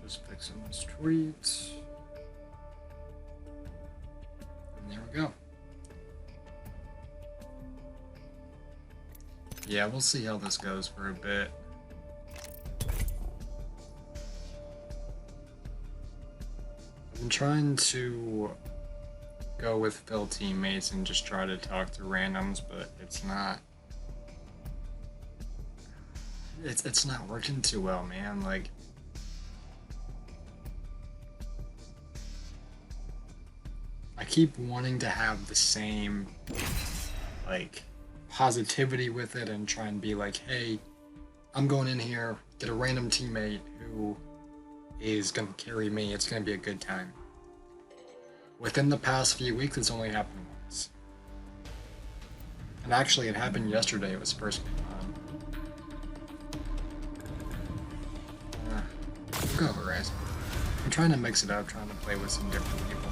Just fixing this tweet. And there we go. Yeah, we'll see how this goes for a bit. I'm trying to go with fill teammates and just try to talk to randoms, but it's not working too well, man. Like, I keep wanting to have the same like positivity with it and try and be like, hey, I'm going in here, get a random teammate who is gonna carry me, it's gonna be a good time. Within the past few weeks, it's only happened once. And actually, it happened yesterday. It was first game on. Go Horizon. I'm trying to mix it up, trying to play with some different people.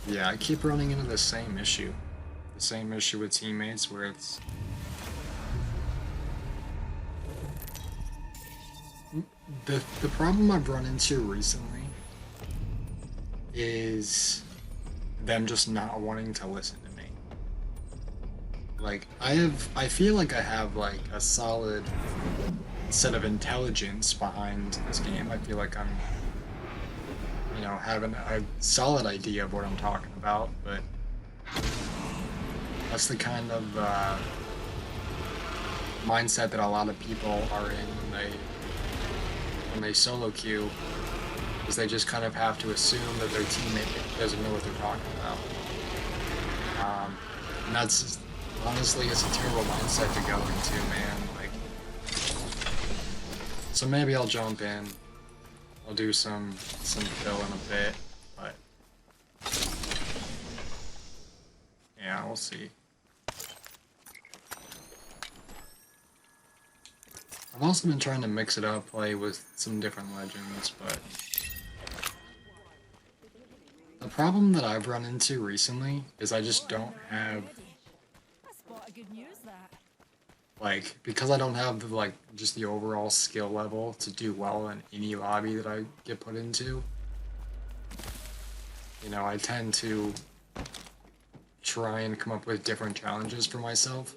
Yeah, I keep running into the same issue. The same issue with teammates where it's... The problem I've run into recently is them just not wanting to listen to me. Like, I feel like I have like a solid set of intelligence behind this game. I feel like I'm, you know, having a solid idea of what I'm talking about, but that's the kind of mindset that a lot of people are in when they solo queue, is they just kind of have to assume that their teammate doesn't know what they're talking about. And that's just, honestly, it's a terrible mindset to go into, man. Like, so maybe I'll jump in. I'll do some fill in a bit, but yeah, we'll see. I've also been trying to mix it up, play with some different legends, but the problem that I've run into recently is I just don't have, like, because I don't have the, like, just the overall skill level to do well in any lobby that I get put into. You know, I tend to try and come up with different challenges for myself.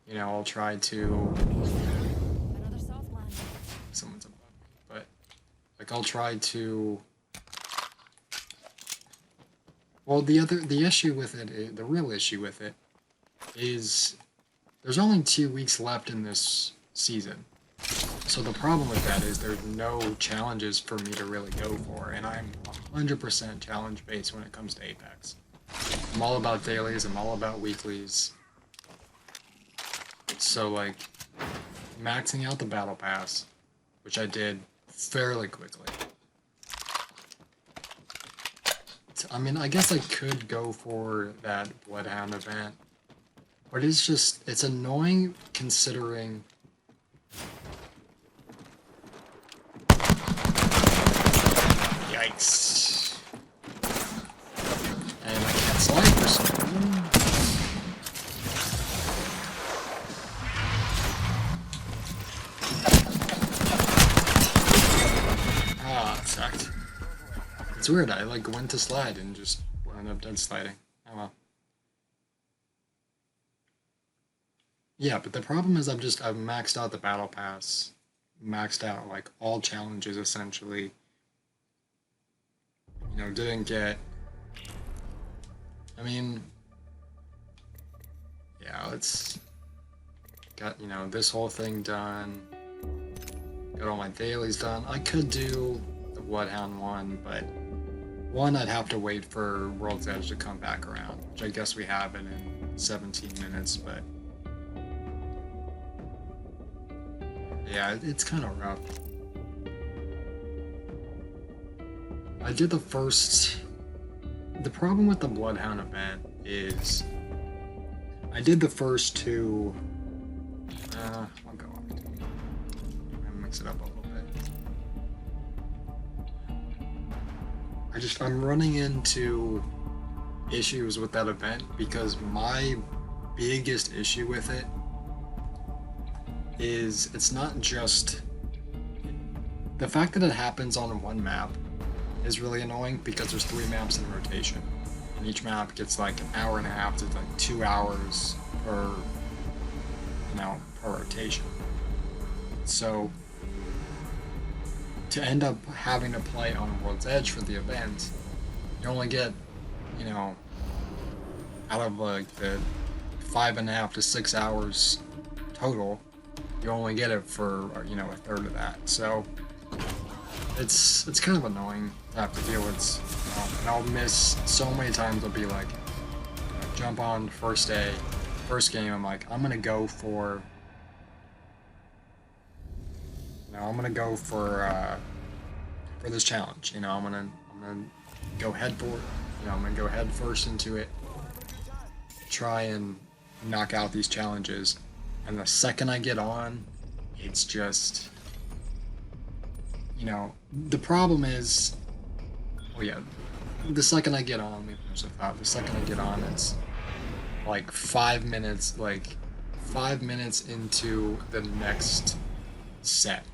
You know, I'll try to... Someone's above me, but, like, I'll try to... Well, the issue with it, the real issue with it, is there's only 2 weeks left in this season. So the problem with that is there's no challenges for me to really go for, and I'm 100% challenge based when it comes to Apex. I'm all about dailies, I'm all about weeklies. So, like, maxing out the battle pass, which I did fairly quickly. I mean, I guess I could go for that Bloodhound event, but it's just, it's annoying considering yikes. And I can't slide for some reason. Ah, it sucked. It's weird, I like went to slide and just wound up dead sliding. Oh well. Yeah, but the problem is I've maxed out the battle pass. Maxed out like all challenges essentially. You know, didn't get... I mean... Yeah, it's... Got, you know, this whole thing done. Got all my dailies done. I could do the Bloodhound one, but... One, I'd have to wait for World's Edge to come back around, which I guess we have it in 17 minutes, but... Yeah, it's kind of rough. I did the first... The problem with the Bloodhound event is... I did the first two... I'll go up. I'm gonna mix it up a little bit. I'm running into issues with that event because my biggest issue with it is it's not just the fact that it happens on one map is really annoying because there's 3 maps in rotation, and each map gets like an hour and a half to like 2 hours per per rotation. So to end up having to play on World's Edge for the event, you only get, out of like the 5.5 to 6 hours total, you only get it for a third of that. So it's kind of annoying to have to deal with, and I'll miss so many times. I'll be like, jump on first game. I'm like, I'm gonna go for this challenge. I'm gonna go head for it. I'm gonna go head first into it. Try and knock out these challenges, and the second I get on, it's just, the problem is, the second I get on, let me finish the thought. The second I get on, it's like 5 minutes, into the next set.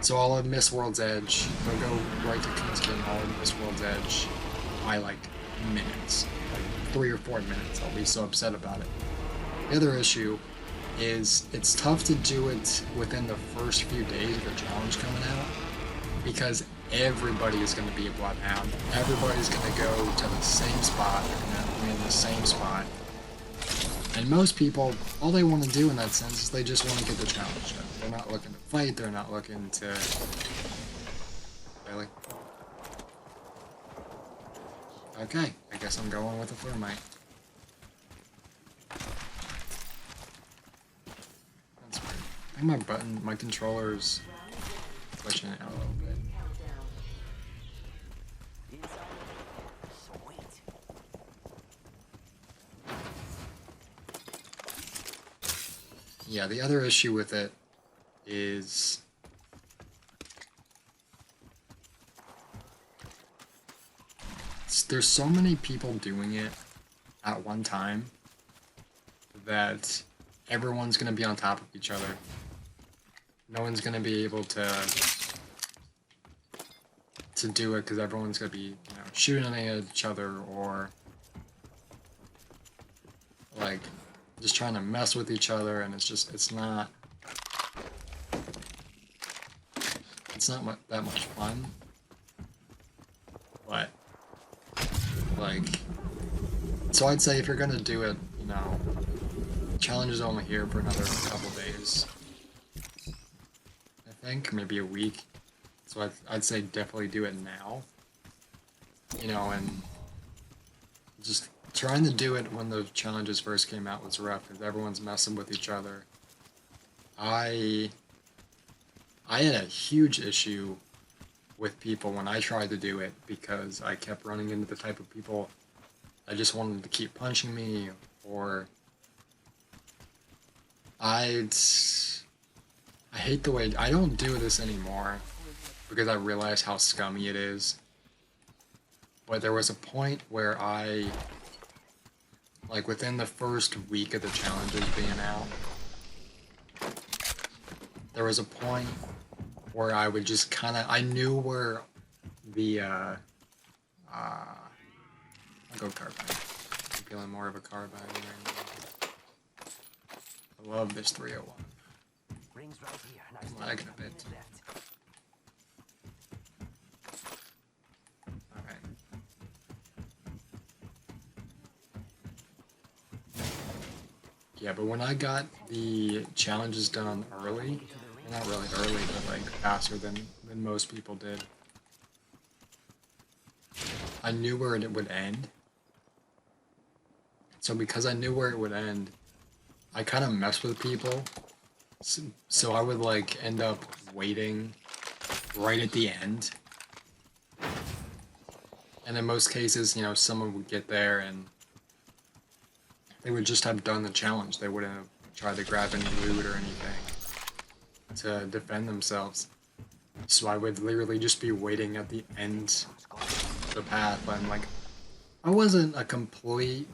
So I'll miss World's Edge. I'll go right to Kinskin. I'll miss World's Edge by like minutes, like 3 or 4 minutes. I'll be so upset about it. The other issue is it's tough to do it within the first few days of the challenge coming out because everybody is going to be a Bloodhound. Everybody's going to go to the same spot. They're going to be in the same spot. And most people, all they want to do in that sense is they just want to get the challenge done. They're not looking to fight. They're not looking to... Really? Okay, I guess I'm going with a thermite. That's weird. I think my controller's glitching out a little bit. Yeah, the other issue with it is there's so many people doing it at one time that everyone's going to be on top of each other. No one's going to be able to do it because everyone's going to be shooting at each other or like just trying to mess with each other, and it's not that much fun. But like, so I'd say if you're gonna do it, challenge is only here for another couple days. I think maybe a week. So I'd say definitely do it now. And just trying to do it when the challenges first came out was rough because everyone's messing with each other. I had a huge issue with people when I tried to do it because I kept running into the type of people that just wanted to keep punching me, or I hate the way I don't do this anymore because I realize how scummy it is. But there was a point where like within the first week of the challenges being out, there was a point where I would just I knew where the, I'll go carbine. I'm feeling more of a carbine right now. I love this 301. I'm lagging a bit. Yeah, but when I got the challenges done early, well, not really early, but like faster than most people did, I knew where it would end. So because I knew where it would end, I kind of messed with people. So I would like end up waiting right at the end. And in most cases, someone would get there and they would just have done the challenge. They wouldn't have tried to grab any loot or anything to defend themselves. So I would literally just be waiting at the end of the path. I'm like, I wasn't a complete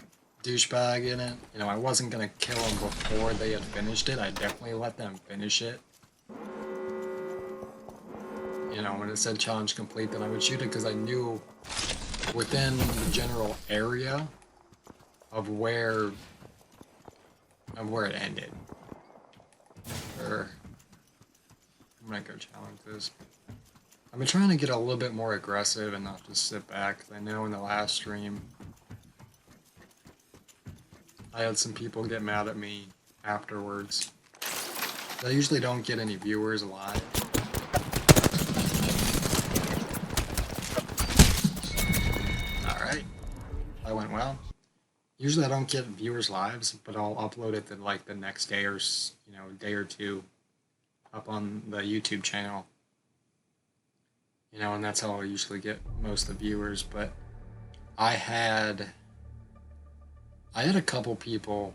douchebag in it. You know, I wasn't gonna kill them before they had finished it. I definitely let them finish it. You know, when it said challenge complete, then I would shoot it because I knew within the general area of where it ended. Or I'm gonna go challenge this. I've been trying to get a little bit more aggressive and not just sit back. I know in the last stream I had some people get mad at me afterwards. I usually don't get any viewers live. Alright, that went well. Usually I don't get viewers lives, but I'll upload it the, like the next day or day or two up on the YouTube channel. You know, and that's how I usually get most of the viewers. But I had a couple people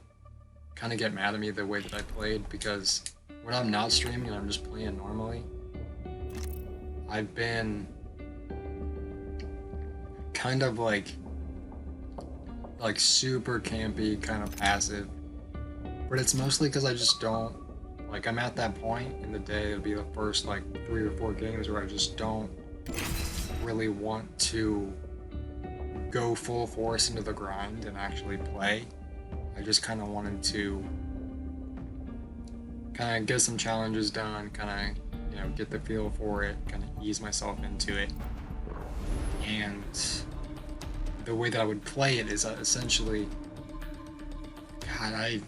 kind of get mad at me the way that I played because when I'm not streaming and I'm just playing normally, I've been kind of like super campy, kind of passive. But it's mostly because I just don't, like, I'm at that point in the day, it'll be the first like 3 or 4 games where I just don't really want to go full force into the grind and actually play. I just kind of wanted to kind of get some challenges done, kind of, get the feel for it, kind of ease myself into it. And the way that I would play it is essentially, God,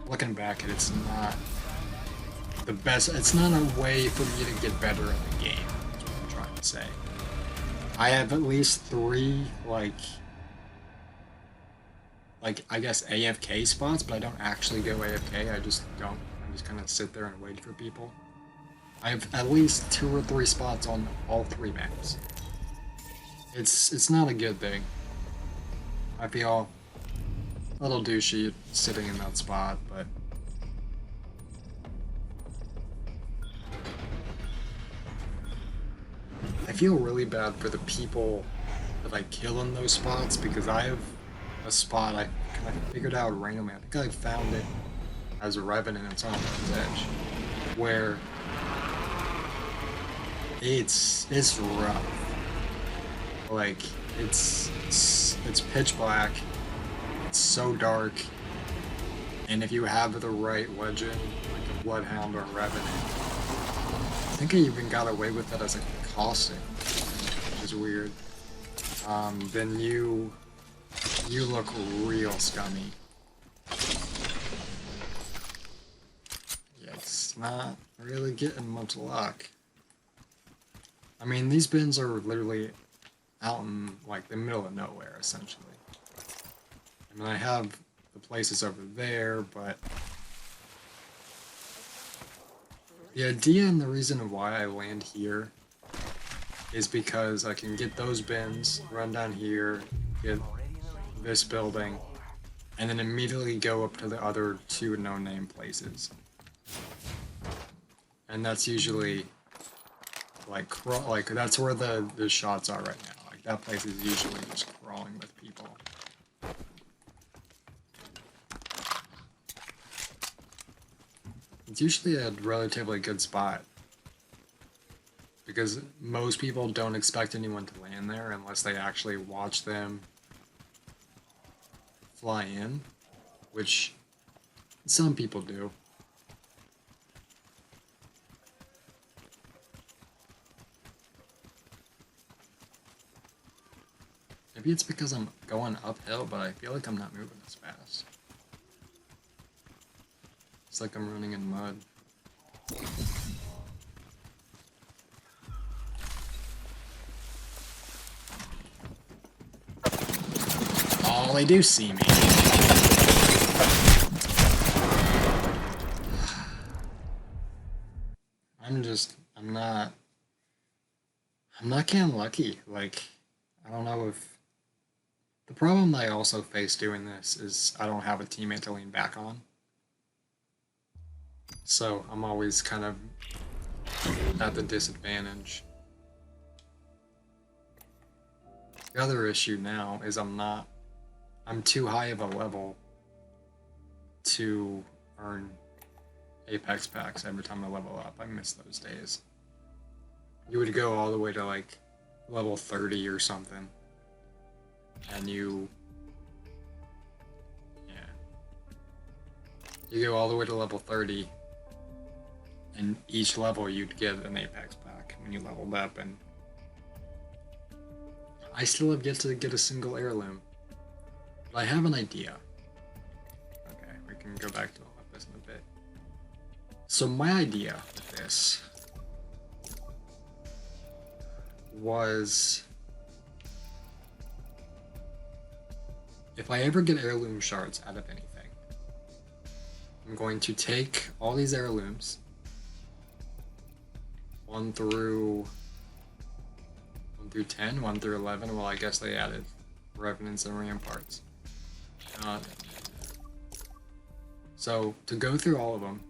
looking back at it, it's not the best. It's not a way for me to get better in the game. That's what I'm trying to say. I have at least 3 like I guess AFK spots, but I don't actually go AFK. I just don't. I just kind of sit there and wait for people. I have at least 2 or 3 spots on all 3 maps. It's not a good thing. I feel a little douchey sitting in that spot, but I feel really bad for the people that I kill in those spots because I have a spot I kind of figured out randomly. I think I found it as a Revenant. It's on the edge where it's rough. Like it's pitch black. It's so dark, and if you have the right legend, like a Bloodhound or a Revenant, I think I even got away with it as a caustic, which is weird. Then you look real scummy. Yeah, it's not really getting much luck. I mean, these bins are literally out in like the middle of nowhere, essentially. I mean, I have the places over there, but the idea and the reason why I land here is because I can get those bins, run down here, get this building, and then immediately go up to the other 2 no-name places. And that's usually like that's where the shots are right now. Like that place is usually just crawling with people. It's usually a relatively good spot because most people don't expect anyone to land there unless they actually watch them fly in, which some people do. Maybe it's because I'm going uphill, but I feel like I'm not moving as fast. It's like I'm running in mud. Oh, they do see me. I'm not getting lucky. Like, I don't know if the problem I also face doing this is I don't have a teammate to lean back on. So I'm always kind of at the disadvantage. The other issue now is I'm too high of a level to earn Apex packs every time I level up. I miss those days. You would go all the way to like level 30 or something, and you go all the way to level 30, and each level you'd get an Apex pack when you leveled up, and I still have yet to get a single heirloom. But I have an idea. Okay, we can go back to Olympus in a bit. So my idea with this was, if I ever get heirloom shards out of anything, I'm going to take all these heirlooms, 1 through 10, 1 through 11. Well, I guess they added Revenants and Ramparts. So to go through all of them,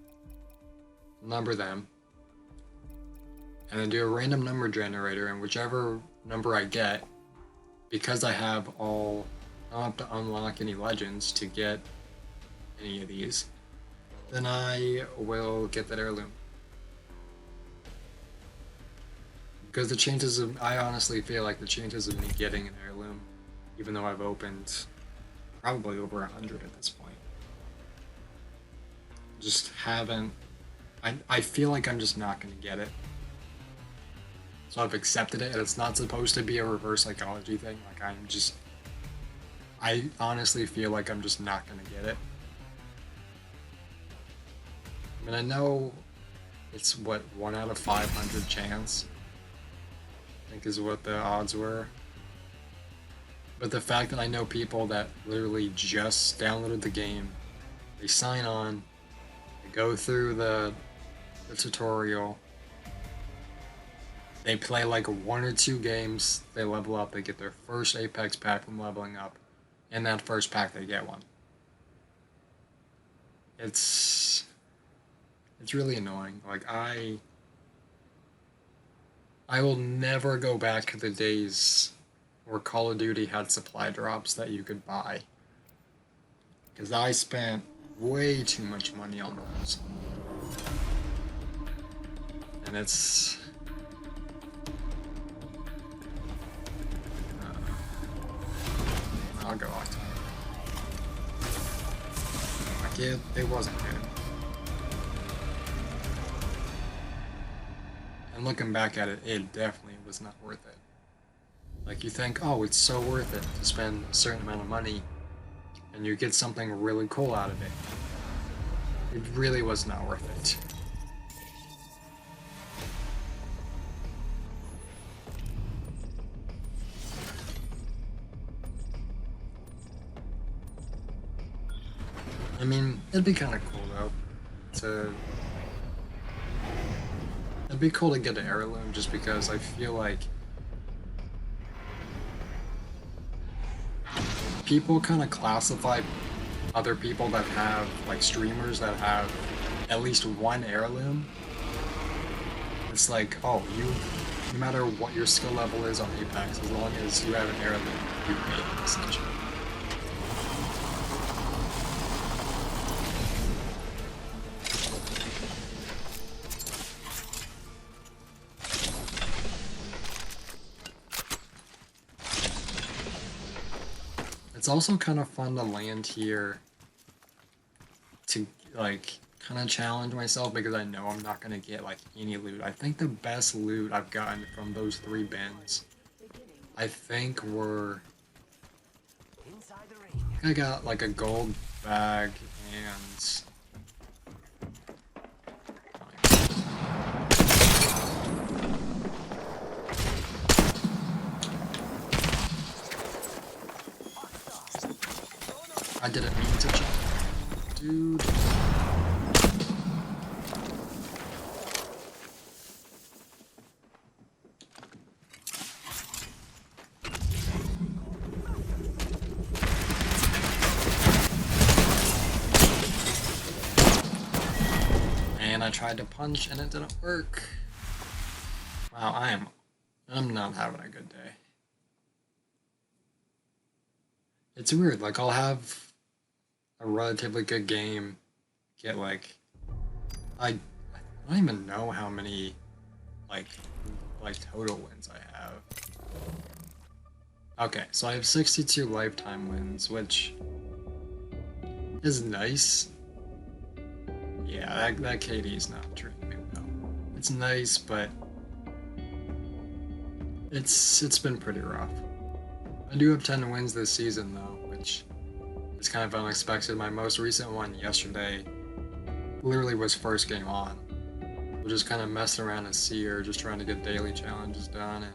number them, and then do a random number generator, and whichever number I get, because I have all, I don't have to unlock any legends to get any of these, then I will get that heirloom. Because the chances of, I honestly feel like the chances of me getting an heirloom, even though I've opened probably over 100 at this point, just haven't, I feel like I'm just not going to get it. So I've accepted it, and it's not supposed to be a reverse psychology thing. Like, I honestly feel like I'm just not going to get it. I mean, I know it's what, 1 out of 500 chance, I think is what the odds were. But the fact that I know people that literally just downloaded the game, they sign on, they go through the tutorial, they play like 1 or 2 games, they level up, they get their first Apex pack from leveling up, and that first pack they get one. It's really annoying. Like, I will never go back to the days where Call of Duty had supply drops that you could buy, because I spent way too much money on those. And it's... I'll go Octane. Like, it wasn't good. And looking back at it, it definitely was not worth it. Like, you think, oh, it's so worth it to spend a certain amount of money, and you get something really cool out of it. It really was not worth it. I mean, it'd be kind of cool, though, it'd be cool to get an heirloom, just because I feel like people kind of classify other people that have, like, streamers that have at least 1 heirloom. It's like, oh, no matter what your skill level is on Apex, as long as you have an heirloom, you've made it, essentially. It's also kind of fun to land here to, like, kind of challenge myself, because I know I'm not going to get, like, any loot. I think the best loot I've gotten from those 3 bins, I think were... I got, like, a gold bag and... I didn't mean to jump. Dude. And I tried to punch and it didn't work. Wow, I'm not having a good day. it's weird. Like I'll have a relatively good game, get like I don't even know how many like total wins I have. Okay, so I have 62 lifetime wins, which is nice. Yeah, that KD's not treating me well. It's nice, but it's been pretty rough. I do have 10 wins this season though, which is kind of unexpected. My most recent one yesterday literally was first game on. We're just kind of messing around a seer, just trying to get daily challenges done, and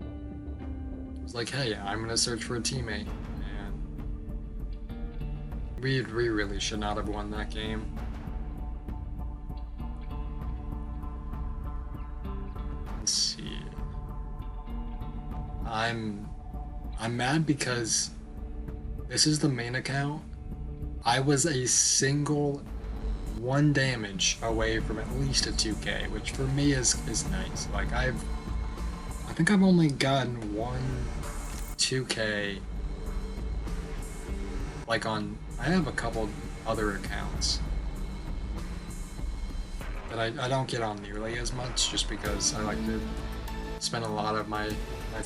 it was like, hey, I'm gonna search for a teammate, and we really should not have won that game. Let's see. I'm mad because this is the main account. I was a single 1 damage away from at least a 2K, which for me is nice. Like I think I've only gotten 1 2K like on, I have a couple other accounts that I don't get on nearly as much just because I like to spend a lot of my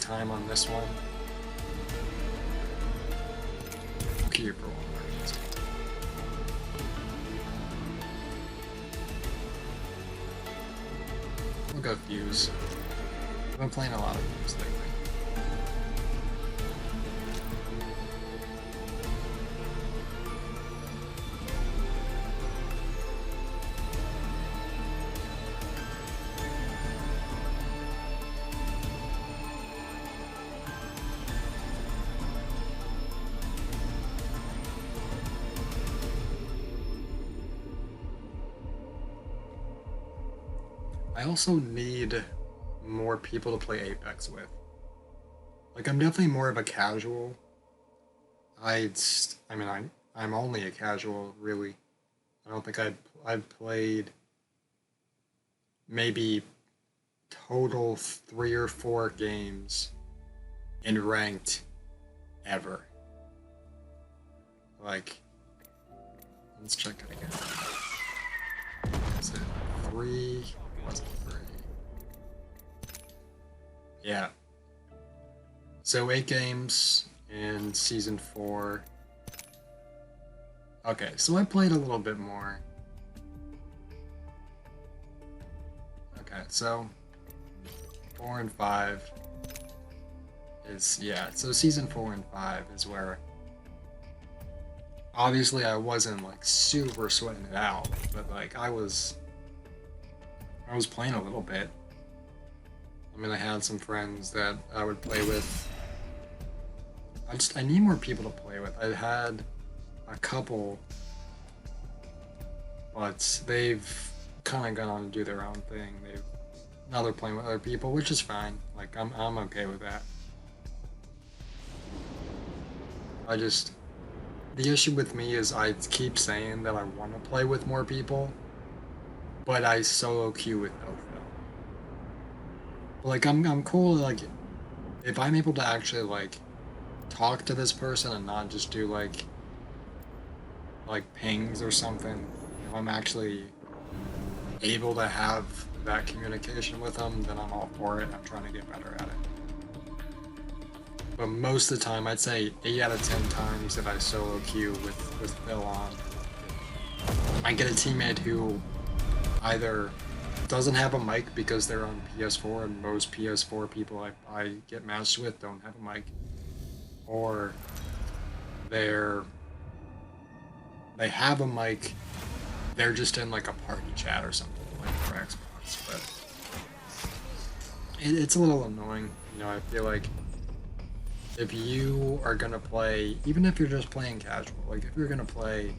time on this one. Keep for one more. We'll go Fuse. I've been playing a lot of Fuse lately. I also need more people to play Apex with. Like I'm definitely more of a casual. I'm only a casual, really. I don't think I've played maybe total 3 or 4 games in ranked ever. Like, let's check it again. Is it 3? Was it 3? Yeah. So 8 games in season 4. Okay, so I played a little bit more. Okay, so 4 and 5 is, yeah, so season 4 and 5 is where obviously I wasn't like super sweating it out, but like I was playing a little bit. I mean, I had some friends that I would play with. I need more people to play with. I had a couple, but they've kind of gone on to do their own thing. Now they're playing with other people, which is fine. Like I'm okay with that. The issue with me is I keep saying that I want to play with more people, but I solo queue with both of them. Like I'm cool. Like if I'm able to actually like talk to this person and not just do like pings or something, if I'm actually able to have that communication with them, then I'm all for it. I'm trying to get better at it. But most of the time, I'd say 8 out of 10 times that I solo queue with Phil on, I get a teammate who either doesn't have a mic because they're on PS4, and most PS4 people I get matched with don't have a mic, or they have a mic, they're just in like a party chat or something like for Xbox, but it's a little annoying. You know, I feel like if you are gonna play, even if you're just playing casual, like if you're gonna play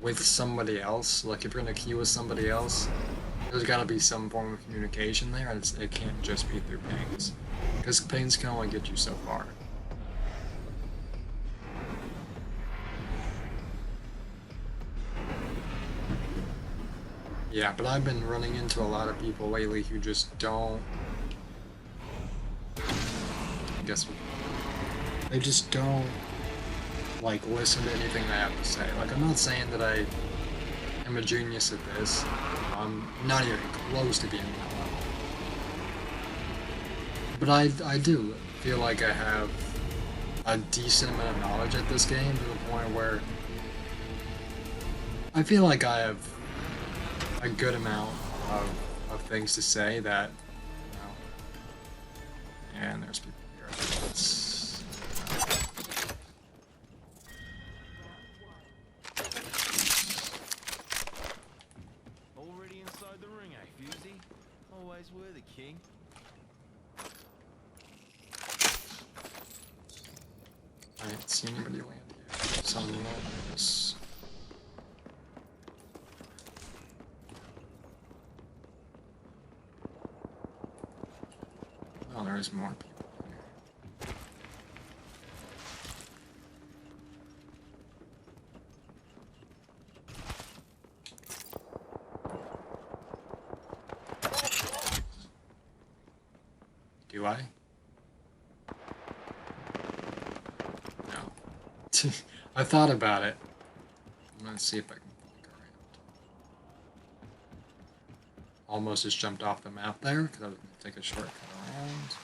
with somebody else, like if you're gonna queue with somebody else, there's gotta be some form of communication there, and it can't just be through pings, because pings can only get you so far. Yeah, but I've been running into a lot of people lately who just don't, I guess, they just don't like listen to anything I have to say. Like, I'm not saying that I am a genius at this. I'm not even close to being that level. But I do feel like I have a decent amount of knowledge at this game to the point where I feel like I have a good amount of things to say that, you know, and there's people here. I think let's, already inside the ring, eh, Fusey? Always were the king. I didn't see anybody land here. Some moments. Oh, there is more people here. Do I? No. I thought about it. I'm gonna see if I can flick around. Almost just jumped off the map there because I was gonna take a shortcut around.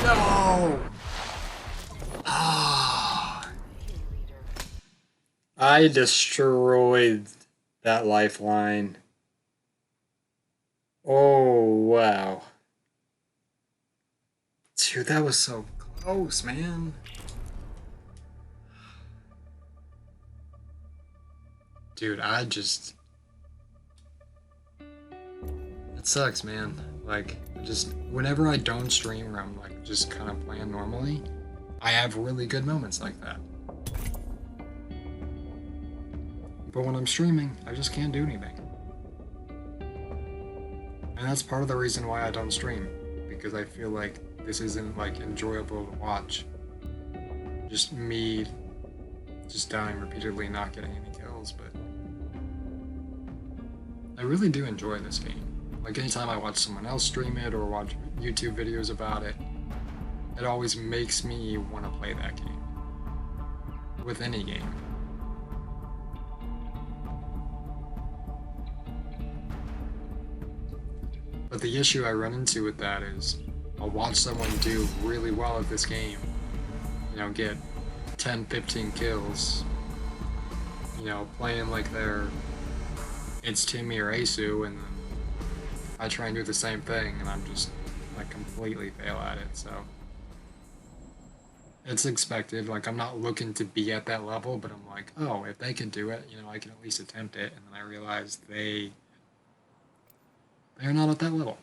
No! Ah! I destroyed that lifeline. Oh, wow. Dude, that was so close, man. Dude, it sucks, man. Like, just whenever I don't stream or I'm like just kind of playing normally, I have really good moments like that. But when I'm streaming, I just can't do anything. And that's part of the reason why I don't stream, because I feel like this isn't like enjoyable to watch. Just me just dying repeatedly, not getting any kills, but I really do enjoy this game. Like, anytime I watch someone else stream it or watch YouTube videos about it, it always makes me want to play that game. With any game. But the issue I run into with that is, I'll watch someone do really well at this game, you know, get 10, 15 kills, you know, playing like it's Timmy or Asu, and then I try and do the same thing, and I'm just, like, completely fail at it, so. It's expected, like, I'm not looking to be at that level, but I'm like, oh, if they can do it, you know, I can at least attempt it, and then I realize they're not at that level.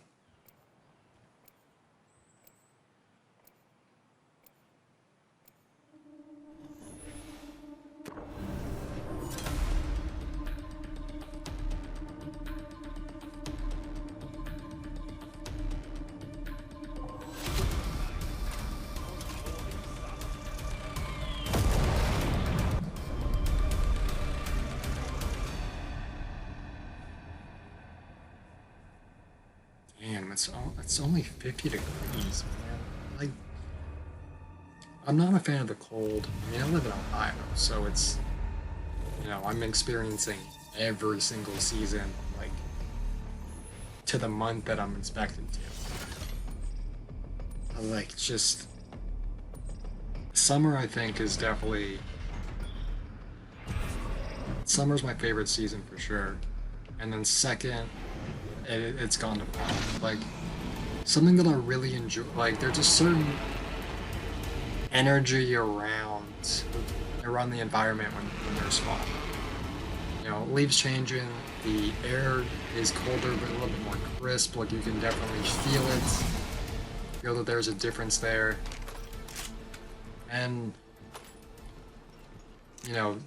Damn, it's only 50 degrees, man. Like, I'm not a fan of the cold. I mean, I live in Ohio, so it's, you know, I'm experiencing every single season, like, to the month that I'm expected to. Like, just, summer, I think, is definitely, summer's my favorite season for sure. And then second, it's gone to pot. Like, something that I really enjoy, like, there's a certain energy around the environment when there's fall. You know, leaves changing, the air is colder but a little bit more crisp, like you can definitely feel it. Feel that there's a difference there. And, you know,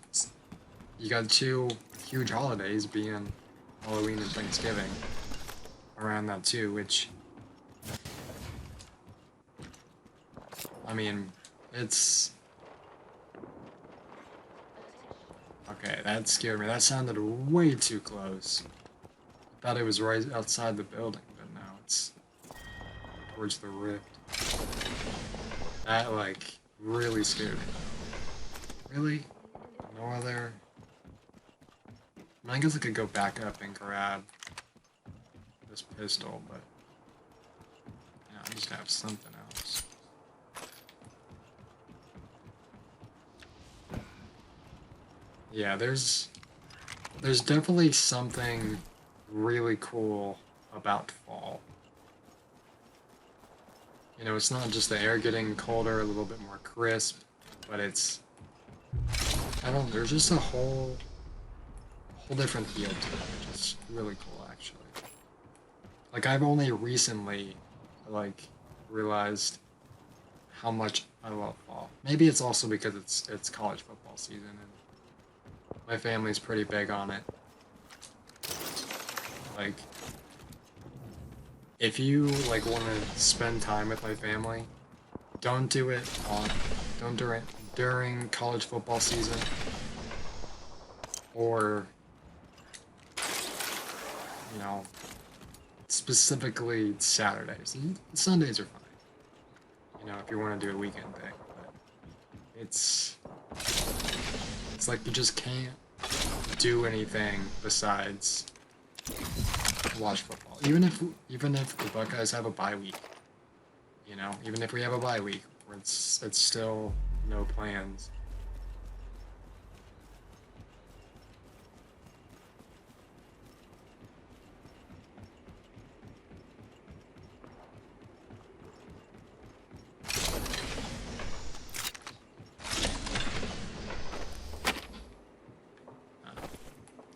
you got two huge holidays being Halloween and Thanksgiving around that too, which, I mean, it's... Okay, that scared me. That sounded way too close. Thought it was right outside the building, but no, it's towards the rift. That, like, really scared me. Really? No other... I mean, I guess I could go back up and grab this pistol, but... Yeah, I just have something else. Yeah, there's definitely something really cool about fall. You know, it's not just the air getting colder, a little bit more crisp, but it's... I don't know, there's just a whole different feel to it, which is really cool, actually. Like, I've only recently, like, realized how much I love fall. Maybe it's also because it's college football season, and my family's pretty big on it. Like, if you, like, want to spend time with my family, don't do it during college football season, or, you know, specifically Saturdays. Sundays are fine, you know, if you want to do a weekend thing, but it's like you just can't do anything besides watch football. Even if the Buckeyes have a bye week, you know, even if we have a bye week, where it's still no plans.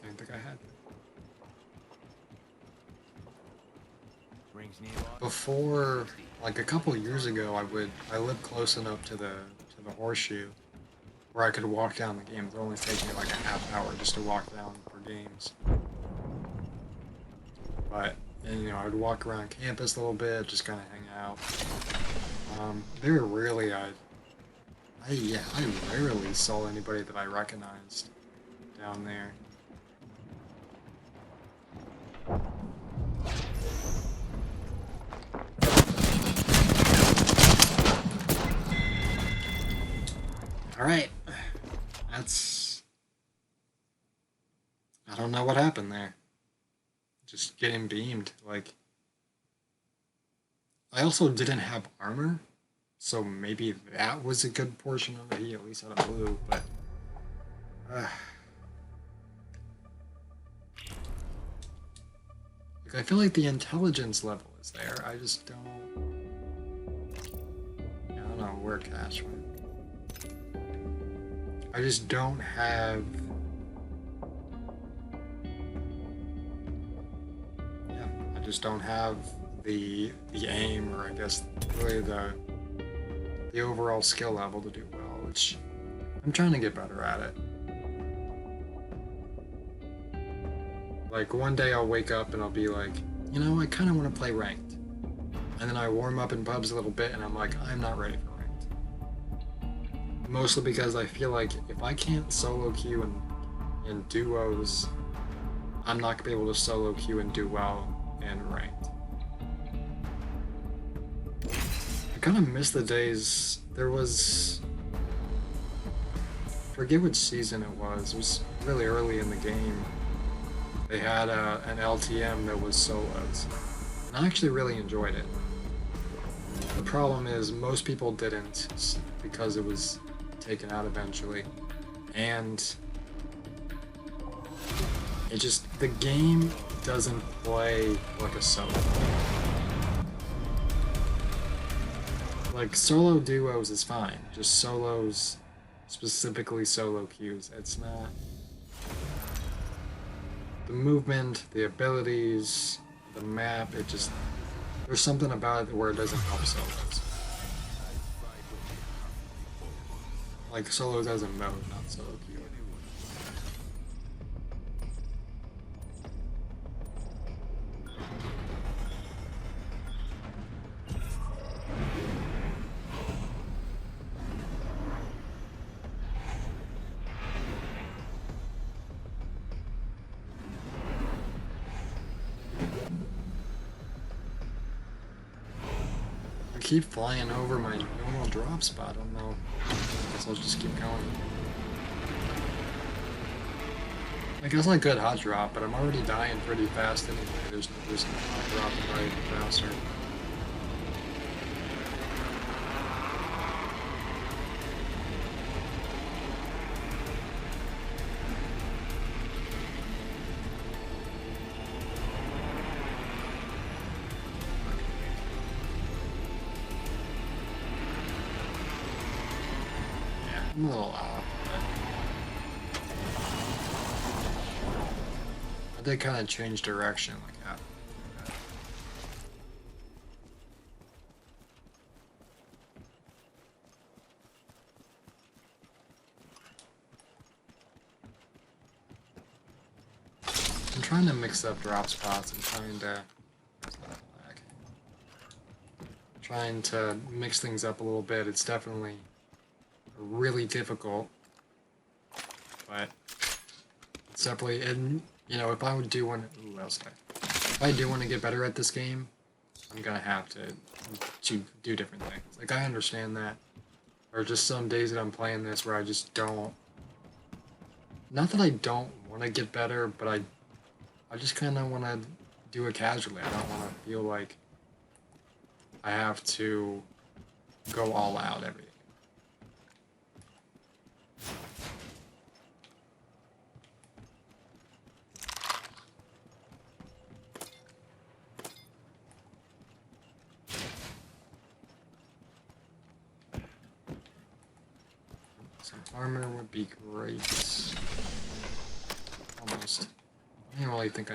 I didn't think I had. Before, like a couple years ago, I lived close enough to the horseshoe where I could walk down the games. It only takes me like a half hour just to walk down for games. But, and, you know, I'd walk around campus a little bit, just kind of hang out. Very rarely I rarely saw anybody that I recognized down there. Alright, that's... I don't know what happened there. Just getting beamed, like... I also didn't have armor, so maybe that was a good portion of it. He at least had a blue, but... Like, I feel like the intelligence level is there, I just don't... I don't know where Cash went. I just don't have... Yeah, I just don't have the aim, or I guess really the overall skill level to do well, which I'm trying to get better at it. Like, one day I'll wake up and I'll be like, you know, I kind of want to play ranked. And then I warm up in pubs a little bit and I'm like, I'm not ready for mostly because I feel like if I can't solo queue in duos, I'm not gonna be able to solo queue and do well in ranked. I kind of miss the days. There was, forget which season it was really early in the game. They had an LTM that was solos, and I actually really enjoyed it. The problem is most people didn't, because it was taken out eventually, and it just, the game doesn't play like a solo. Like, solo duos is fine, just solos, specifically solo queues, it's not... The movement, the abilities, the map, it just... There's something about it where it doesn't help solos. Like, solos as a mode, not solo queue. I keep flying over my normal drop spot, I don't know. I guess I'll just keep going. I guess I could hot drop, but I'm already dying pretty fast anyway. There's no reason to hot drop and die even faster. I'm a little off, but I did kind of change direction like after that. I'm trying to mix up drop spots and trying to mix things up a little bit. It's definitely really difficult, but it's definitely, and you know, if I do want to get better at this game, I'm gonna have to do different things. Like, I understand that. Or just some days that I'm playing this where I just don't, not that I don't want to get better, but I just kind of want to do it casually. I don't want to feel like I have to go all out every day. Some armor would be great. Almost. I don't really think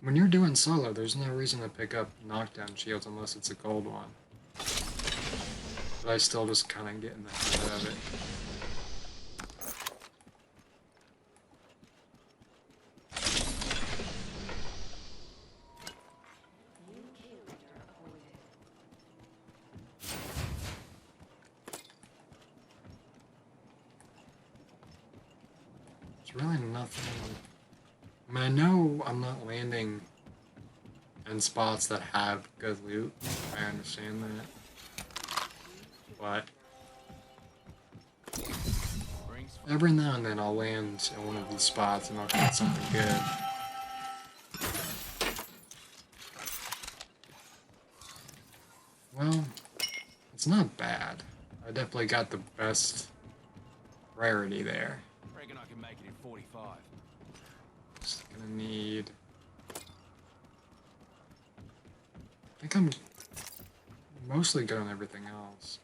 when you're doing solo, there's no reason to pick up knockdown shields unless it's a gold one. But I still just kind of get in the habit of it. There's really nothing... I mean, I know I'm not landing in spots that have good loot. I understand that. But every now and then I'll land in one of these spots and I'll get something good. Well, it's not bad. I definitely got the best rarity there. Reckon I can make it in 45. Just gonna need... I think I'm mostly good on everything else.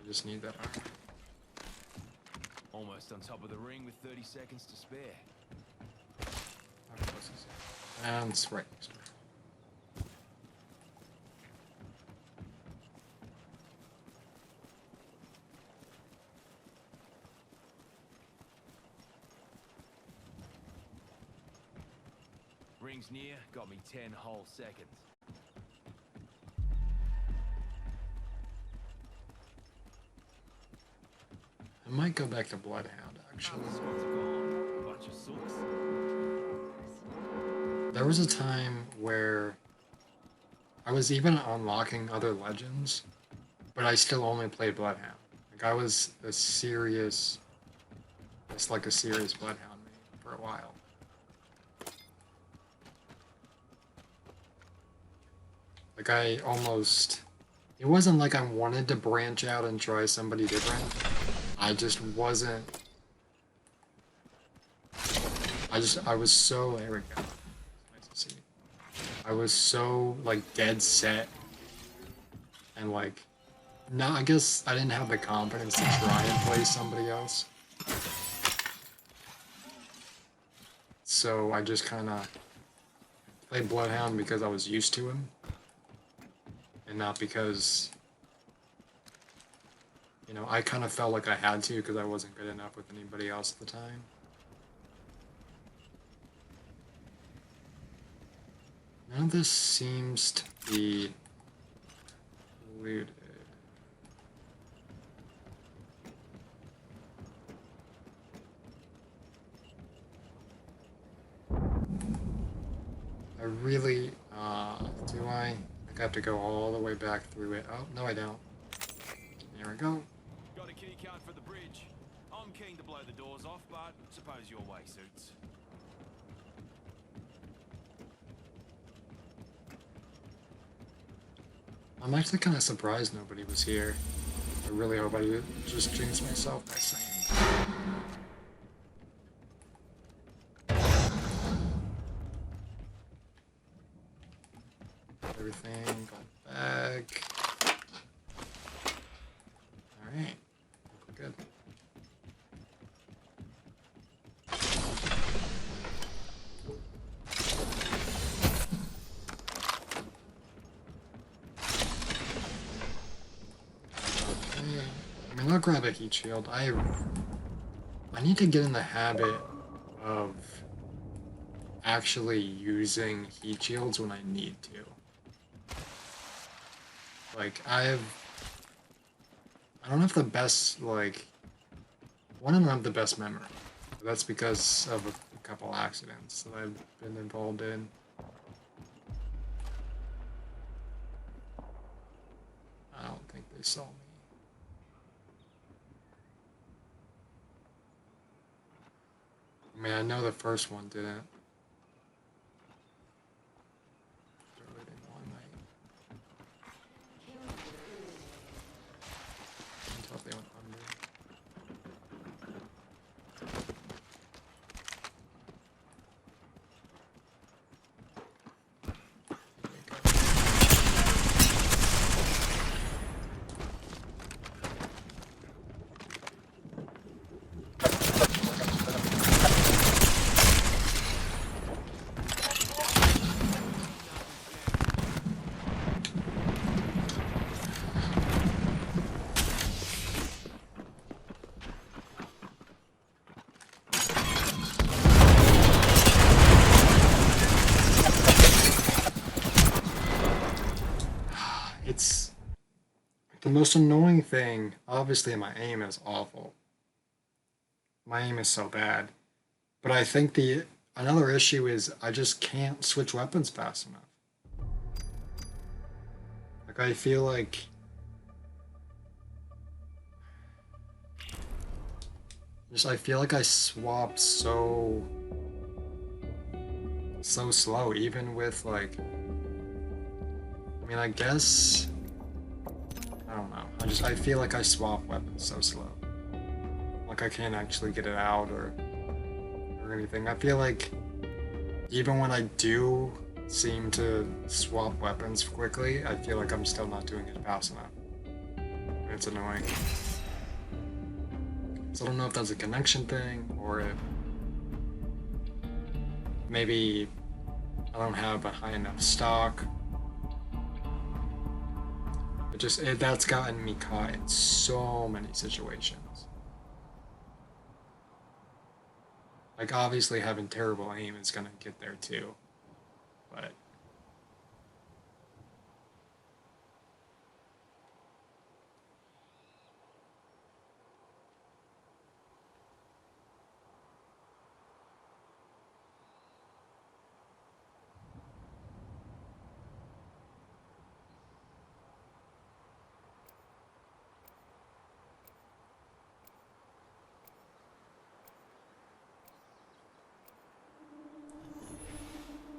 I just need that armor. Almost on top of the ring with 30 seconds to spare. How close is it? And it's right next to me. Ring's near, got me 10 whole seconds. I might go back to Bloodhound, actually. Squad's gone. Bunch of sooks. There was a time where I was even unlocking other legends, but I still only played Bloodhound. Like, I was a serious Bloodhound main for a while. Like, I almost... It wasn't like I wanted to branch out and try somebody different. I just wasn't... I was so arrogant I was so like dead set and like no, I guess I didn't have the confidence to try and play somebody else. So I just kind of played Bloodhound because I was used to him. And not because, you know, I kind of felt like I had to because I wasn't good enough with anybody else at the time. None of this seems to be looted. I really, do I? I have to go all the way back through it. Oh, no I don't. There we go. Got a key card for the bridge. I'm keen to blow the doors off, but suppose your way suits. I'm actually kind of surprised nobody was here. I really hope I didn't just jinx myself by saying. Everything, go back. Alright, good. I mean, I'll grab a heat shield. I need to get in the habit of actually using heat shields when I need to. Like, I don't have the best, like, one, I don't have the best memory. That's because of a couple accidents that I've been involved in. I don't think they saw me. I mean, I know the first one didn't. Until they went under. It's the most annoying thing. Obviously, my aim is awful. My aim is so bad. But I think another issue is I just can't switch weapons fast enough. Like I feel like I feel like I swap so slow, even with like. I mean, I guess I don't know. I feel like I swap weapons so slow. Like I can't actually get it out or anything. I feel like even when I do seem to swap weapons quickly, I feel like I'm still not doing it fast enough. It's annoying. So I don't know if that's a connection thing or if maybe I don't have a high enough stock. That's gotten me caught in so many situations. Like obviously having terrible aim is gonna get there too, but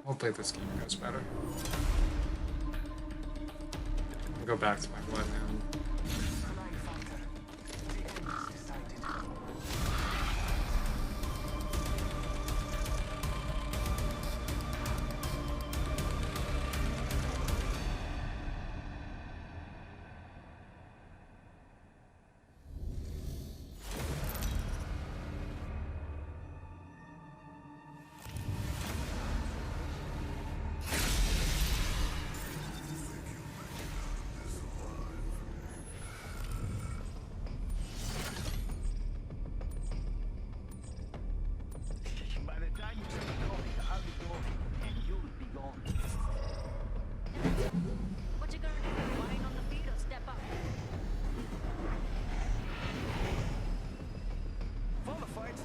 hopefully this game goes better. I'll go back to my Bloodhound.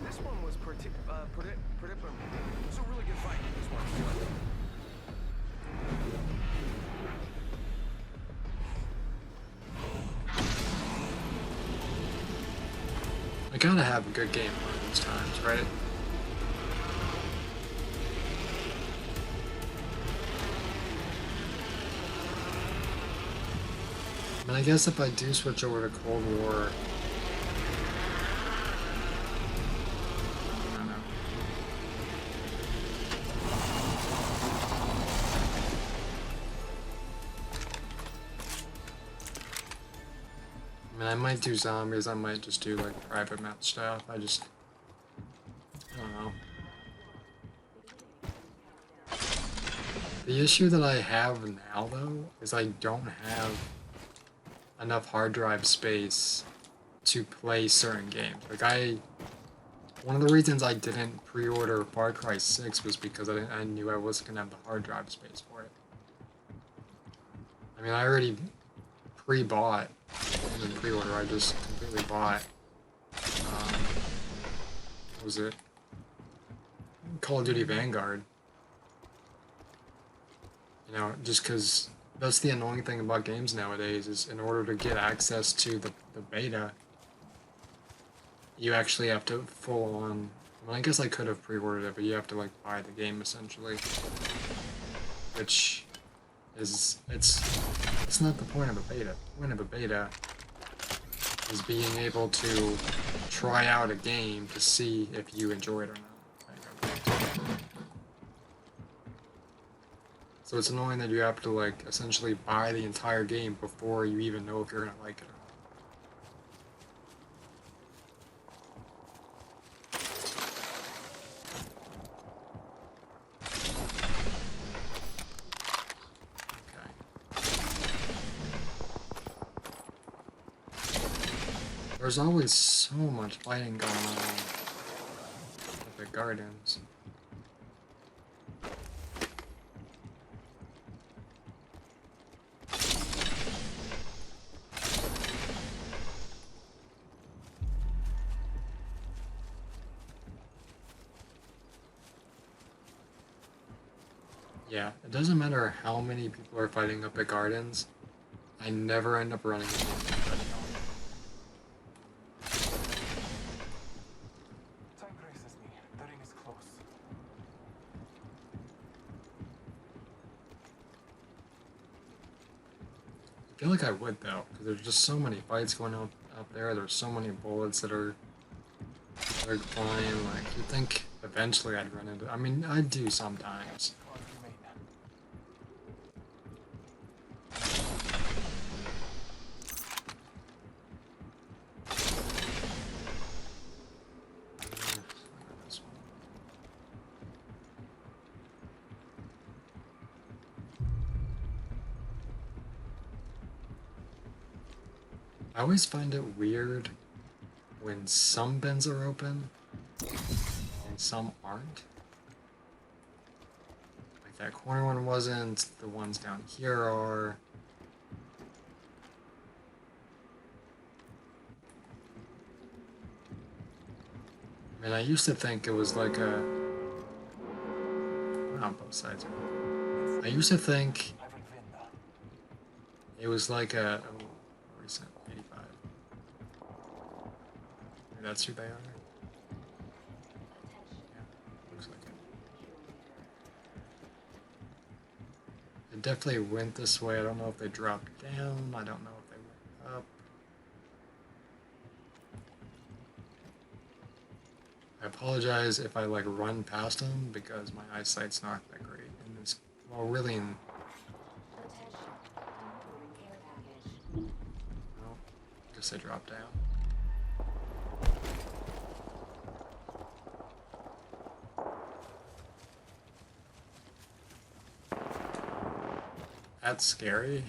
This one was predictable. It was a really good fight. This one. I gotta have a good game one of these times, right? I mean, I guess if I do switch over to Cold War, I don't know. I mean, I might do zombies, I might just do like private match stuff, I don't know. The issue that I have now, though, is I don't have enough hard drive space to play certain games. One of the reasons I didn't pre-order Far Cry 6 was because I knew I wasn't gonna have the hard drive space for it. I mean, I already pre-bought, I didn't pre-order, I just completely bought, what was it? Call of Duty Vanguard. You know, just because that's the annoying thing about games nowadays is in order to get access to the beta, you actually have to full on, well, I guess I could have pre-ordered it, but you have to like buy the game essentially, which is, it's not the point of a beta. The point of a beta is being able to try out a game to see if you enjoy it or not. So it's annoying that you have to like essentially buy the entire game before you even know if you're gonna like it or not. Okay. There's always so much fighting going on at the gardens. Yeah, it doesn't matter how many people are fighting up at gardens, I never end up running into anybody. Time presses me. The ring is close. I feel like I would though, because there's just so many fights going on up there. There's so many bullets that are flying. Like you'd think eventually I'd run into. I mean, I do sometimes. I always find it weird when some bins are open and some aren't. Like that corner one wasn't, the ones down here are. I mean, I used to think it was like a. On both sides. I used to think it was like a. Oh, recent 85. Maybe that's who they are. Yeah, looks like it. It definitely went this way. I don't know if they dropped down. I don't know if they went up. I apologize if I like run past them because my eyesight's not that great in this. Well, really, in. Well, I guess they dropped down. That's scary.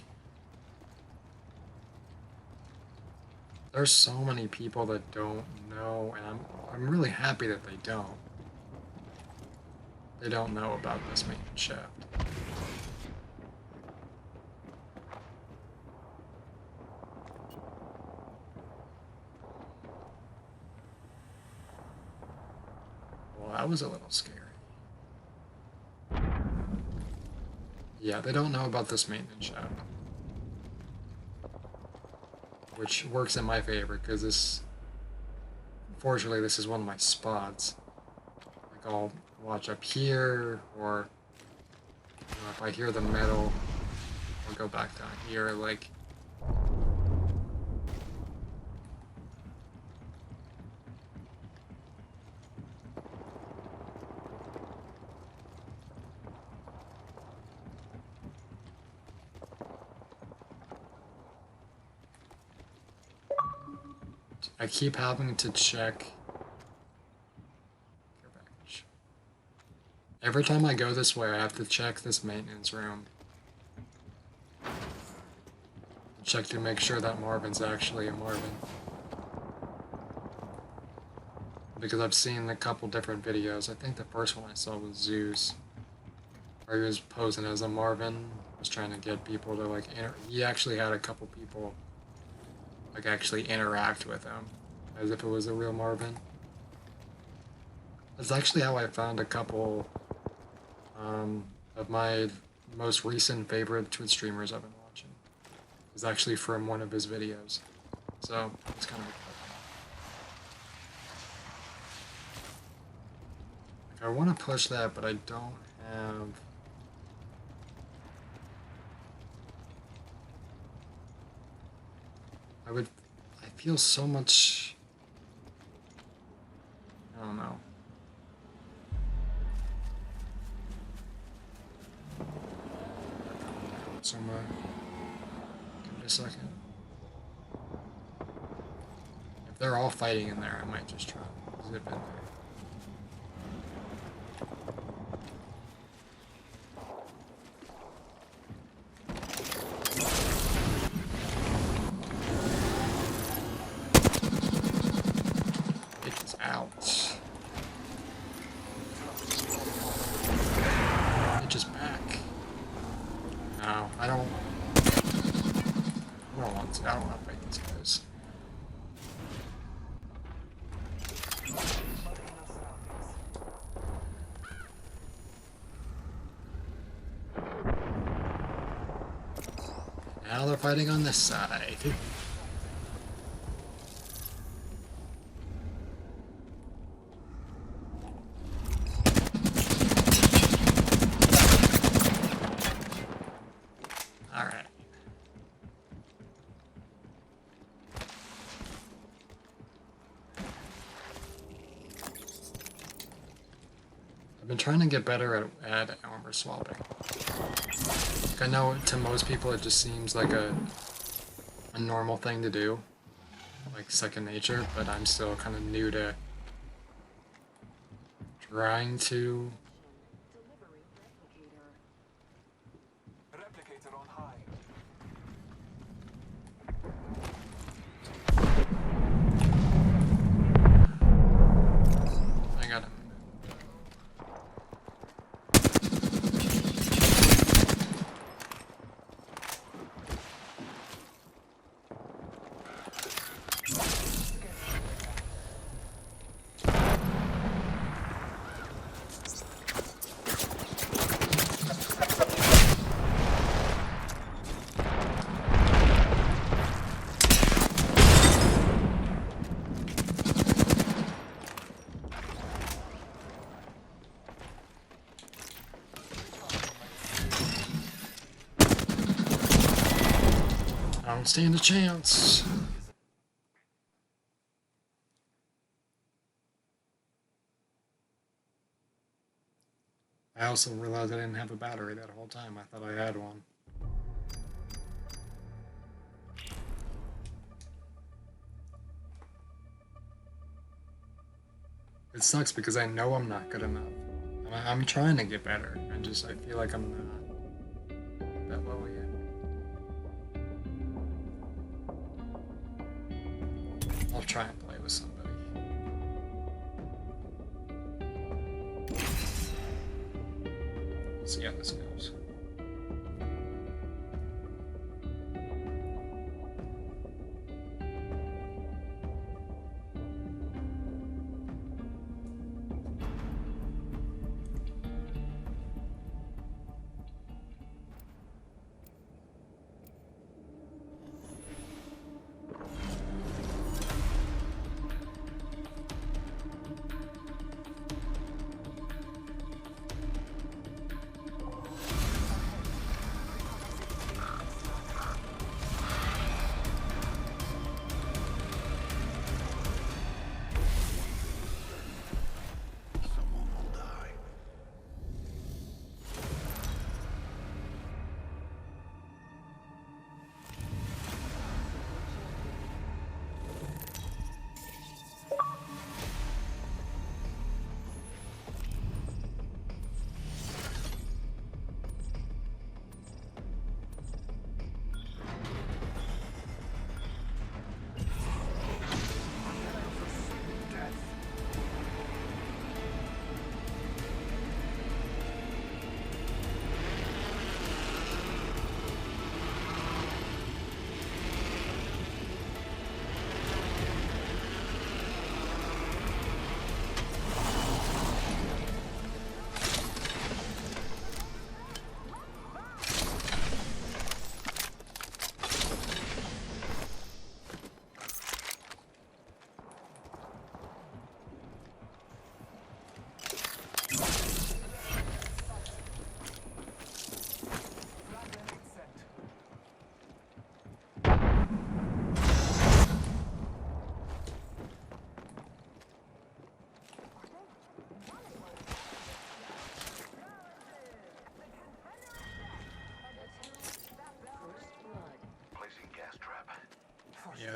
There's so many people that don't know, and I'm really happy that they don't. They don't know about this main shaft. that was a little scary. Yeah, they don't know about this maintenance shop. Which works in my favor, because this... Unfortunately, this is one of my spots. Like, I'll watch up here, or... You know, if I hear the metal, I'll go back down here, like... I keep having to check... Every time I go this way, I have to check this maintenance room. Check to make sure that Marvin's actually a Marvin. Because I've seen a couple different videos. I think the first one I saw was Zeus. Where he was posing as a Marvin. Was trying to get people to like he actually had a couple people like actually interact with him. As if it was a real Marvin. That's actually how I found a couple of my most recent favorite Twitch streamers I've been watching. It's actually from one of his videos. So, it's kind of a like, I want to push that, but I don't have... I feel so much... I don't know. Somewhere. Give it a second. If they're all fighting in there, I might just try to zip in there. It is out. It's just back. No, I don't want to. I don't want to fight these guys. Now they're fighting on this side. Alright. I've been trying to get better at armor swapping. Like, I know to most people it just seems like a normal thing to do, like second nature, but I'm still kind of new to trying to... Replicator on high. I got him. I don't stand a chance. I also realized I didn't have a battery that whole time. I thought I had one. It sucks because I know I'm not good enough. I'm trying to get better. I feel like I'm not that well yet. I'll try and play with somebody. See how this goes.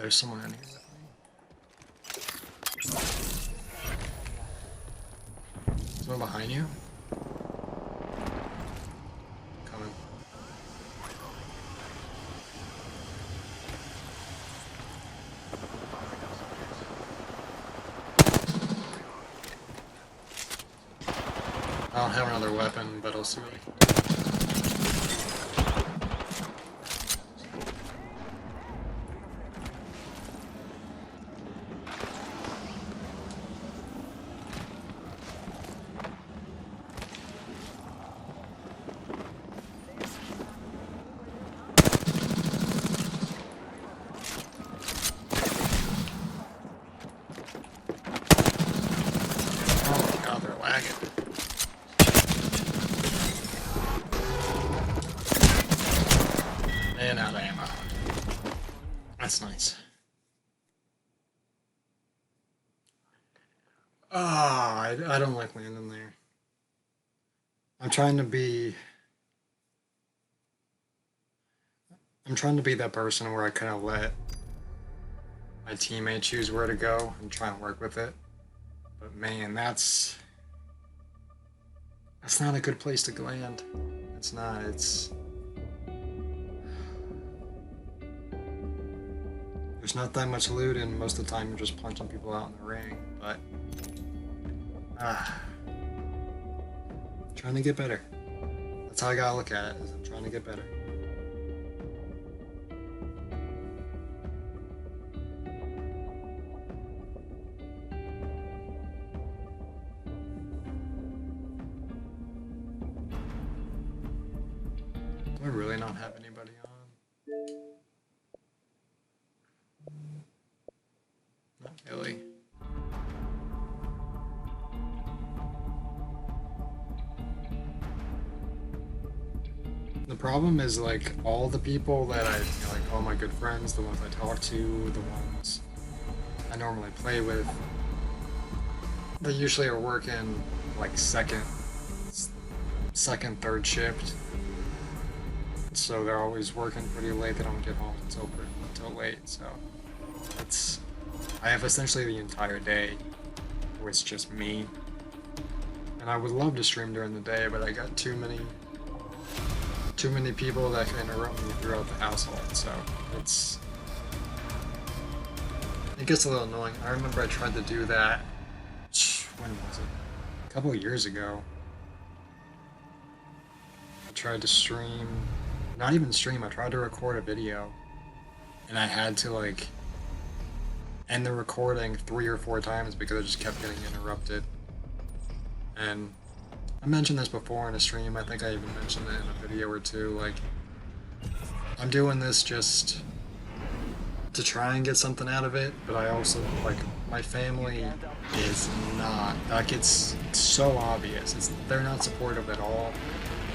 there's someone in here with me. Someone behind you? Coming. I don't have another weapon, but I'll see what I can do. Oh my god, they're lagging. And out of ammo. That's nice. Ah, I don't like landing there. I'm trying to be that person where I kind of let my teammate choose where to go and try and work with it. But man, that's not a good place to land. It's not. There's not that much loot, and most of the time you're just punching people out in the ring. But trying to get better. That's how I gotta look at it. Is I'm trying to get better. Do I really not have anybody on? Not really. The problem is like all the people that I like all my good friends, the ones I talk to, the ones I normally play with, they usually are working like second, third shift. So they're always working pretty late. They don't get home until late. So I have essentially the entire day where it's just me. And I would love to stream during the day, but I got too many people that can interrupt me throughout the household. So it gets a little annoying. I remember I tried to do that. When was it? A couple of years ago. I tried to stream. Not even stream, I tried to record a video, and I had to like end the recording 3 or 4 times because I just kept getting interrupted. And I mentioned this before in a stream, I think I even mentioned it in a video or two, like, I'm doing this just to try and get something out of it, but I also, like, my family is not, like, it's so obvious, they're not supportive at all.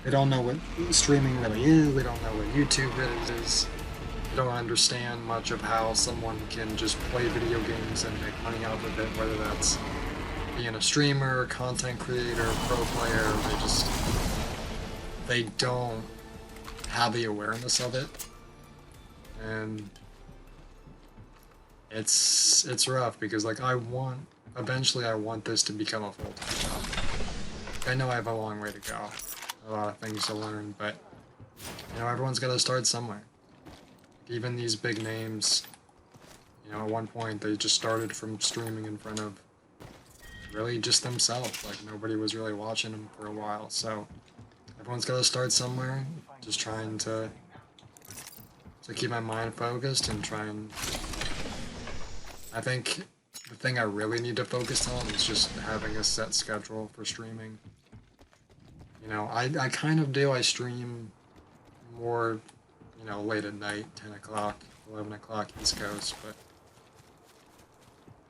They don't know what streaming really is, they don't know what YouTube really is, they don't understand much of how someone can just play video games and make money out of it, whether that's being a streamer, content creator, pro player. They don't have the awareness of it, and it's rough because like eventually I want this to become a full-time job. I know I have a long way to go, a lot of things to learn, but everyone's got to start somewhere. Even these big names, at one point they just started from streaming in front of really just themselves. Like nobody was really watching them for a while. So everyone's got to start somewhere. Just trying to keep my mind focused and try and. I think the thing I really need to focus on is just having a set schedule for streaming. I kind of do. I stream more, late at night, 10 o'clock, 11 o'clock East Coast, but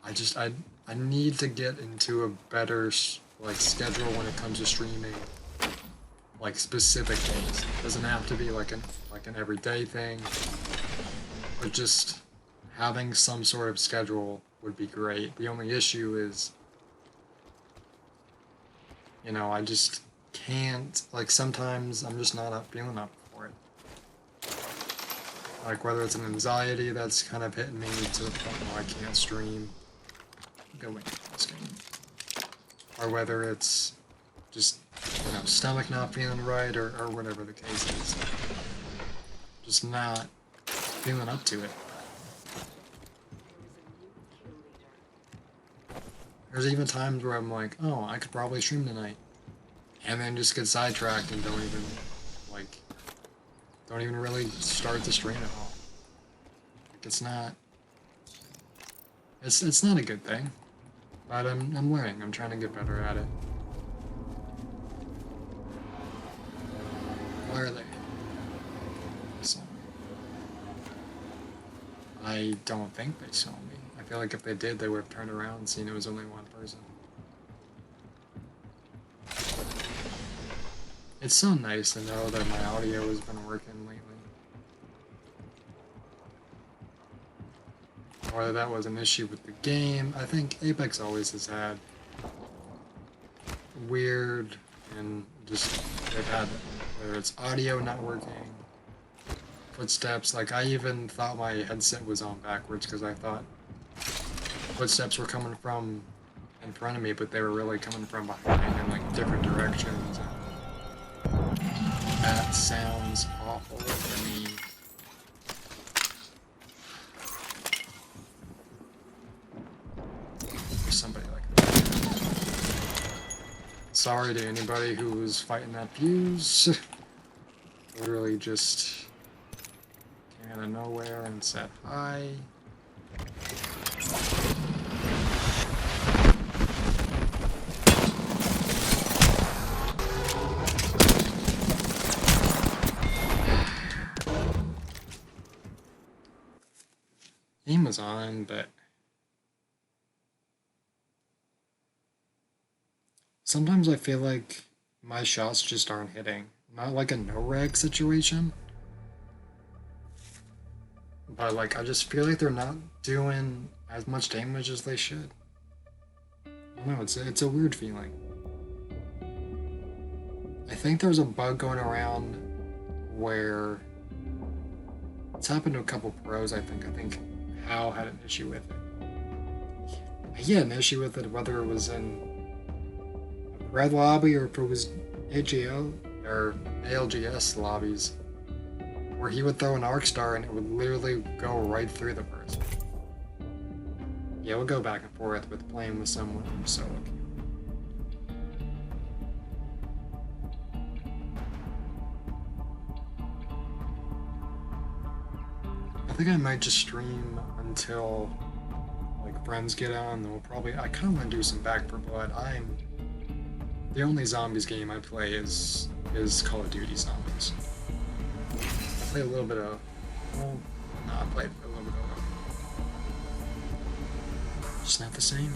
I need to get into a better schedule when it comes to streaming, like specific days. It doesn't have to be like an everyday thing, but just having some sort of schedule would be great. The only issue is, I just can't, sometimes I'm just not feeling up for it. Like whether it's an anxiety that's kind of hitting me to the point where I can't stream going this game, or whether it's just stomach not feeling right or whatever the case is, just not feeling up to it. There's even times where I'm like, oh, I could probably stream tonight, and then just get sidetracked and don't even really start the stream at all. Like it's not a good thing, but I'm learning. I'm trying to get better at it. Where are they? So, I don't think they saw me. I feel like if they did, they would have turned around and seen it was only one person. It's so nice to know that my audio has been working lately. Whether that was an issue with the game, I think Apex always has had weird and just they've had whether it's audio not working, footsteps. Like I even thought my headset was on backwards because I thought footsteps were coming from in front of me, but they were really coming from behind in like different directions. That sounds awful for me. There's somebody like that. Sorry to anybody who was fighting that fuse. Literally just came out of nowhere and said hi. Aim was on, but sometimes I feel like my shots just aren't hitting. Not like a no-rag situation, but like I just feel like they're not doing as much damage as they should. I don't know, it's a weird feeling. I think there's a bug going around where it's happened to a couple pros. I think Hal had an issue with it. He had an issue with it whether it was in a red lobby or if it was AGO or ALGS lobbies, where he would throw an arc star and it would literally go right through the person. Yeah, we'll go back and forth with playing with someone from solo queue. I think I might just stream until like friends get on. Then we'll probably. I kind of want to do some Back 4 Blood. The only zombies game I play is Call of Duty Zombies. I play a little bit of. Well, no, I played a little bit of. Just not the same.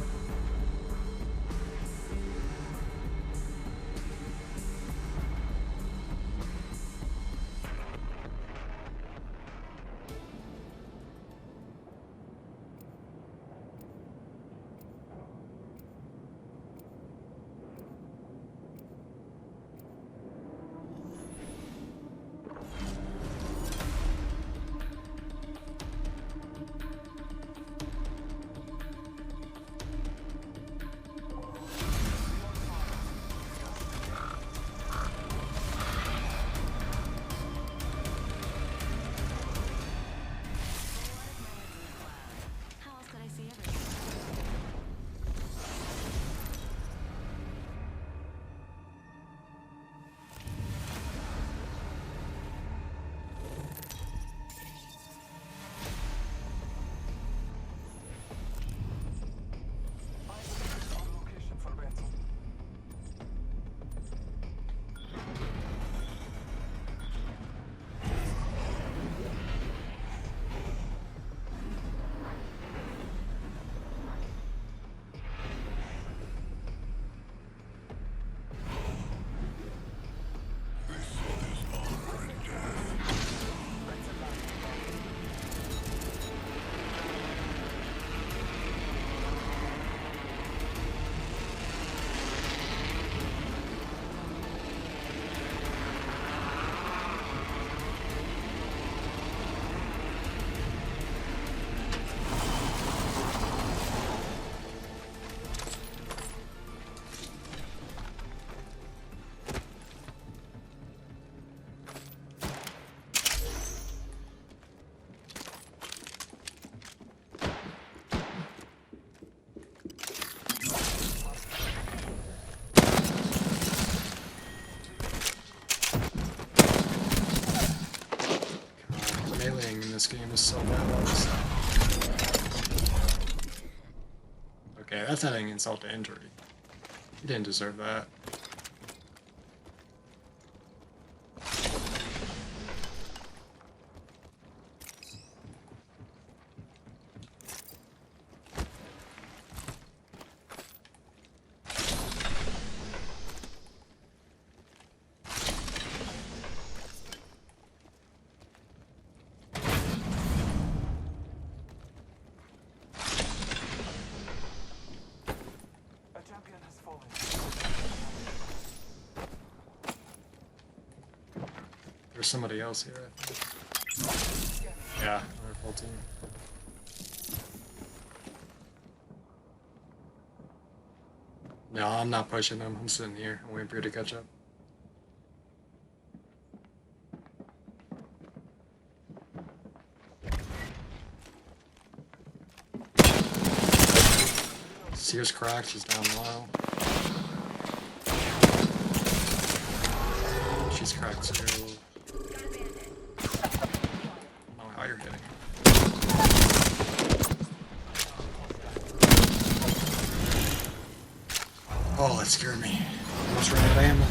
himself out. Okay, that's adding insult to injury. He didn't deserve that. A champion has fallen. There's somebody else here, I think. Yeah, our full team. No, I'm not pushing him. I'm sitting here. I'm waiting for you to catch up. Sears cracked. She's down low. She's cracked too. Oh, how you're hitting. Oh, that scared me. Almost ran out of ammo.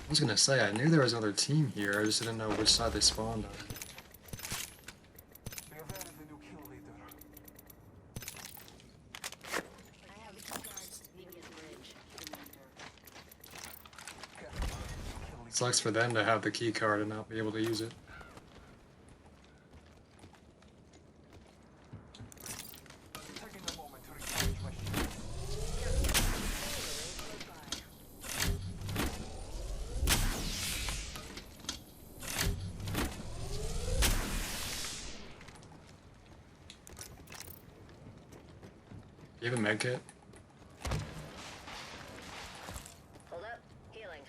I was gonna say, I knew there was another team here, I just didn't know which side they spawned on. Be aware of the new kill leader. I have the guards leaving at the bridge. Careful. Kill leader. Sucks for them to have the key card and not be able to use it. Taking a moment to recharge my shield. Do you have a med kit? Hold up. Healing.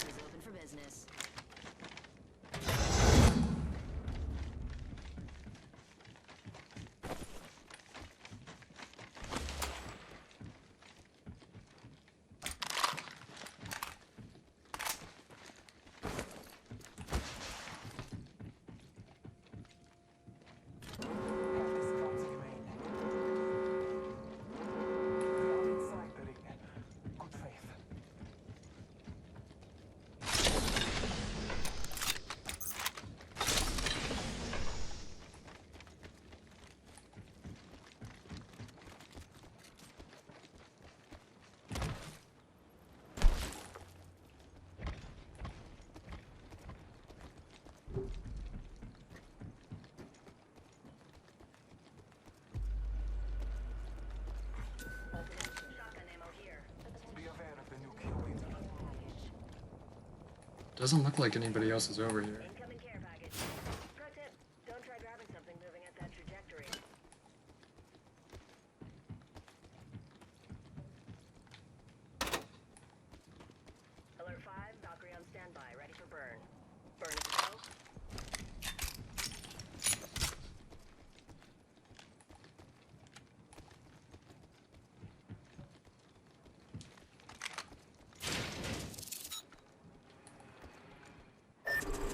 Is open for business. Have this clumsy main. Ground inside the ring. Good faith. Shotgun ammo here. Be aware of the new kill leader. Doesn't look like anybody else is over here. Incoming care package. Pro tip: don't try grabbing something moving at that trajectory. Alert 5, Valkyrie on standby, ready for burn. Burn is a go.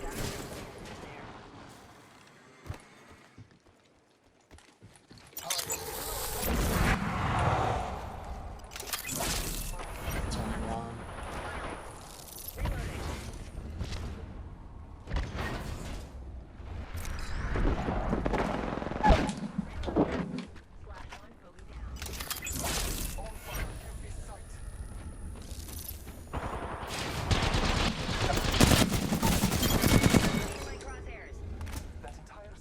Got it. There. It's only one. Reloading. Flash one, bogey down. On fire. This sight. My crosshairs. That entire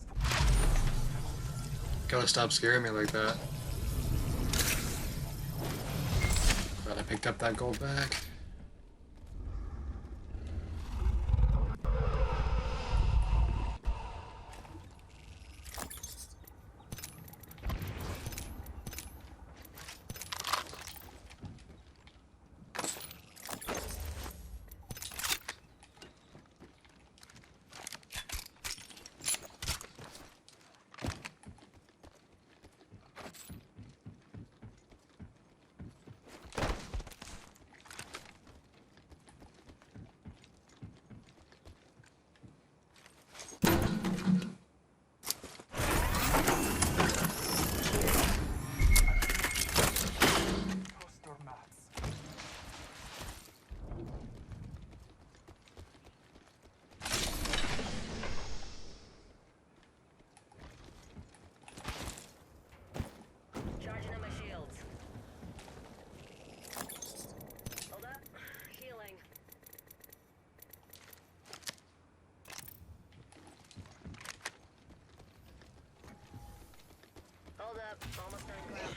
Gotta stop scaring me like that. Glad I picked up that gold back. up. Almost done grounding.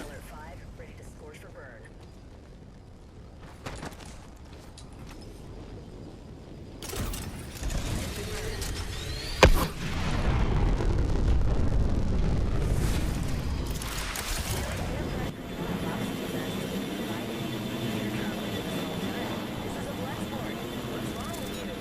Alert 5, ready to scorch for burn. This is a blood sport. What's wrong with you?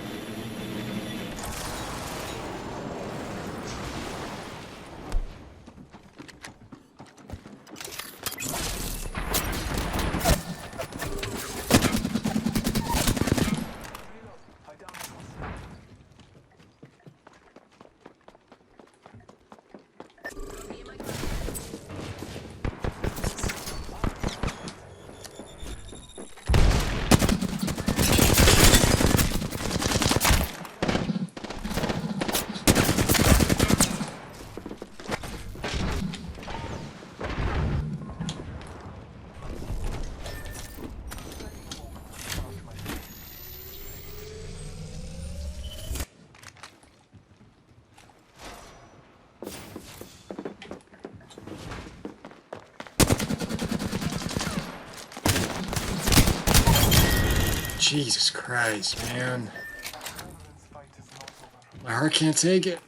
Jesus Christ, man. My heart can't take it.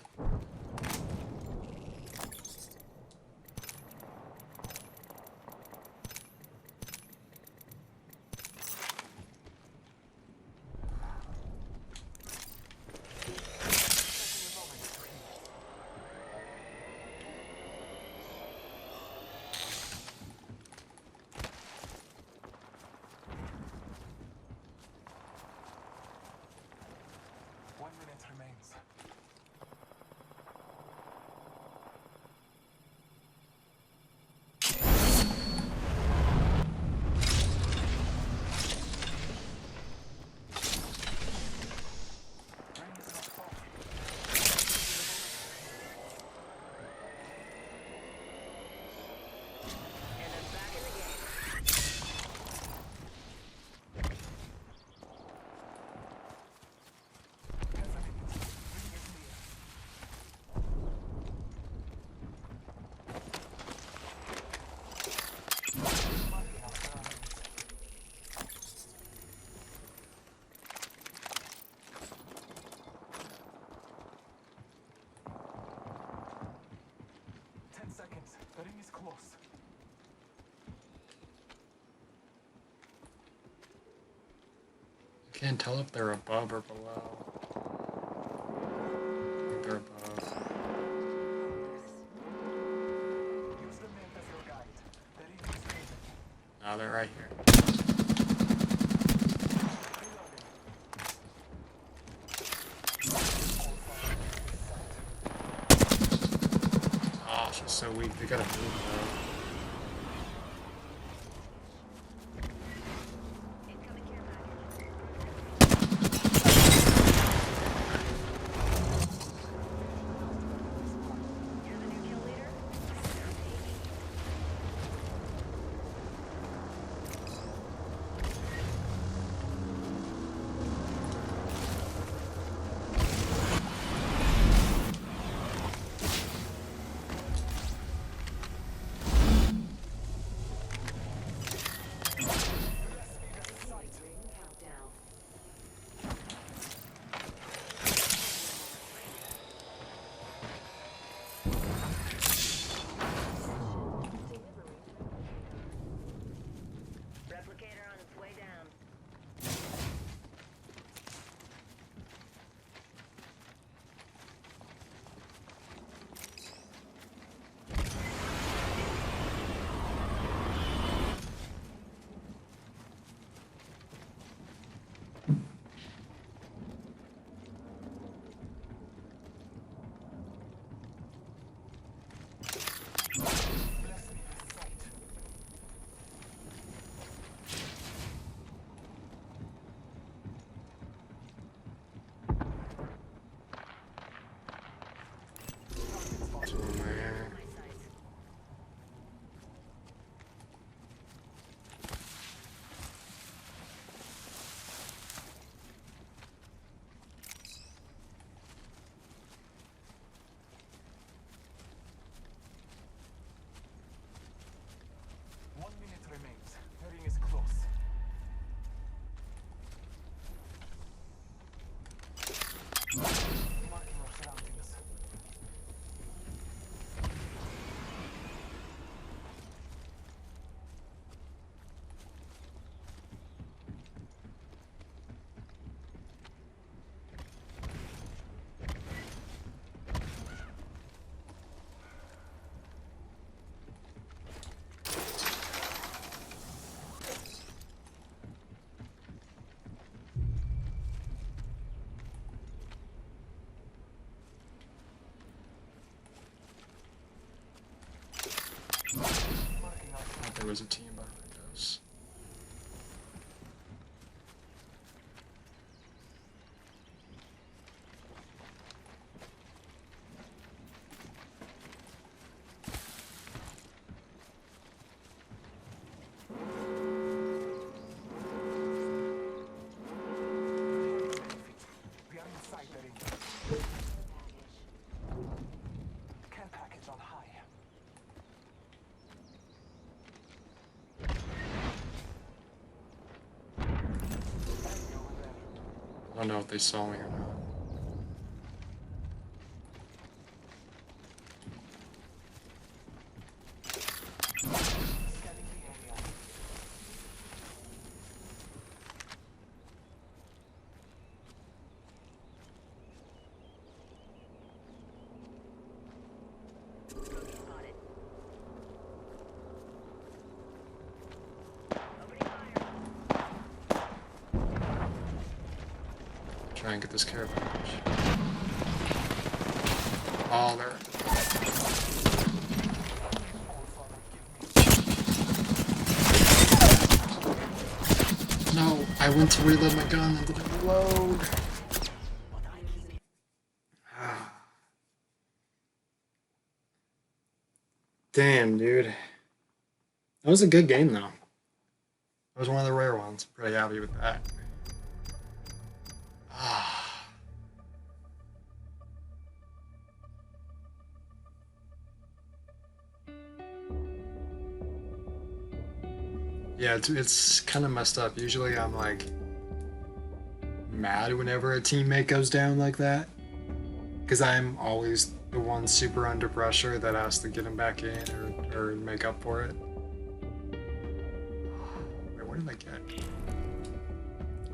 Can't tell if they're above or below. I think they're above. No, they're right here. Oh, she's so weak. They gotta move though. was a team behind us. Behind the site they're in. Care package on high. Enemy over there. I don't know if they saw me or not. Scanning the area. Spotted. Opening fire. Try and get this care package. Oh, there. No, I went to reload my gun and didn't reload. Damn, dude. That was a good game, though. That was one of the rare ones. Pretty happy with that. Yeah, it's kind of messed up. Usually I'm like mad whenever a teammate goes down like that, because I'm always the one super under pressure that has to get him back in or make up for it. Wait, what did I get?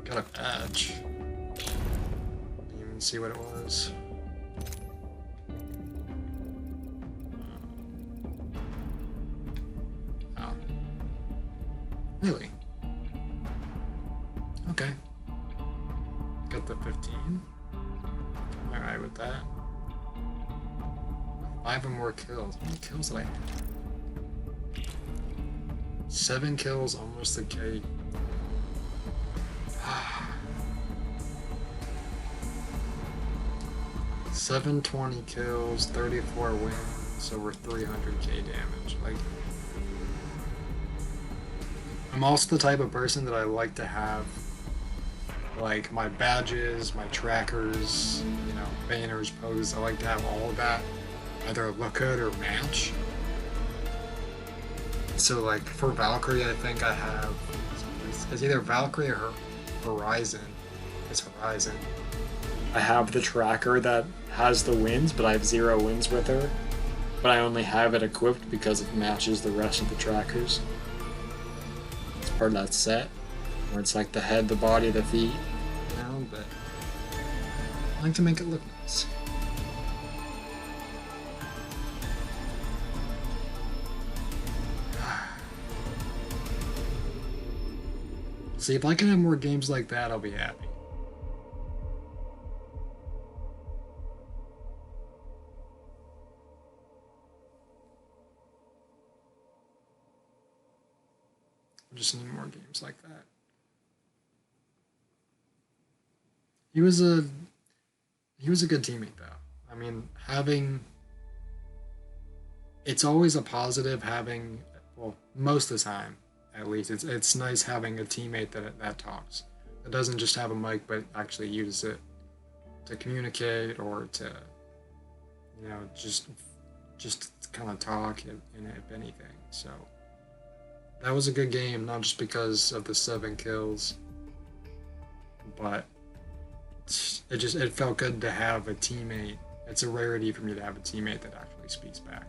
Got a badge. Didn't even see what it was. Oh. Really? Okay. Got the 15. Alright with that. 5 or more kills. How many kills did I have? 7 kills, almost a K. 720 kills, 34 wins, over 300k damage. Like, I'm also the type of person that I like to have, like, my badges, my trackers, you know, banners, poses. I like to have all of that either look good or match. So, like, for Valkyrie, I think I have, it's either Valkyrie or Horizon. It's Horizon. I have the tracker that has the wins, but I have 0 wins with her. But I only have it equipped because it matches the rest of the trackers. It's part of that set, where it's like the head, the body, the feet, you know, but I like to make it look nice. See, if I can have more games like that, I'll be happy. I just need more games like that. He was a good teammate though. I mean, it's always a positive having, well, most of the time at least, it's nice having a teammate that talks. That doesn't just have a mic but actually uses it to communicate or to, you know, just kind of talk and if anything. So that was a good game, not just because of the 7 kills, but it felt good to have a teammate. It's a rarity for me to have a teammate that actually speaks back.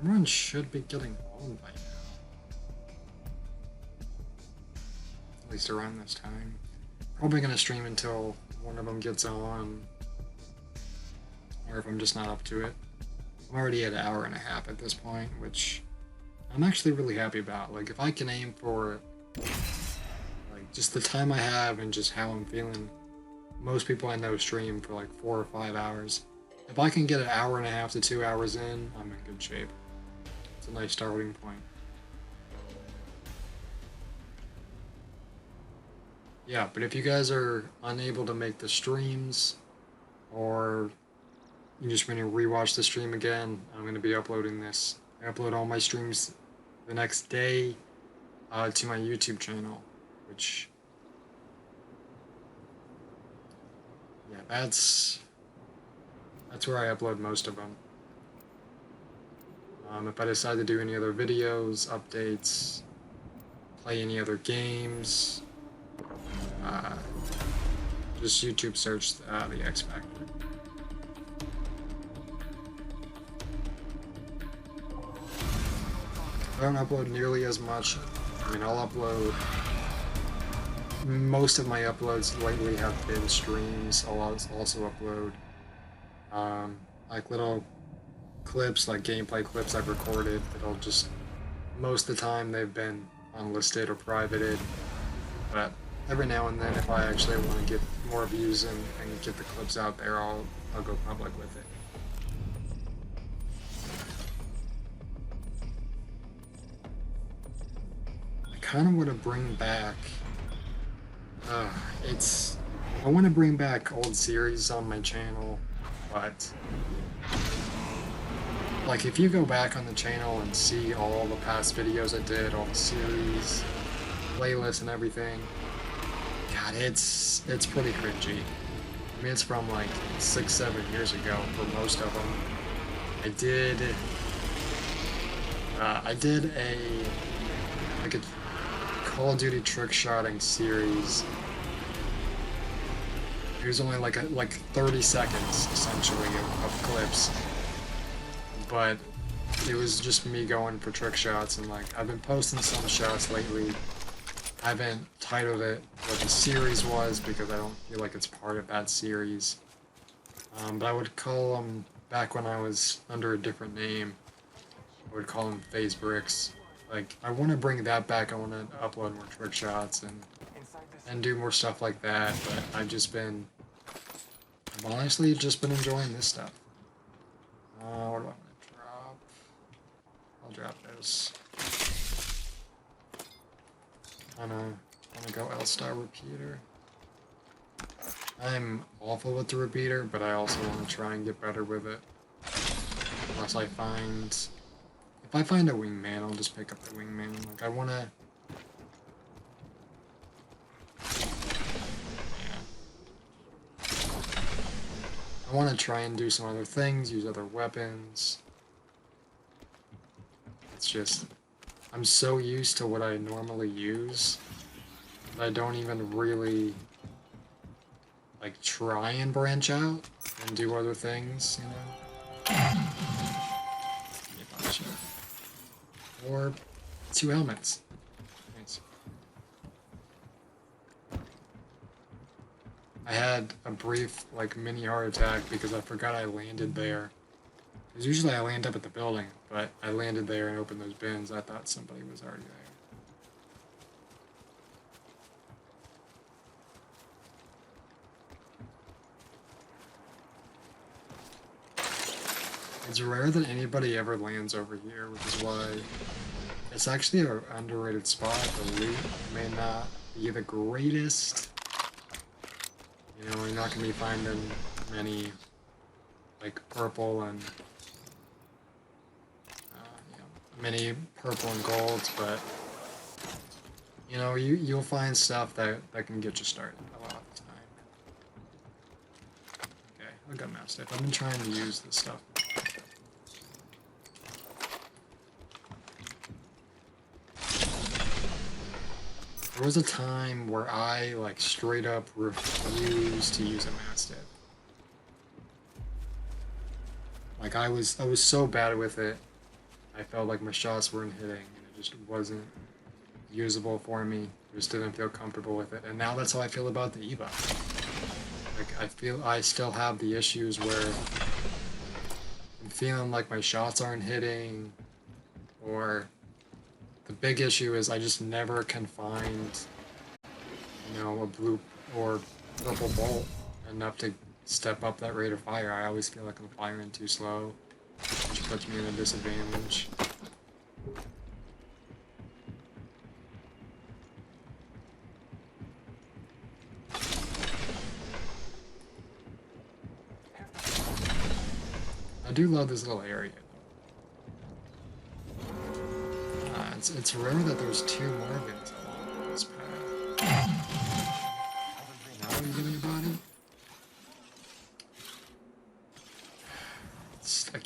Everyone should be getting on by now. At least around this time. Probably gonna stream until one of them gets on. or if I'm just not up to it. I'm already at an hour and a half at this point, which I'm actually really happy about. Like, if I can aim for, like, just the time I have and just how I'm feeling, most people I know stream for like 4 or 5 hours. If I can get an hour and a half to 2 hours in, I'm in good shape. It's a nice starting point. Yeah, but if you guys are unable to make the streams, or you just want to rewatch the stream again, I'm going to be uploading this. I upload all my streams the next day to my YouTube channel, which, yeah, that's where I upload most of them. If I decide to do any other videos, updates, play any other games, just YouTube search the X Factor. I don't upload nearly as much. I mean, I'll upload. Most of my uploads lately have been streams. I'll also upload like little clips, like gameplay clips I've recorded. It'll just, most of the time they've been unlisted or privated. But every now and then, if I actually want to get more views and get the clips out there, I'll go public with it. I kind of want to bring back. I want to bring back old series on my channel, but like if you go back on the channel and see all the past videos I did, all the series, playlists, and everything, God, it's pretty cringy. I mean, it's from like 6-7 years ago for most of them. I did a Call of Duty trick shotting series. It was only like 30 seconds essentially of clips, but it was just me going for trick shots, and like I've been posting some shots lately. I haven't titled it what the series was because I don't feel like it's part of that series. But I would call them, back when I was under a different name, I would call them Phase Bricks. Like, I want to bring that back. I want to upload more trick shots and do more stuff like that, but I've honestly just been enjoying this stuff. What do I want to drop? I'll drop this. I want to go L-Star Repeater. I'm awful with the repeater, but I also want to try and get better with it. Unless I find... If I find a wingman, I'll just pick up the wingman. Like, I want to... Yeah. I want to try and do some other things, use other weapons. It's just... I'm so used to what I normally use that I don't even really like try and branch out and do other things, you know? Or 2 helmets. Nice. I had a brief like mini heart attack because I forgot I landed there. Because usually I land up at the building, but I landed there and opened those bins. I thought somebody was already there. It's rare that anybody ever lands over here, which is why it's actually an underrated spot. The loot may not be the greatest. You know, you're not going to be finding many like purple and many purple and golds, but you know, you'll find stuff that can get you started a lot of the time. Okay, I'll go Mastiff. I've been trying to use this stuff. There was a time where I like straight up refused to use a Mastiff. Like I was so bad with it. I felt like my shots weren't hitting, and it just wasn't usable for me. I just didn't feel comfortable with it, and now that's how I feel about the EVA. Like, I feel I still have the issues where feeling like my shots aren't hitting, or the big issue is I just never can find, a blue or purple bolt enough to step up that rate of fire. I always feel like I'm firing too slow, which puts me in a disadvantage. I do love this little area. It's rare that there's 2 Marvins along this path. Now you get anybody? I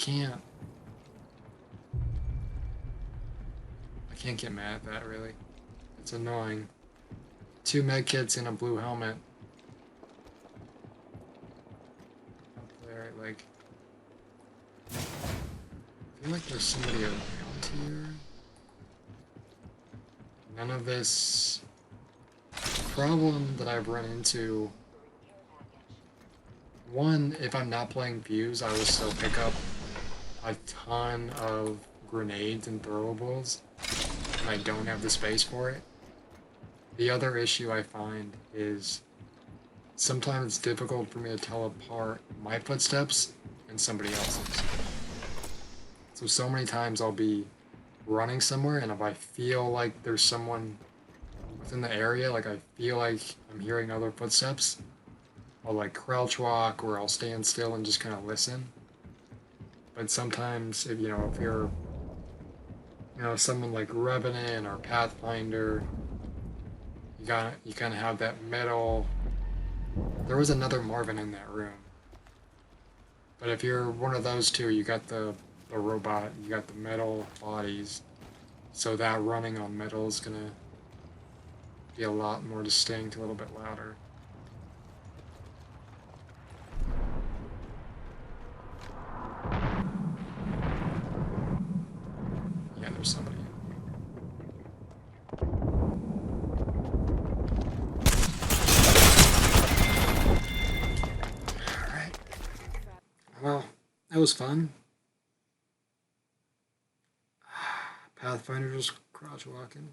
can't get mad at that, really. It's annoying. 2 medkits and a blue helmet. Up there, like... I feel like there's somebody around here. None of this problem that I've run into. One, if I'm not playing Fuse, I will still pick up a ton of grenades and throwables, and I don't have the space for it. The other issue I find is sometimes it's difficult for me to tell apart my footsteps and somebody else's. So many times I'll be running somewhere, and if I feel like there's someone within the area, like I feel like I'm hearing other footsteps, I'll like crouch walk or I'll stand still and just kind of listen. But sometimes if you're someone like Revenant or Pathfinder, you kind of have that middle. There was another Marvin in that room, but if you're one of those two, you got the robot, you got the metal bodies, so that running on metal is gonna be a lot more distinct, a little bit louder. Yeah, there's somebody. Alright. Well, that was fun. Pathfinder just crouch walking.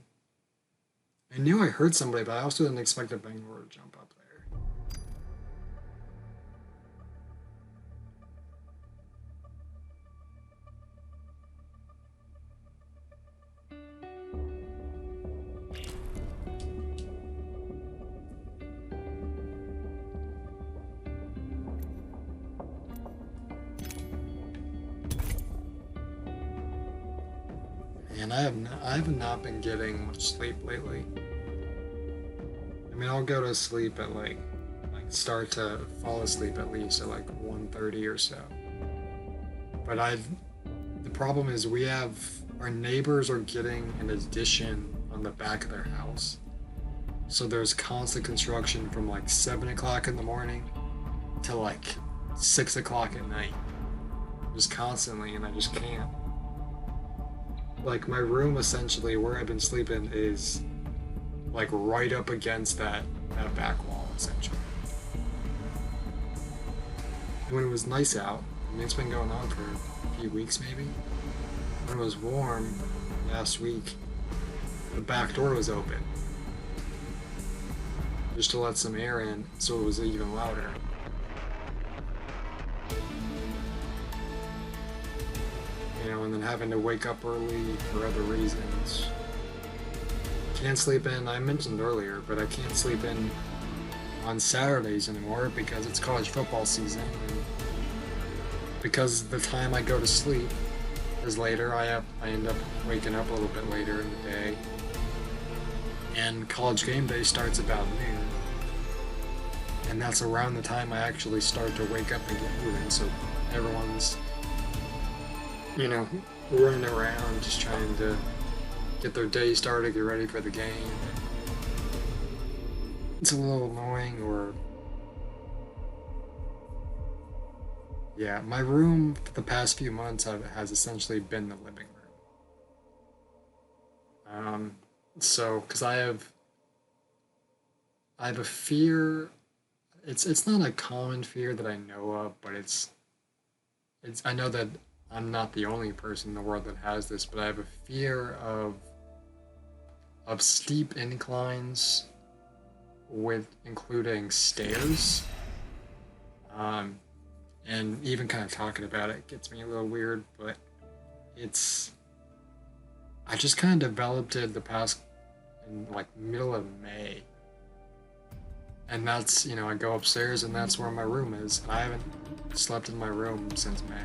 I knew I heard somebody, but I also didn't expect a Bangalore to jump up there. And I have not been getting much sleep lately. I mean, I'll go to sleep at like start to fall asleep at least at like 1:30 or so. But the problem is our neighbors are getting an addition on the back of their house. So there's constant construction from like 7 o'clock in the morning to like 6 o'clock at night. Just constantly, and I just can't. Like my room essentially where I've been sleeping is like right up against that back wall essentially. When it was nice out, I mean it's been going on for a few weeks maybe. When it was warm last week, the back door was open. Just to let some air in so it was even louder. And then having to wake up early for other reasons. Can't sleep in, I mentioned earlier, but I can't sleep in on Saturdays anymore because it's college football season. And because the time I go to sleep is later, I end up waking up a little bit later in the day. And college game day starts about noon. And that's around the time I actually start to wake up and get moving, so everyone's running around just trying to get their day started, get ready for the game. It's a little annoying, or... Yeah, my room for the past few months has essentially been the living room. Because I have a fear. It's not a common fear that I know of, but I know that I'm not the only person in the world that has this, but I have a fear of steep inclines with including stairs. And even kind of talking about it gets me a little weird, but it's I just kind of developed it the past in like middle of May. And that's, I go upstairs and that's where my room is. I haven't slept in my room since May.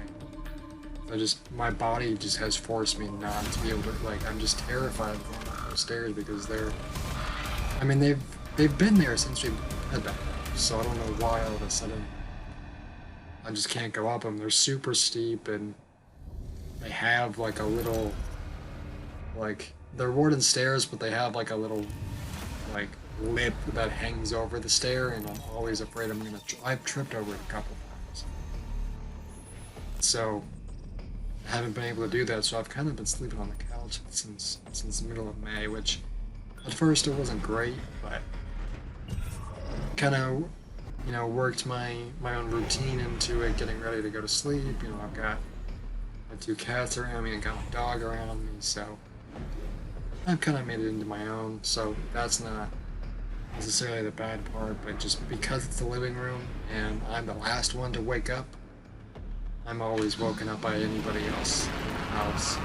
My body just has forced me not to be able to, I'm just terrified of going up those stairs because they've been there since we've had that house, so I don't know why all of a sudden I just can't go up them. They're super steep and they have like a little, they're wooden stairs, but they have like a little, lip that hangs over the stair, and I'm always afraid I've tripped over it a couple times. So I haven't been able to do that, so I've kind of been sleeping on the couch since the middle of May, which at first it wasn't great, but kind of, worked my own routine into it, getting ready to go to sleep. I've got my 2 cats around me and got my dog around me, so I've kind of made it into my own, so that's not necessarily the bad part, but just because it's the living room and I'm the last one to wake up, I'm always woken up by anybody else in the house.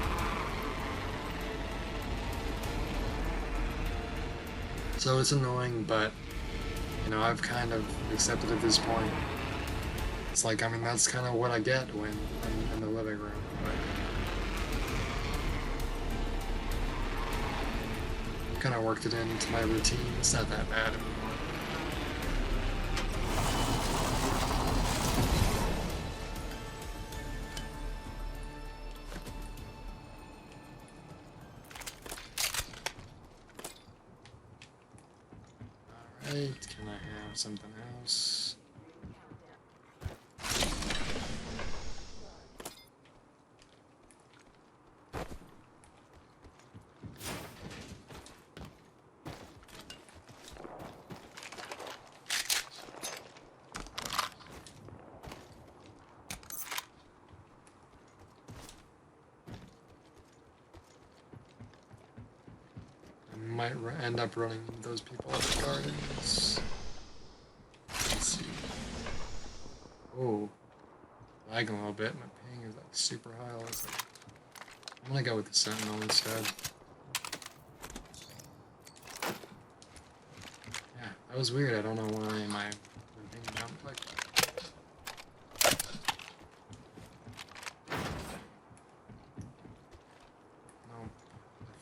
So it's annoying, but I've kind of accepted at this point. It's that's kind of what I get when I'm in the living room. But I've kind of worked it into my routine. It's not that bad anymore. Alright, can I have something else? Might end up running into those people at the gardens. Let's see. Oh, lagging a little bit. My ping is super high. I'm gonna go with the Sentinel instead. Yeah, that was weird. I don't know why my ping jumped like that. No,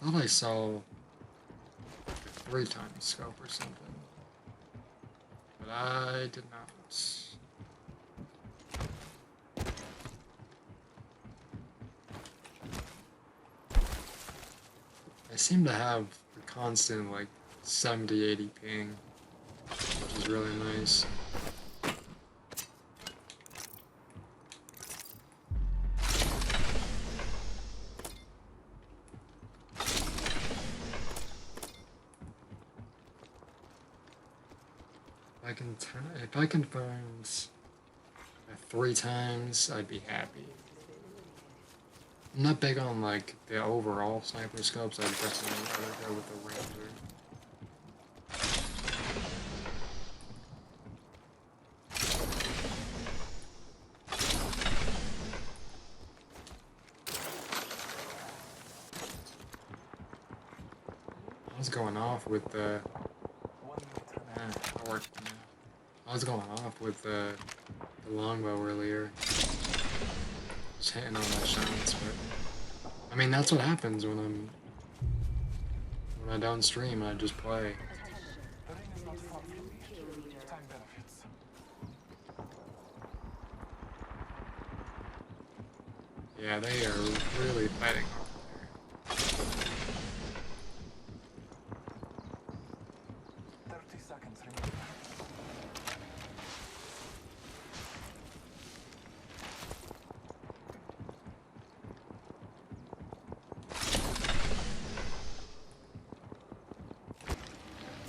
I thought I saw 3 times scope or something, but I did not. I seem to have a constant 70-80 ping, which is really nice. If I can find 3 times, I'd be happy. I'm not big on the overall sniper scopes. I'd definitely rather go with the Ranger. I was going off with the. I was going off with the longbow earlier. Just hitting all my shots, but that's what happens when I don't stream. I just play. Yeah, they are really fighting over there. 30 seconds remaining.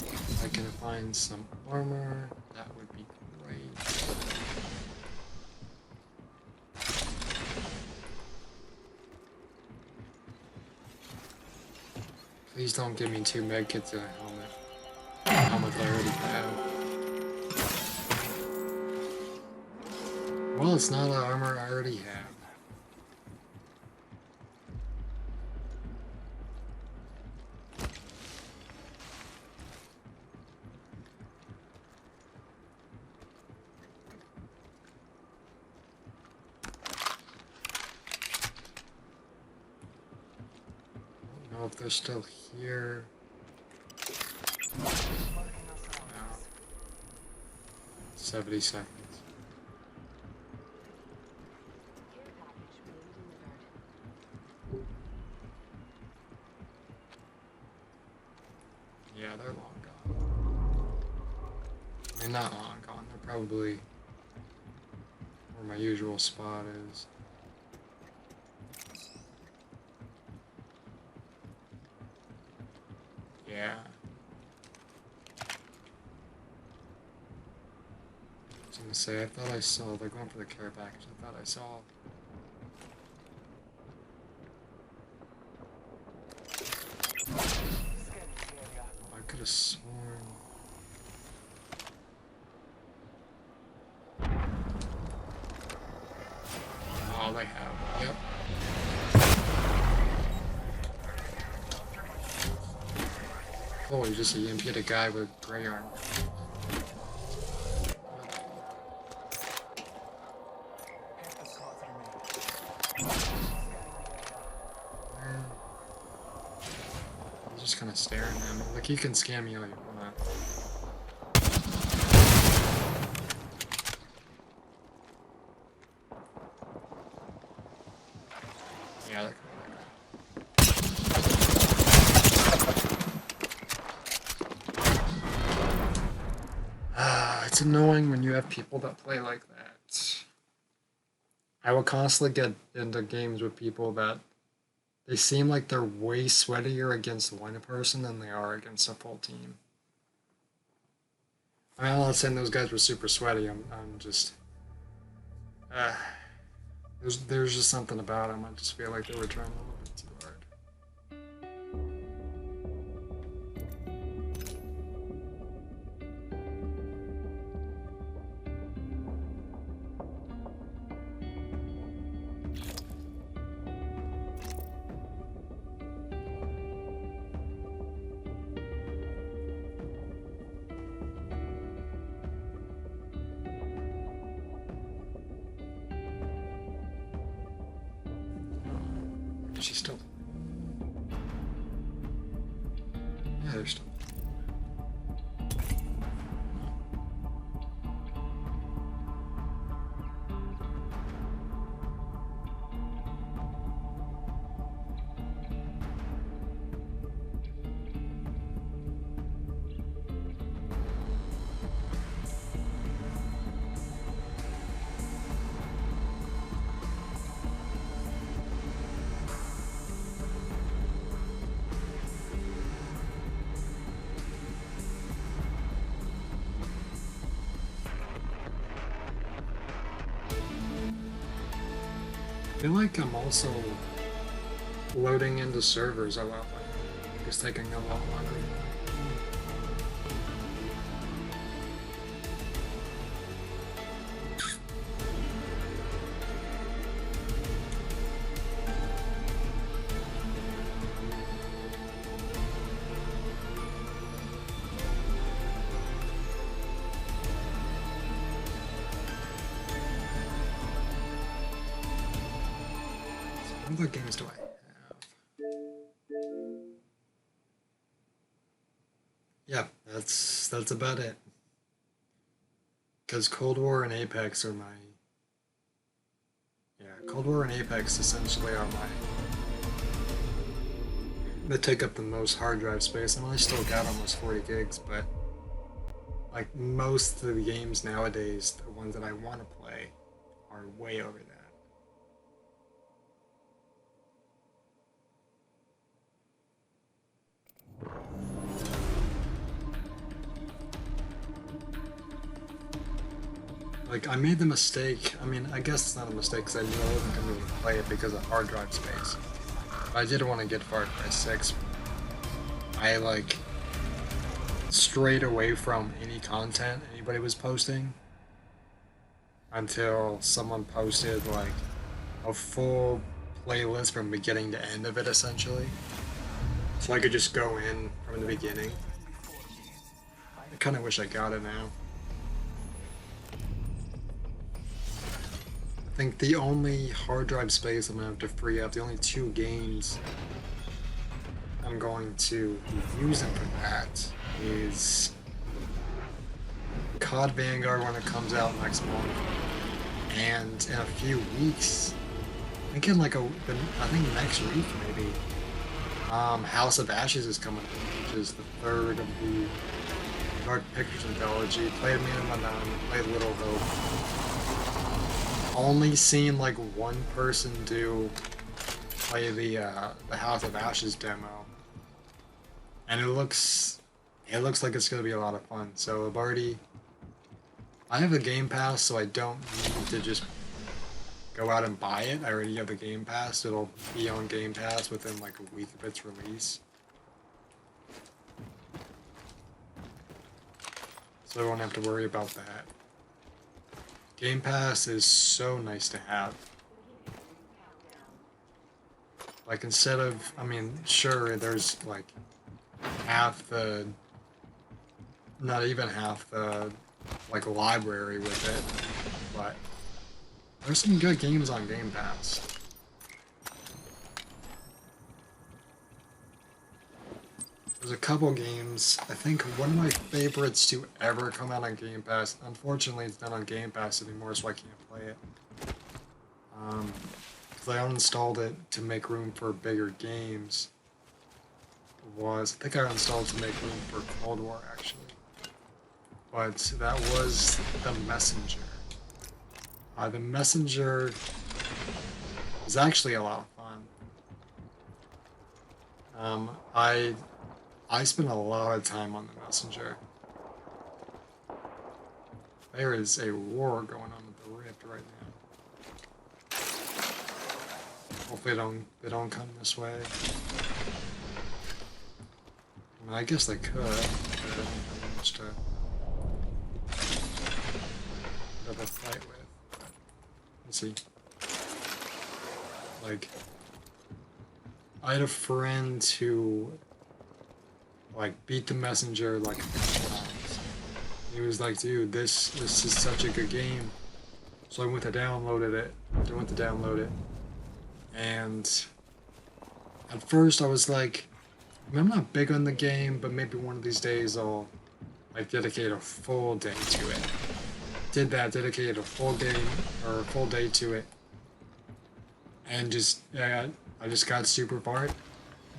If I can find some armor, that would be great. Please don't give me 2 medkits and a helmet. Helmet that I already have. Well, it's not an armor I already have. I don't know if they're still here. No. 70 seconds. Yeah, they're long gone. I mean, not long gone. They're probably where my usual spot is. Yeah. I was gonna say, I thought I saw, they're going for the care package. I thought I saw. I could have sworn. Oh, they have. Yep. Oh, you just EMP'd a guy with gray armor. I'm just kind of staring at him. Like, you can scam me all you want. Yeah, that it's annoying when you have people that play like that. I will constantly get into games with people that they seem like they're way sweatier against one person than they are against a full team. I mean, I'm not saying those guys were super sweaty. I'm just, there's just something about them. I just feel like they were trying a little bit too hard. She's still. Yeah, they're still. I feel like I'm also loading into servers a lot more. It's taking a lot longer. What other games do I have? Yeah, that's about it. Because Cold War and Apex are my... Yeah, Cold War and Apex essentially are my... They take up the most hard drive space. I mean, I still got almost 40 gigs, but... Like, most of the games nowadays, the ones that I want to play, are way over that. Like, I made the mistake, I mean, I guess it's not a mistake because I knew I wasn't going to play it because of hard drive space. I did want to get Far Cry 6. I like strayed away from any content anybody was posting until someone posted like a full playlist from beginning to end of it essentially. So I could just go in from the beginning. I kind of wish I got it now. I think the only hard drive space I'm gonna have to free up, the only 2 games I'm going to be using for that is COD Vanguard when it comes out next month, and in a few weeks, I think in like I think next week maybe, House of Ashes is coming, which is the 3rd of the Dark Pictures anthology. Played Minimum Unknown, played Little Hope. Only seen like one person play the House of Ashes demo, and it looks like it's gonna be a lot of fun. So I have a Game Pass, so I don't need to just go out and buy it. I already have the Game Pass. It'll be on Game Pass within like a week of its release. So I won't have to worry about that. Game Pass is so nice to have. Like instead of, I mean, sure, there's like not even half the like library with it, but there's some good games on Game Pass. There's a couple games. I think one of my favorites to ever come out on Game Pass. Unfortunately, it's not on Game Pass anymore, so I can't play it. Because I uninstalled it to make room for bigger games. I think I uninstalled to make room for Cold War, actually. But that was The Messenger. The Messenger is actually a lot of fun. I spent a lot of time on The Messenger. There is a war going on with the Rift right now. Hopefully they don't come this way. I mean, I guess they could. But I don't have much to have a fight with. Let's see. Like, I had a friend who like beat The Messenger like a few times. He was like, dude, this is such a good game. So I went to download it. And at first I was like, I mean, I'm not big on the game, but maybe one of these days I'll like dedicate a full day to it. Did that, dedicated a full game or a full day to it. And I just got super far.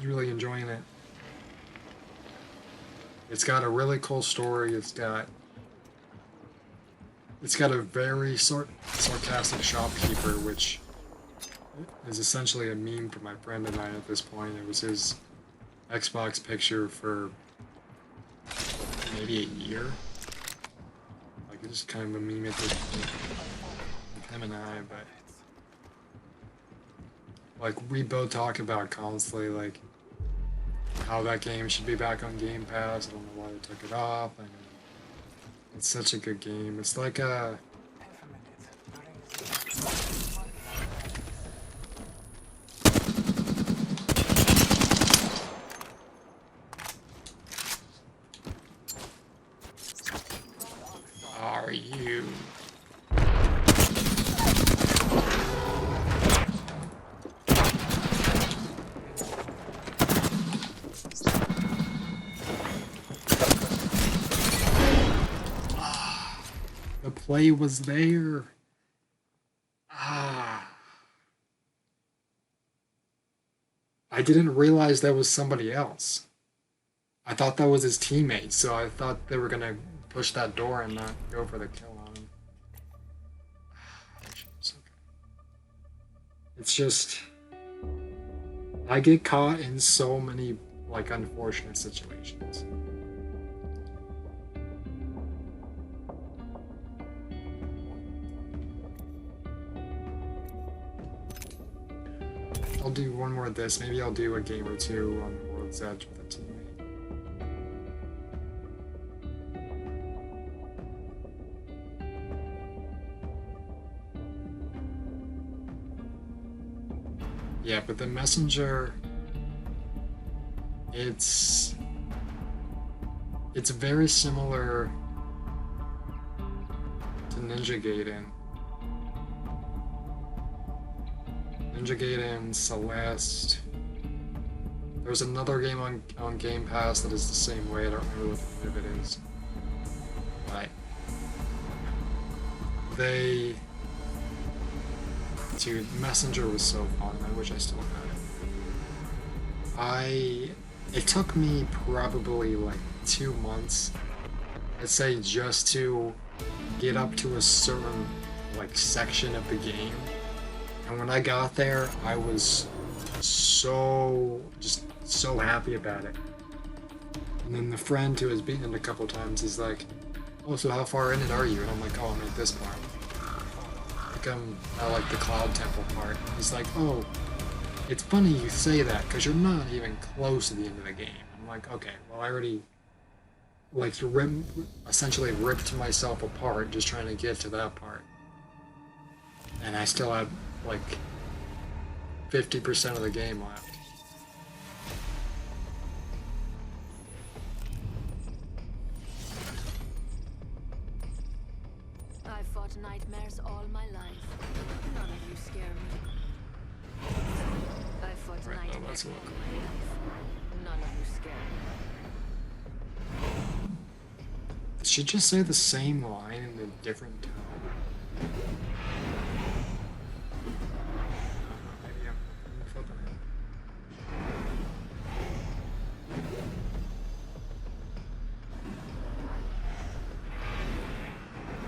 Really enjoying it. It's got a really cool story. It's got a very sarcastic shopkeeper, which is essentially a meme for my friend and I at this point. It was his Xbox picture for maybe a year. Like, it's just kind of a meme at this point with him and I, but like, we both talk about constantly, like, how that game should be back on Game Pass. I don't know why they took it off. I mean, it's such a good game. It's like a... Are you? The play was there. I didn't realize that was somebody else. I thought that was his teammate, so I thought they were gonna push that door and not go for the kill on him. It's just, I get caught in so many like unfortunate situations. I'll do one more of this. Maybe I'll do a game or two on World's Edge with a teammate. Yeah, but the messenger, it's very similar to Ninja Gaiden. Ninja Gaiden, Celeste. There's another game on Game Pass that is the same way. I don't remember what the name of it is. But they... Dude, Messenger was so fun. I wish I still had it. It took me probably like 2 months, I'd say, just to get up to a certain like section of the game. And when I got there, I was so happy about it. And then the friend who has beaten it a couple times is like, "Oh, so how far in it are you?" And I'm like, "Oh, I'm at this part. Like I'm at like the Cloud Temple part." And he's like, "Oh, it's funny you say that because you're not even close to the end of the game." I'm like, "Okay, well I already like essentially ripped myself apart just trying to get to that part, and I still had like 50% of the game left." I've fought nightmares all my life. None of you scare me. I've fought Right, well, nightmares let's all look. my life. None of you scare me. Did she just say the same line in a different tone? Maybe I'm flipping it.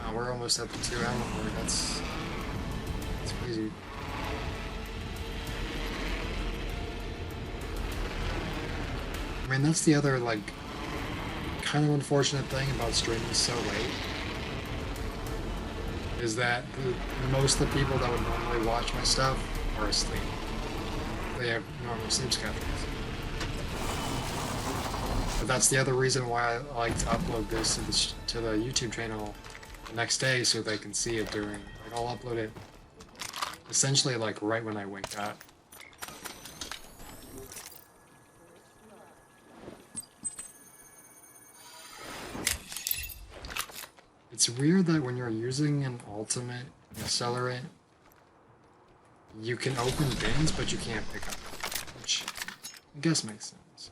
Wow, we're almost at the 2 hour mark. That's crazy. I mean, that's the other like kind of unfortunate thing about streaming so late, is that most of the people that would normally watch my stuff are asleep. They have normal sleep schedules. But that's the other reason why I like to upload this to the YouTube channel the next day so they can see it during. Like I'll upload it essentially like right when I wake up. It's weird that when you're using an ultimate accelerant, you can open bins, but you can't pick up, which I guess makes sense.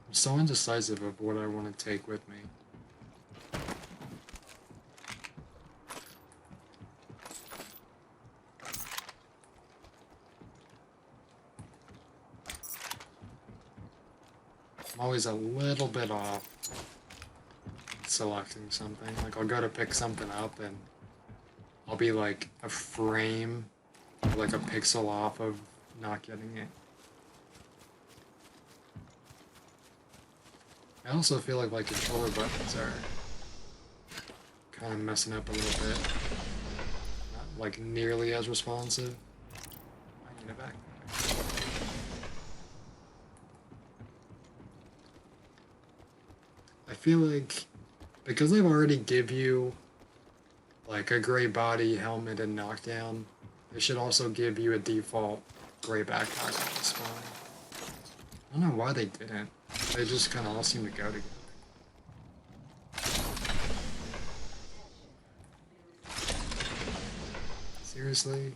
I'm so indecisive of what I want to take with me. I'm always a little bit off selecting something. Like I'll go to pick something up and I'll be like a frame, or like a pixel off of not getting it. I also feel like my controller buttons are kind of messing up a little bit. Not like nearly as responsive. I need it back. I feel like because they've already give you like a gray body, helmet, and knockdown, they should also give you a default gray backpack on the spawn. I don't know why they didn't. They just kind of all seem to go together. Seriously?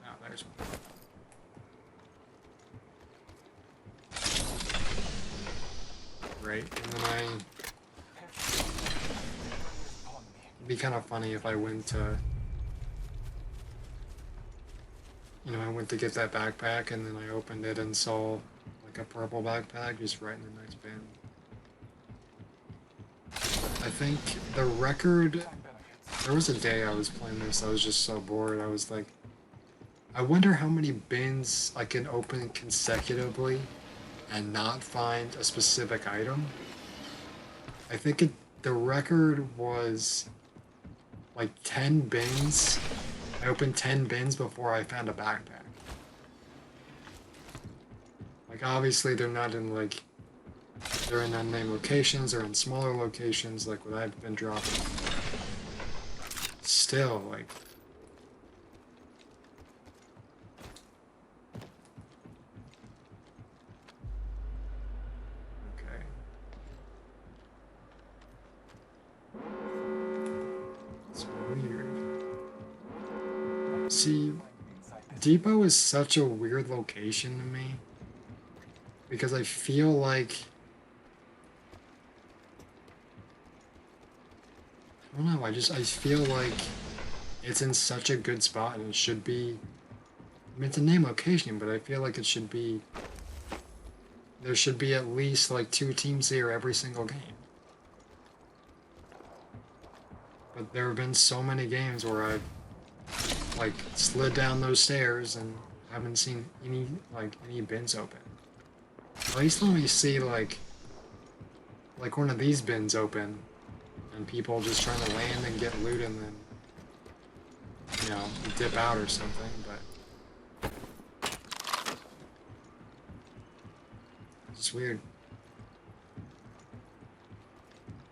Oh, there's one. Right, and then it'd be kind of funny if I went to, I went to get that backpack and then I opened it and saw like a purple backpack just right in the next bin. I think the record, there was a day I was playing this, I was just so bored, I was like, I wonder how many bins I can open consecutively and not find a specific item. I think the record was like 10 bins I opened 10 bins before I found a backpack. Like, obviously they're not in, like, they're in unnamed locations, or in smaller locations, like what I've been dropping. Still, like... Okay. It's weird. See, Depot is such a weird location to me. Because I feel like... I don't know, I feel like it's in such a good spot and it should be... I mean, it's a name location, but I feel like it should be... There should be at least like 2 teams here every single game. But there have been so many games where I've like slid down those stairs and haven't seen any bins open. At least let me see like one of these bins open and people just trying to land and get loot and then, you know, dip out or something, but it's weird.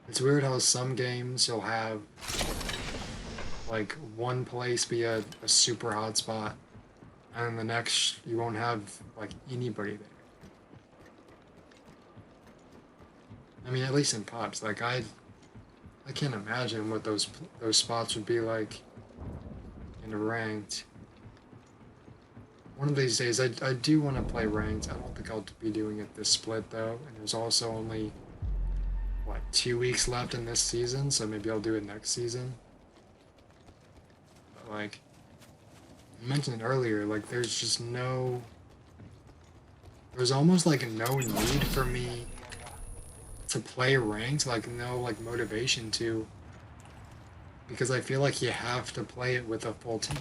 It's weird how some games you'll have like one place be a super hot spot and then the next you won't have like anybody there. I mean, at least in pubs, like I can't imagine what those spots would be like in a ranked. One of these days, I do want to play ranked. I don't think I'll be doing it this split though, and there's also only what 2 weeks left in this season, so maybe I'll do it next season. But like I mentioned it earlier, like there's almost like no need for me to play ranked, like no like motivation to, because I feel like you have to play it with a full team.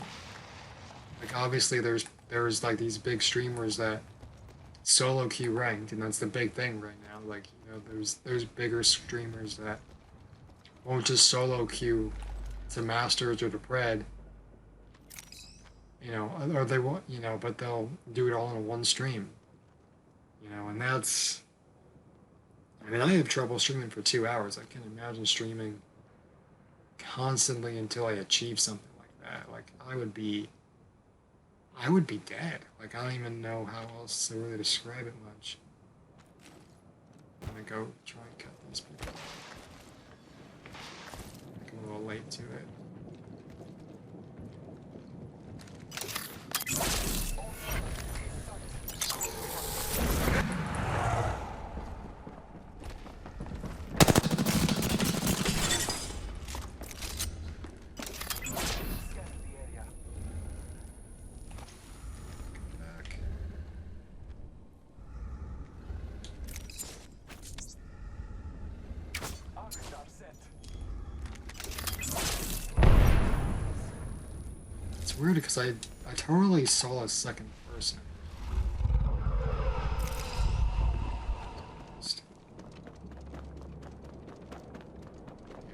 Like obviously there's like these big streamers that solo queue ranked, and that's the big thing right now. Like, you know, there's bigger streamers that won't just solo queue to Masters or to Pred, you know, or they won't, you know, but they'll do it all in one stream, you know, and that's, I mean, I have trouble streaming for 2 hours. I can imagine streaming constantly until I achieve something like that. Like, I would be dead. Like, I don't even know how else to really describe it much. I'm gonna go try and cut these people. I'm a little late to it. It's weird because I totally saw a second person.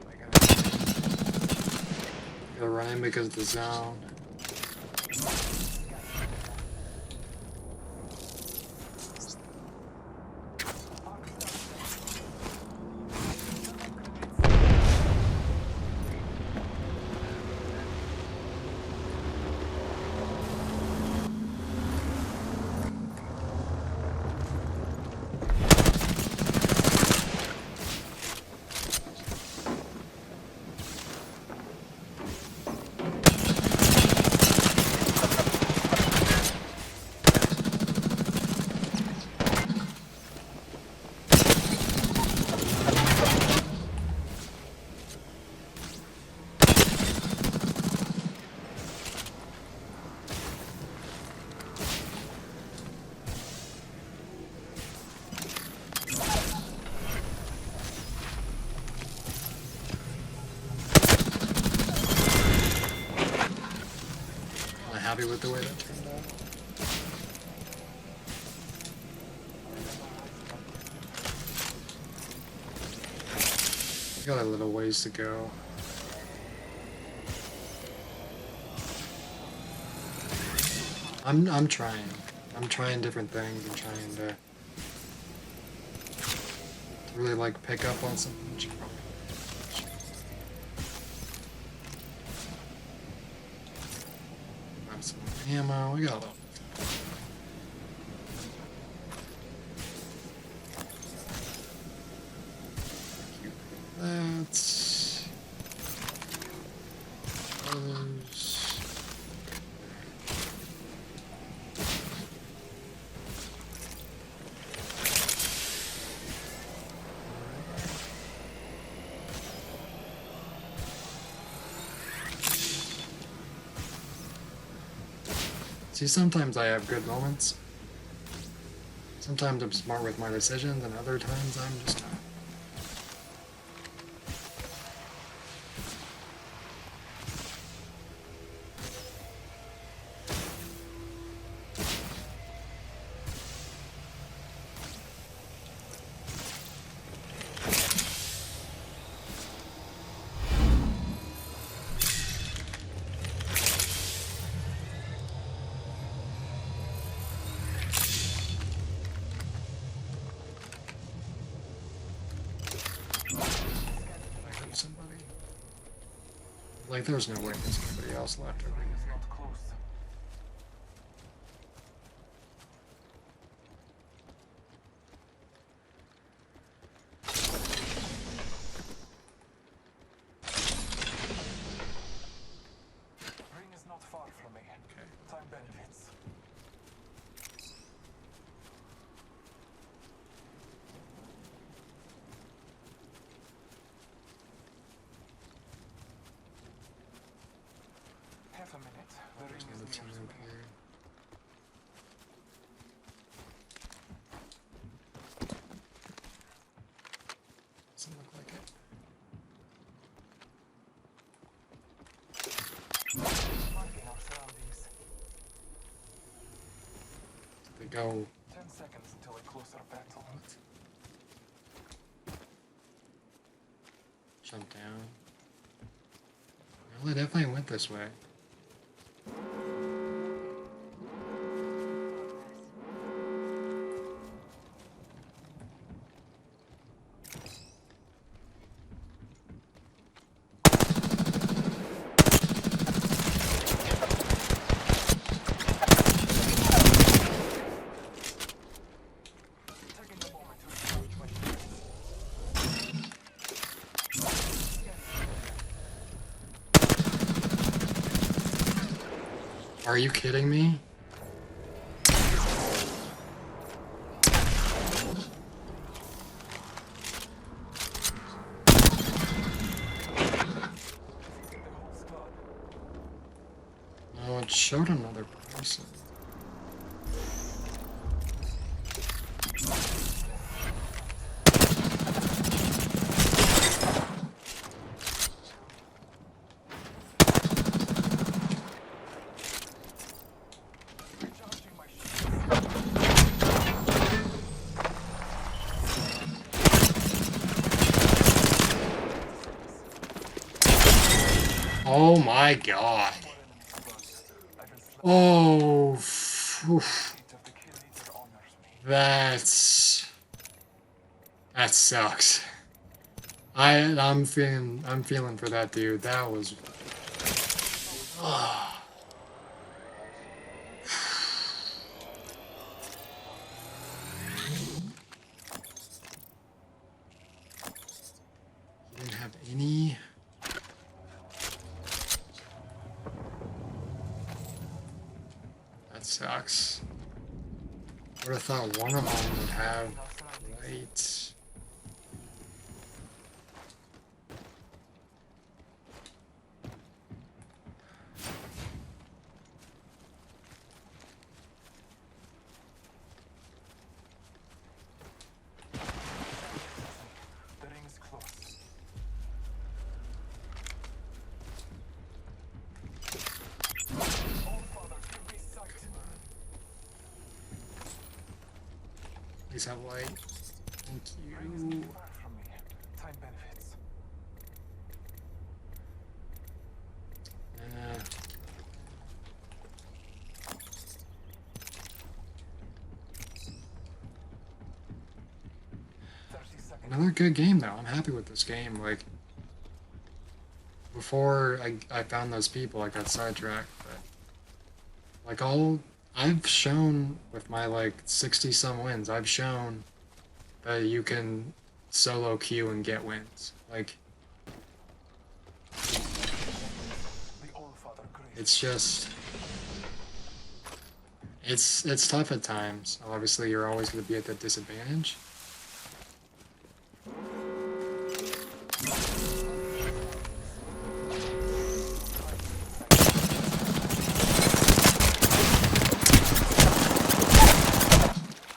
I gotta run in because of the zone. Happy with the way that turned out. Got a little ways to go. I'm trying. I'm trying different things. I'm trying to really like pick up on something. Grab some ammo. We got a lot. That's those. See, sometimes I have good moments. Sometimes I'm smart with my decisions, and other times I'm just not. Somebody. Like, there's no way there's anybody else left over Ring is here. not close. Ring is not far from me. Okay. Time benefits. Half a minute. The ring There's is another near team me. up here. Doesn't look like it. Marking our surroundings. Did they go? 10 seconds until a closer battle. What? Jump down. Well, they definitely went this way. Taking a moment to recharge my shields. Are you kidding me? Defeating the whole squad. No, it showed another person. Recharging my shields. Oh my god. I've been slapped. Oh, phew. Of the kill leader honors me. That sucks. I'm feeling for that dude. That was. He didn't have any. That sucks. Would have thought one of them would have lights. The ring is close. All fathers, give me sight. Please have light. Thank Ring is you. not far from me. Time benefits. Another good game though. I'm happy with this game. Like before I found those people, I got sidetracked. But like I've shown with my like 60 some wins, I've shown that you can solo queue and get wins. Like it's just it's tough at times. Obviously, you're always going to be at the disadvantage.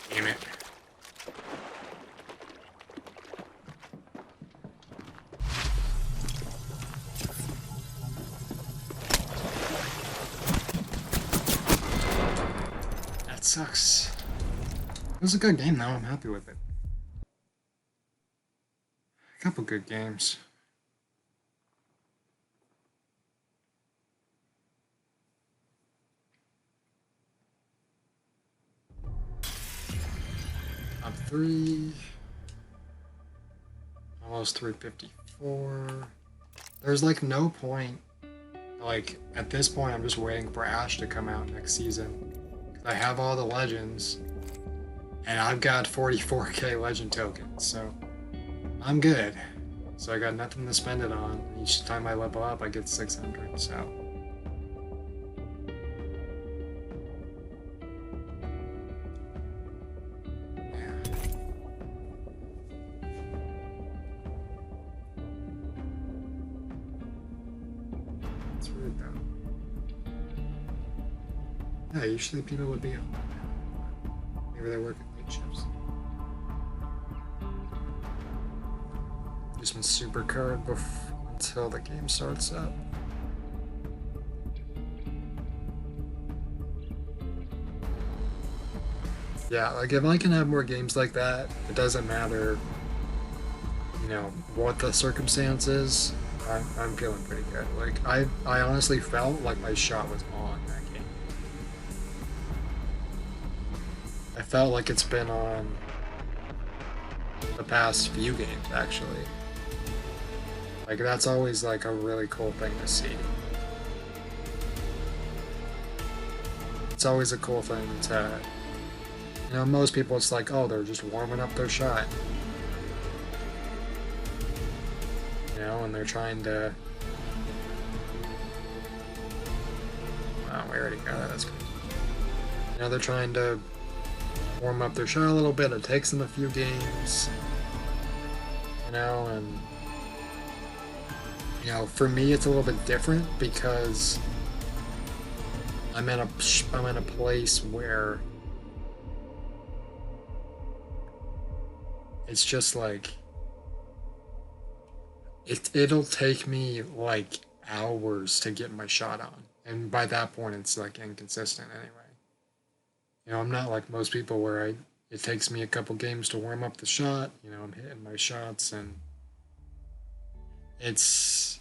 Damn it. That sucks. It was a good game though, I'm happy with it. A couple good games. Top 3. Almost 354. There's like no point. Like at this point, I'm just waiting for Ash to come out next season. I have all the legends, and I've got 44k legend tokens, so I'm good. So I got nothing to spend it on. Each time I level up, I get 600, so. Yeah. It's weird though. Yeah, usually people would be on. Maybe they're working late shifts. Just been super card until the game starts up. Yeah, like if I can have more games like that, it doesn't matter, you know, what the circumstances. I'm feeling pretty good. Like I honestly felt like my shot was on that game. I felt like it's been on the past few games actually. Like that's always like a really cool thing to see. It's always a cool thing to, you know, most people it's like, oh, they're just warming up their shot. You know, and they're trying to... Wow, we already got that, that's crazy. You know, they're trying to warm up their shot a little bit. It takes them a few games. You know, and... You know, for me it's a little bit different because I'm in a place where it's just like it'll take me like hours to get my shot on, and by that point it's like inconsistent anyway. You know, I'm not like most people where it takes me a couple games to warm up the shot. You know, I'm hitting my shots, and it's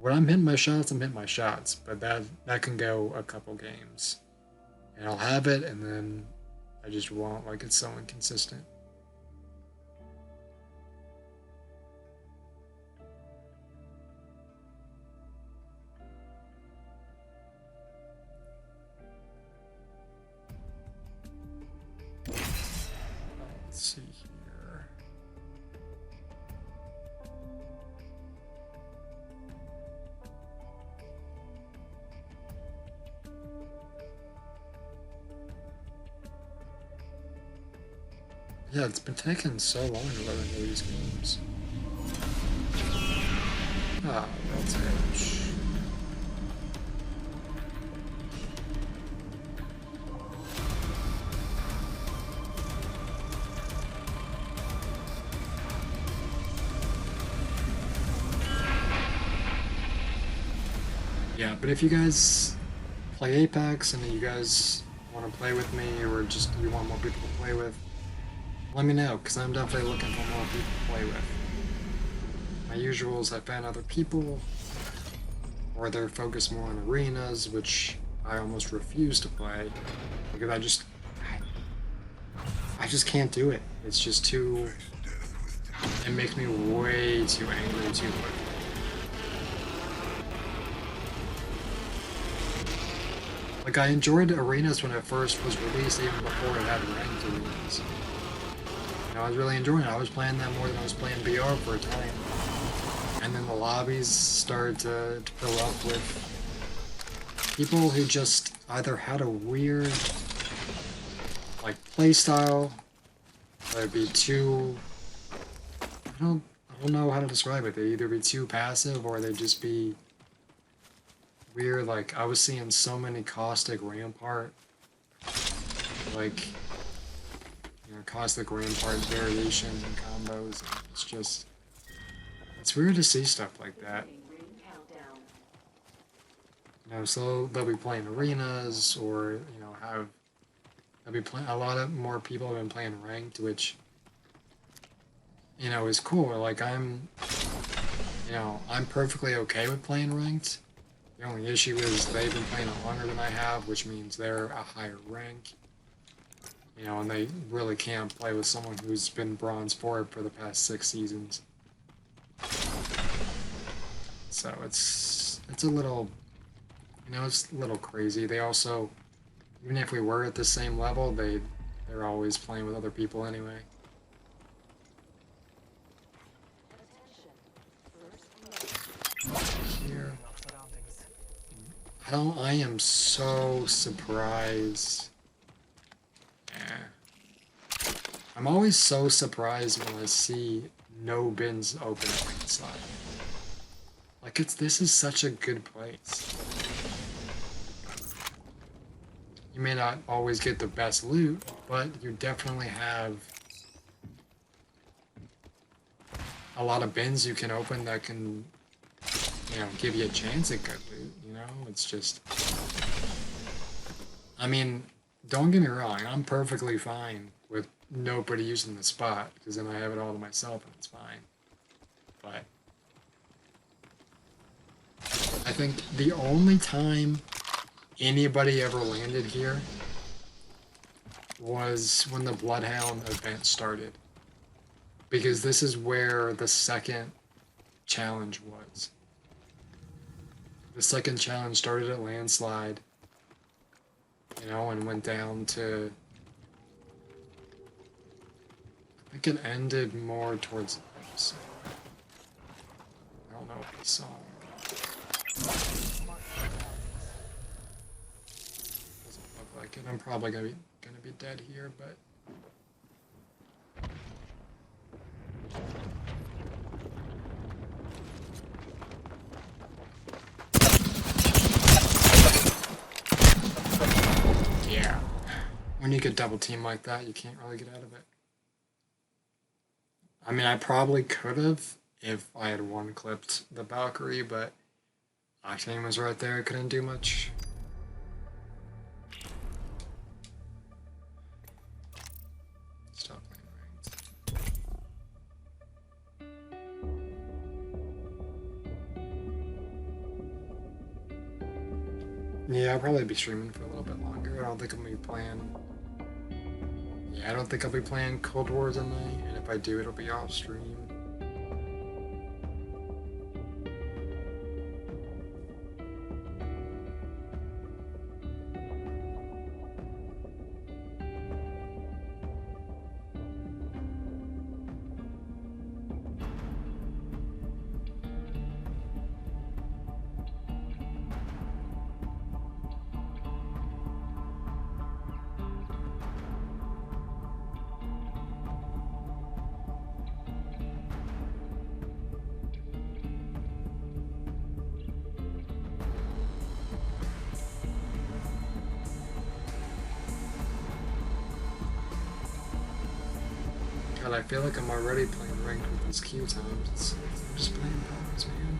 when I'm hitting my shots, I'm hitting my shots, but that can go a couple games, and I'll have it, and then I just won't. Like it's so inconsistent. Let's see here. Yeah, it's been taking so long to learn these games. Ah, that's edge. Yeah, but if you guys play Apex and you guys want to play with me, or just you want more people to play with, let me know, because I'm definitely looking for more people to play with. My usual is I find other people, or they're focused more on arenas, which I almost refuse to play, because I just can't do it. It's just too It makes me way too angry too quickly. Like, I enjoyed arenas when it first was released, even before it had ranked arenas. You know, I was really enjoying it. I was playing that more than I was playing BR for a time. And then the lobbies started to fill up with people who just either had a weird, like, play style, or it'd be too, I don't know how to describe it. They'd either be too passive or they'd just be weird. Like, I was seeing so many caustic rampart, like, you know, caustic rampart variations and combos, and it's just, it's weird to see stuff like that. You know, so they'll be playing arenas, or, you know, they'll be playing, a lot of more people have been playing ranked, which, you know, is cool. Like, I'm perfectly okay with playing ranked. The only issue is they've been playing it longer than I have, which means they're a higher rank. You know, and they really can't play with someone who's been Bronze 4 for the past 6 seasons. So it's a little, you know, it's a little crazy. They also, even if we were at the same level, they're always playing with other people anyway. Here. I am so surprised. Yeah. I'm always so surprised when I see no bins open at inside. Like, this is such a good place. You may not always get the best loot, but you definitely have a lot of bins you can open that can, you know, give you a chance at good loot, you know? It's just, I mean, don't get me wrong, I'm perfectly fine with nobody using the spot, because then I have it all to myself and it's fine. But I think the only time anybody ever landed here was when the Bloodhound event started, because this is where the second challenge was. The second challenge started at Landslide, you know, and went down to, I think it ended more towards the episode. I don't know if you saw it. Doesn't look like it. I'm probably gonna be dead here, but yeah. When you get double teamed like that, you can't really get out of it. I mean, I probably could have if I had one-clipped the Valkyrie, but Octane was right there, I couldn't do much. Stop playing ranked. Yeah, I'll probably be streaming for a little bit longer. I don't think I'm gonna be playing. Yeah, I don't think I'll be playing Cold War tonight, and if I do, it'll be off stream. God, I feel like I'm already playing ranked with these queue times. I'm just playing bombs, man.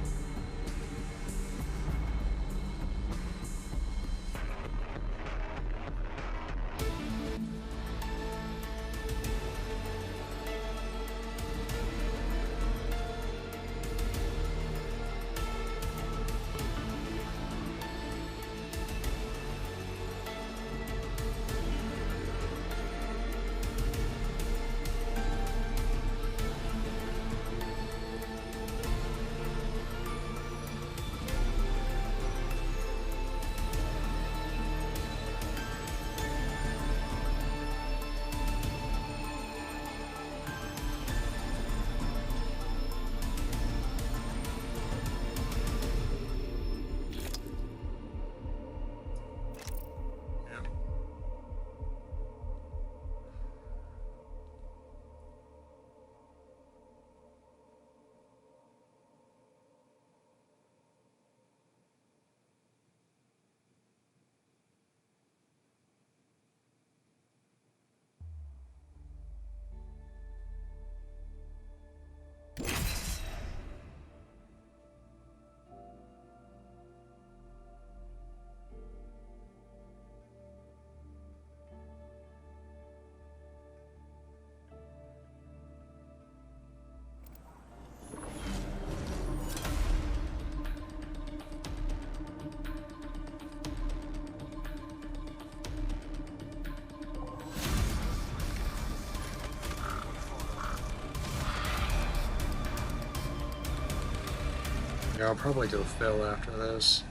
Yeah, I'll probably go Phil after this.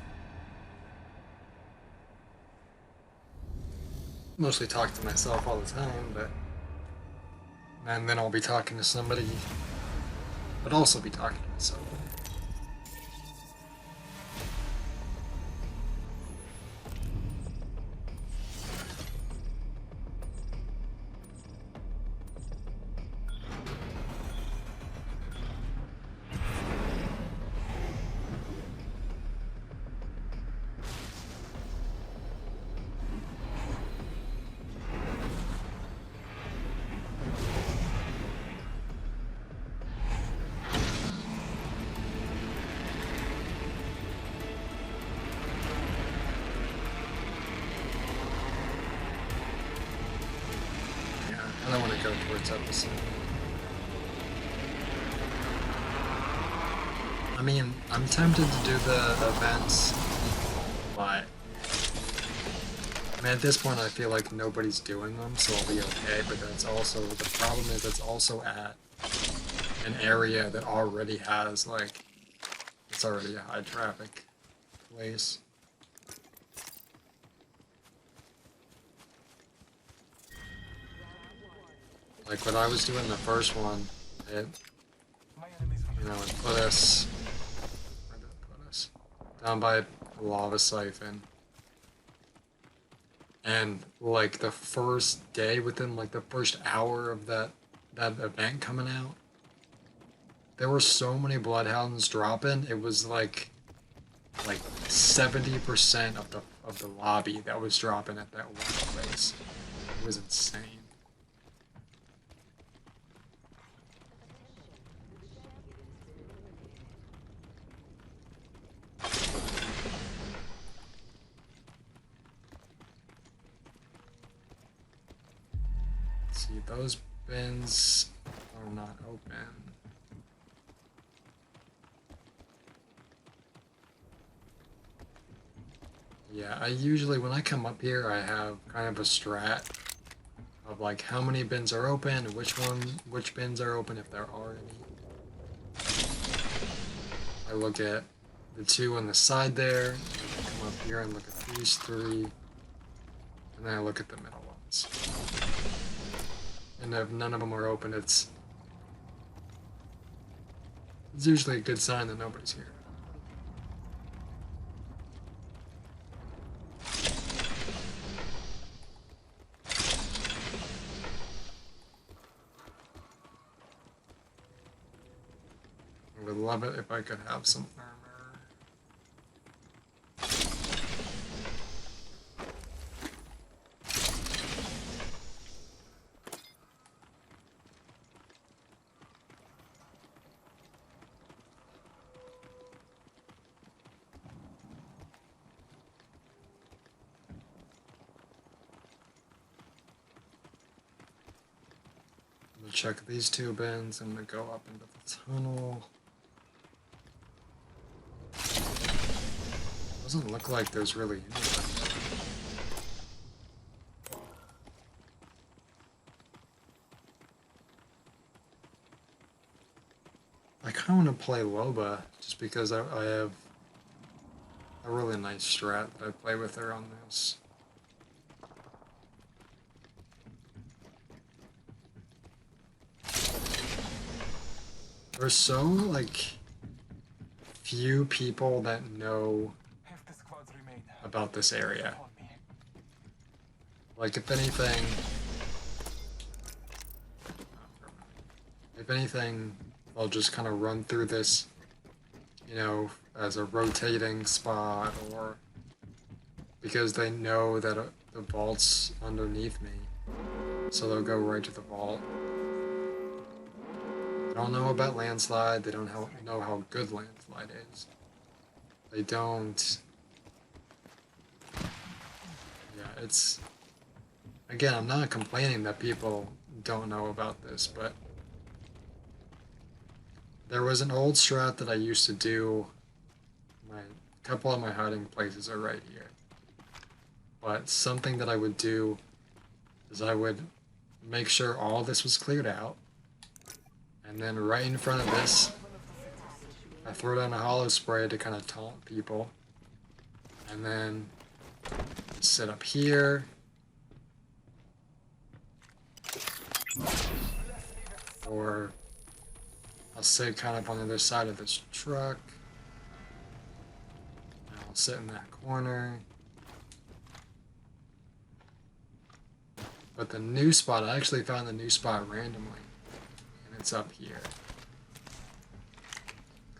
Mostly talk to myself all the time, but... And then I'll be talking to somebody, but also be talking to myself. I don't want to go towards episode. I mean, I'm tempted to do the events, but I mean, at this point I feel like nobody's doing them, so I'll be okay, but that's also, the problem is it's also at an area that already has, like, it's already a high traffic place. Like what I was doing the first one, it, you know, it put us, where did it put us? Down by a lava siphon. And like the first day, within like the first hour of that event coming out, there were so many bloodhounds dropping. It was like 70% of the lobby that was dropping at that one place. It was insane. See, those bins are not open. Yeah, I usually, when I come up here, I have kind of a strat of like how many bins are open, and which bins are open if there are any. I look at the two on the side there, and I come up here and look at these three, and then I look at the middle ones. And if none of them are open, it's usually a good sign that nobody's here. I would love it if I could have some armor. I'm gonna check these two bins. I'm gonna go up into the tunnel. Doesn't look like there's really anything. I kind of want to play Loba just because I have a really nice strat that I play with her on this. There's so, like, few people that know about this area. Like, if anything, I'll just kind of run through this, you know, as a rotating spot, or because they know that the vault's underneath me, so they'll go right to the vault. They don't know about landslide, they don't know how good landslide is. They don't... Yeah, it's... Again, I'm not complaining that people don't know about this, but... There was an old strat that I used to do. A couple of my hiding places are right here. But something that I would do is I would make sure all this was cleared out. And then right in front of this, I throw down a hollow spray to kind of taunt people. And then sit up here. Or I'll sit kind of on the other side of this truck. And I'll sit in that corner. But the new spot, I actually found the new spot randomly. And it's up here.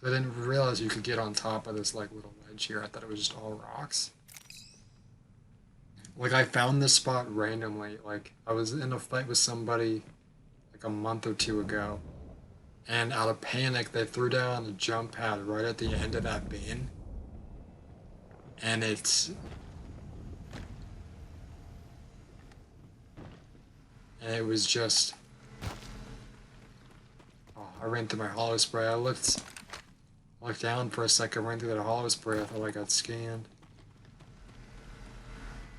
I didn't realize you could get on top of this like little ledge here. I thought it was just all rocks. Like I found this spot randomly. Like I was in a fight with somebody like a month or two ago. And out of panic, they threw down a jump pad right at the end of that bin. And it was just... Oh, I ran through my hollow spray. I looked down for a second, ran through that hollow spray. I thought I got scanned.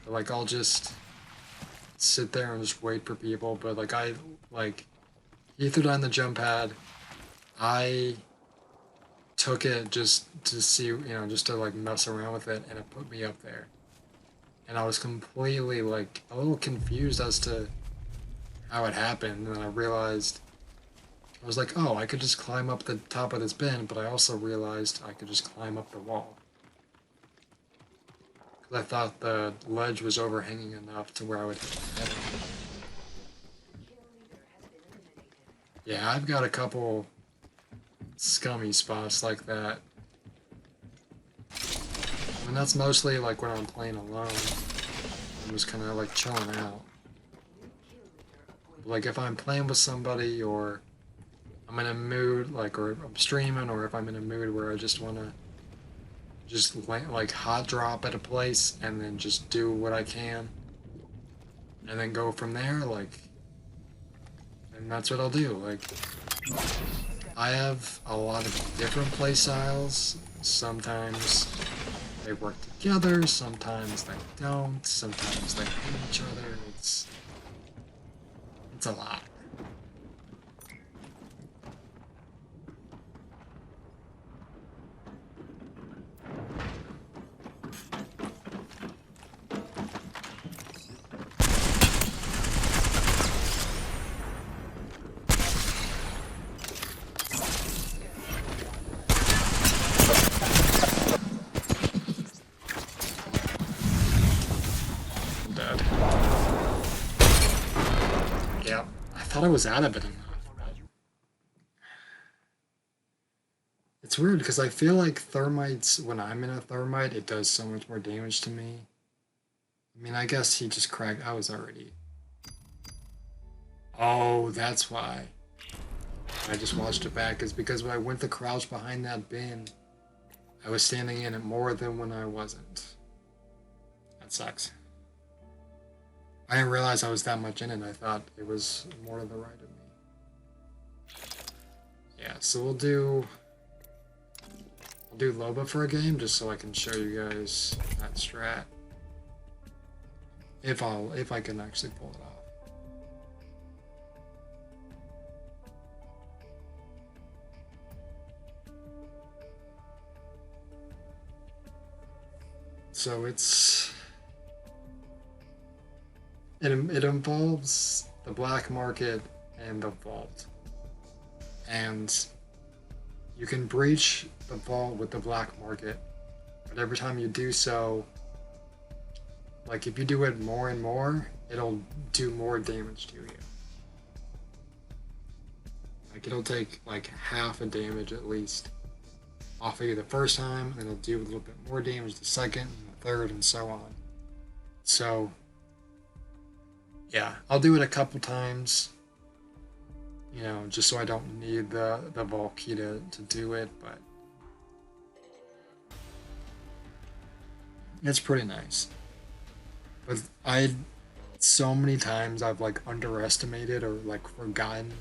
But like I'll just sit there and just wait for people. But he threw down the jump pad. I took it just to see, just to like mess around with it, and it put me up there. And I was completely like a little confused as to how it happened. And then I realized, I was like, oh, I could just climb up the top of this bin, but I also realized I could just climb up the wall. Because I thought the ledge was overhanging enough to where I would hit my head. Yeah, I've got a couple scummy spots like that. I mean, that's mostly like when I'm playing alone. I'm just kind of like chilling out. Like if I'm playing with somebody, or I'm in a mood, like, or I'm streaming, or if I'm in a mood where I just want to just like hot drop at a place and then just do what I can and then go from there, like, and that's what I'll do. Like, I have a lot of different play styles. Sometimes they work together, sometimes they don't, sometimes they hate each other. It's a lot. I'm dead. Yep. I thought I was out of it enough. It's weird because I feel like thermites, when I'm in a thermite, it does so much more damage to me. I mean, I guess he just cracked. I was already... Oh, that's why. I just watched it back. Is because when I went to crouch behind that bin, I was standing in it more than when I wasn't. That sucks. I didn't realize I was that much in it. I thought it was more to the right of me. Yeah, so we'll do Loba for a game just so I can show you guys that strat. If I can actually pull it off. So it involves the black market and the vault. And you can breach the vault with the black market, but every time you do so, like if you do it more and more, it'll do more damage to you. Like it'll take like half a damage at least off of you the first time, and it'll do a little bit more damage the second and the third and so on. So yeah, I'll do it a couple times, just so I don't need the vault key to do it, but it's pretty nice. But so many times I've like underestimated or like forgotten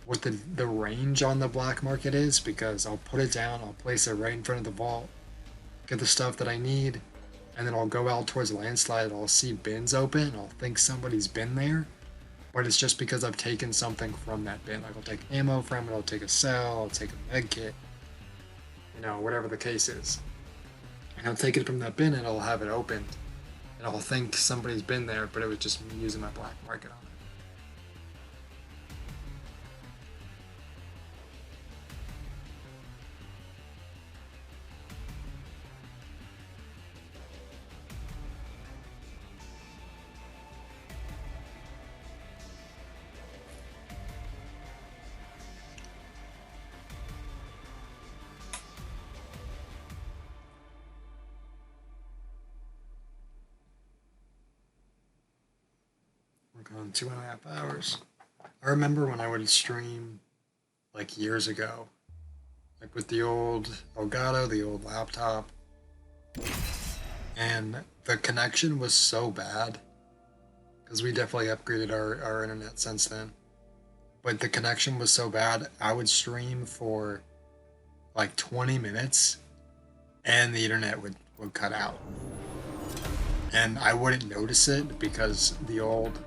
what the range on the black market is, because I'll put it down, I'll place it right in front of the vault, get the stuff that I need, and then I'll go out towards landslide, I'll see bins open, I'll think somebody's been there, but it's just because I've taken something from that bin. Like I'll take ammo from it, I'll take a cell, I'll take a med kit, you know, whatever the case is. And I'll take it from that bin and I'll have it open. And I'll think somebody's been there, but it was just me using my black market on it. We're going 2.5 hours. I remember when I would stream like years ago, like with the old Elgato, the old laptop, and the connection was so bad because we definitely upgraded our internet since then. But the connection was so bad, I would stream for like 20 minutes and the internet would cut out. And I wouldn't notice it because the old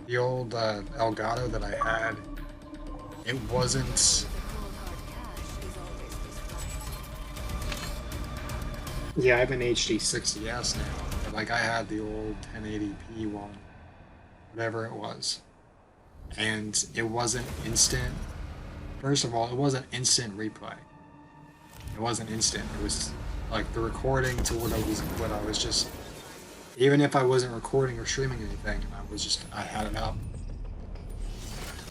Elgato that I had, it wasn't. The cold hard cash is always prescribed. Yeah, I have an HD 60S now. But like I had the old 1080p one, whatever it was, and it wasn't instant. First of all, it wasn't instant replay. It wasn't instant. It was like the recording to what I was just. Even if I wasn't recording or streaming anything, I had it up.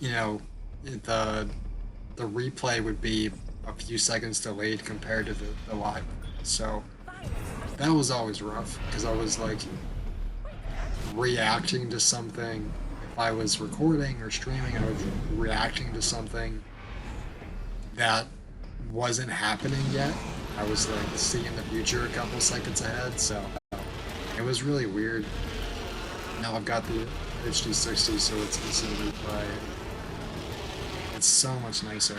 You know, the replay would be a few seconds delayed compared to the live. So that was always rough because I was like reacting to something. If I was recording or streaming, I was reacting to something that wasn't happening yet. I was like seeing the future a couple seconds ahead, so it was really weird. Now I've got the HD60, so it's instant replay. It's so much nicer.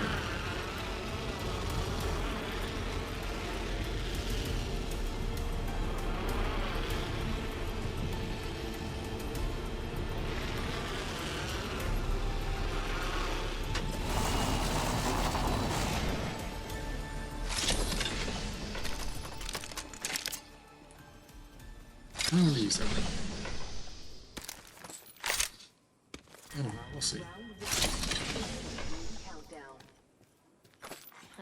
I don't want to use everything. I don't know, we'll see. Countdown.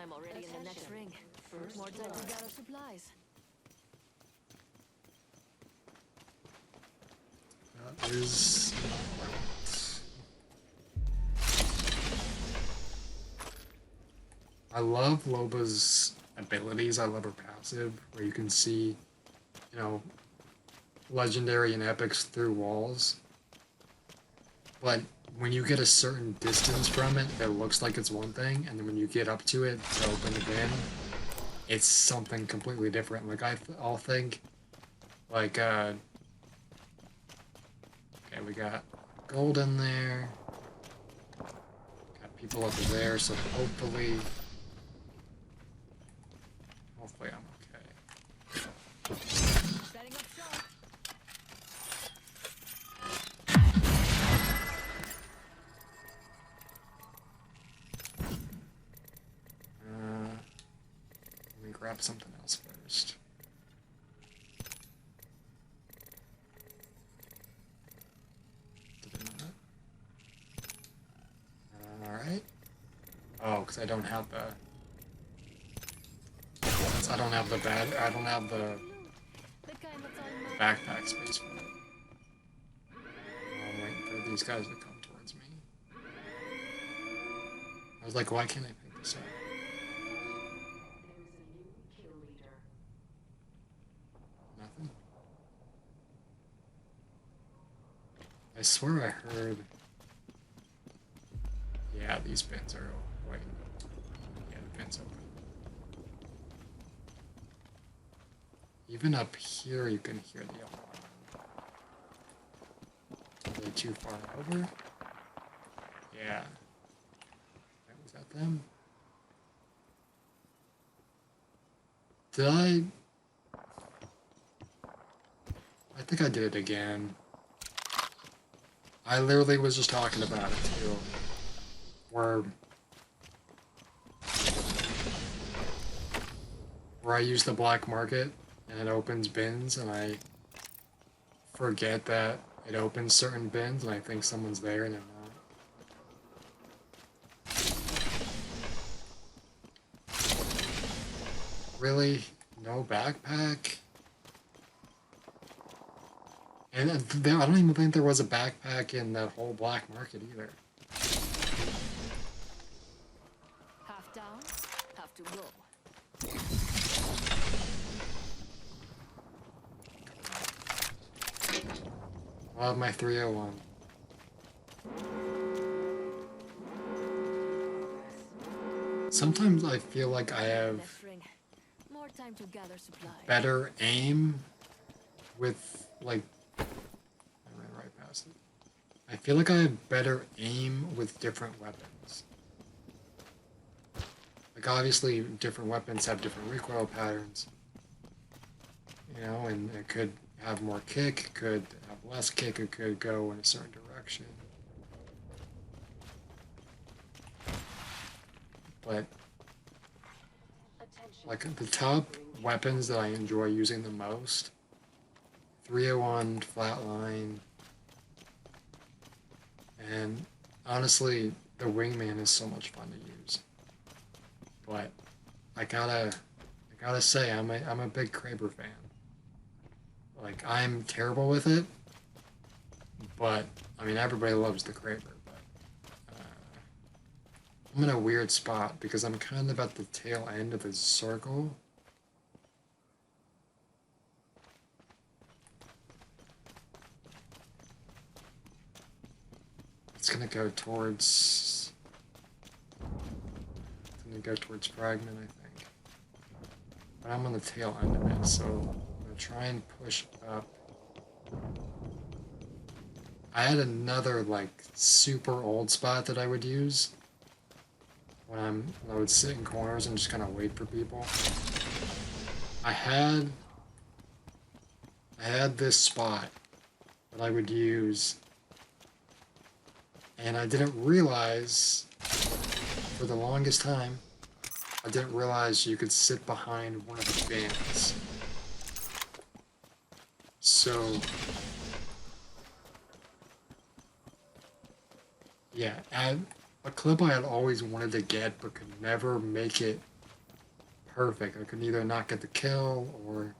I'm already in the next ring. More time to gather supplies. That is. I love Loba's abilities. I love her passive, where you can see, you know, legendary and epics through walls. But when you get a certain distance from it, it looks like it's one thing, and then when you get up to it to open the bin, it's something completely different. Like I'll think, like, okay, we got gold in there, got people over there, so hopefully I'm okay. Setting up shop. Let me grab something else first. Did it not? Alright. Oh, because I don't have the... I don't have the The kind that's on my backpack space for it. I'm waiting for these guys to come towards me. I was like, why can't I pick this up? Nothing. I swear I heard. Yeah, these bins are. Wait. Yeah, the bins open. Even up here, you can hear the alarm. Are they too far over? Yeah. Was that them? Did I? I think I did it again. I literally was just talking about it too. Where where I use the black market and it opens bins and I forget that it opens certain bins and I think someone's there and they're not. Really? No backpack? And there, I don't even think there was a backpack in that whole black market either. Half down, have to go. I'll have my 301. Sometimes I feel like I have Left ring. More time to gather supplies. better aim with, like, I ran right past it. I feel like I have better aim with different weapons. Like, obviously, different weapons have different recoil patterns. You know, and it could have more kick, it could have less kick, it could go in a certain direction. But, like, the top weapons that I enjoy using the most, 301, Flatline, and honestly, the Wingman is so much fun to use. But I gotta say, I'm a big Kraber fan. Like, I'm terrible with it, but I mean, everybody loves the Kraber. But I'm in a weird spot because I'm kind of at the tail end of the circle. It's gonna go towards. It's gonna go towards Fragment, I think. But I'm on the tail end of it, so I'm gonna try and push up. I had another like super old spot that I would use when I would sit in corners and just kind of wait for people. I had this spot that I would use, and I didn't realize for the longest time, I didn't realize you could sit behind one of the bins. So yeah, and a clip I had always wanted to get but could never make it perfect. I could either not get the kill or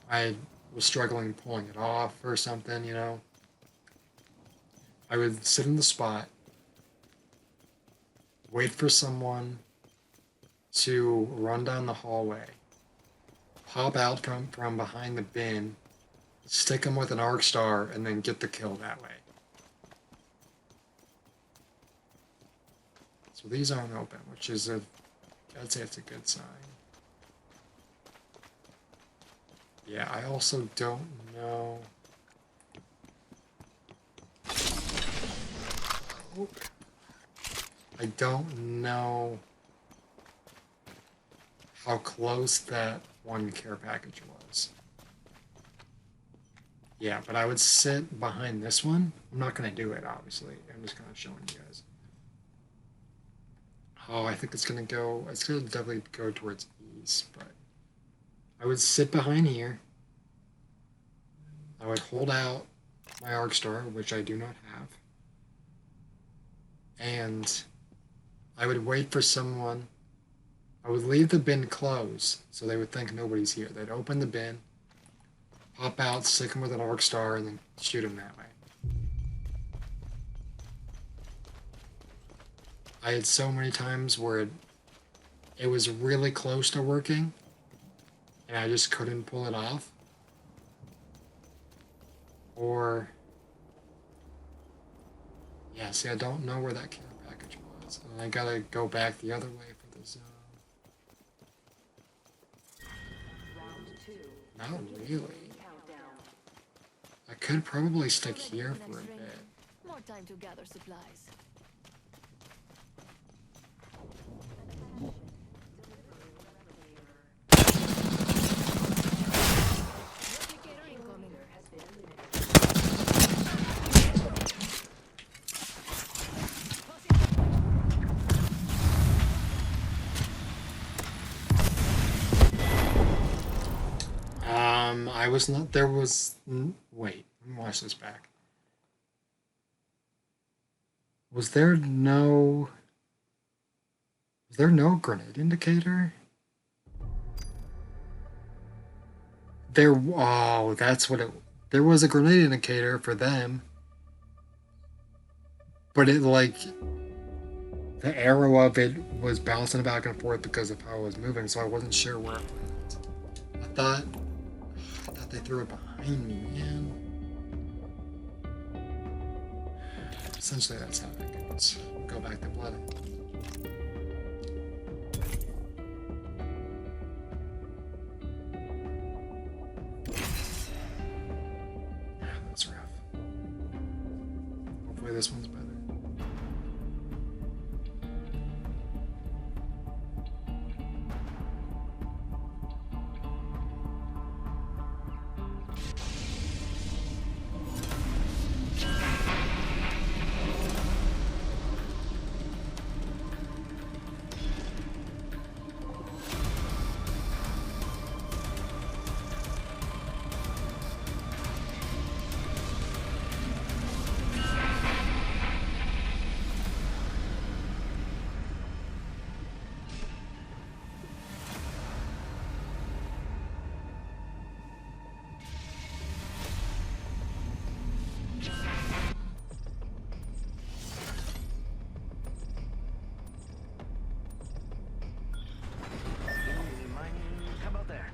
I was struggling pulling it off or something, you know. I would sit in the spot, wait for someone to run down the hallway, pop out from behind the bin, stick them with an arc star, and then get the kill that way. So these aren't open, which is I'd say it's a good sign. Yeah, I also don't know. I don't know how close that one care package was. Yeah, but I would sit behind this one. I'm not going to do it, obviously. I'm just kind of showing you guys. Oh, I think it's going to definitely go towards east, but I would sit behind here. I would hold out my arc star, which I do not have. And I would wait for someone. I would leave the bin closed so they would think nobody's here. They'd open the bin, pop out, stick them with an arc star, and then shoot them that way. I had so many times where it was really close to working, and I just couldn't pull it off. Or, yeah, see, I don't know where that care package was. And I gotta go back the other way for the zone. Not really. I could probably stick here for a bit. More time to gather supplies. Replicator incoming. was not. There was. Wait, let me watch this back. Was there no. Was there no grenade indicator? There. Oh, that's what it. There was a grenade indicator for them. But it, like. The arrow of it was bouncing back and forth because of how it was moving, so I wasn't sure where it went. I thought they threw it behind me, man. Essentially, that's how it goes. Go back to blood. That's rough. Hopefully, this one's better. How about there?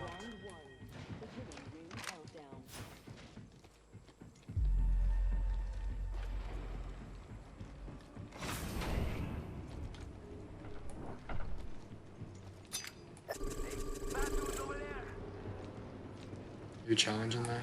Round one. Beginning ring countdown. You challenging that?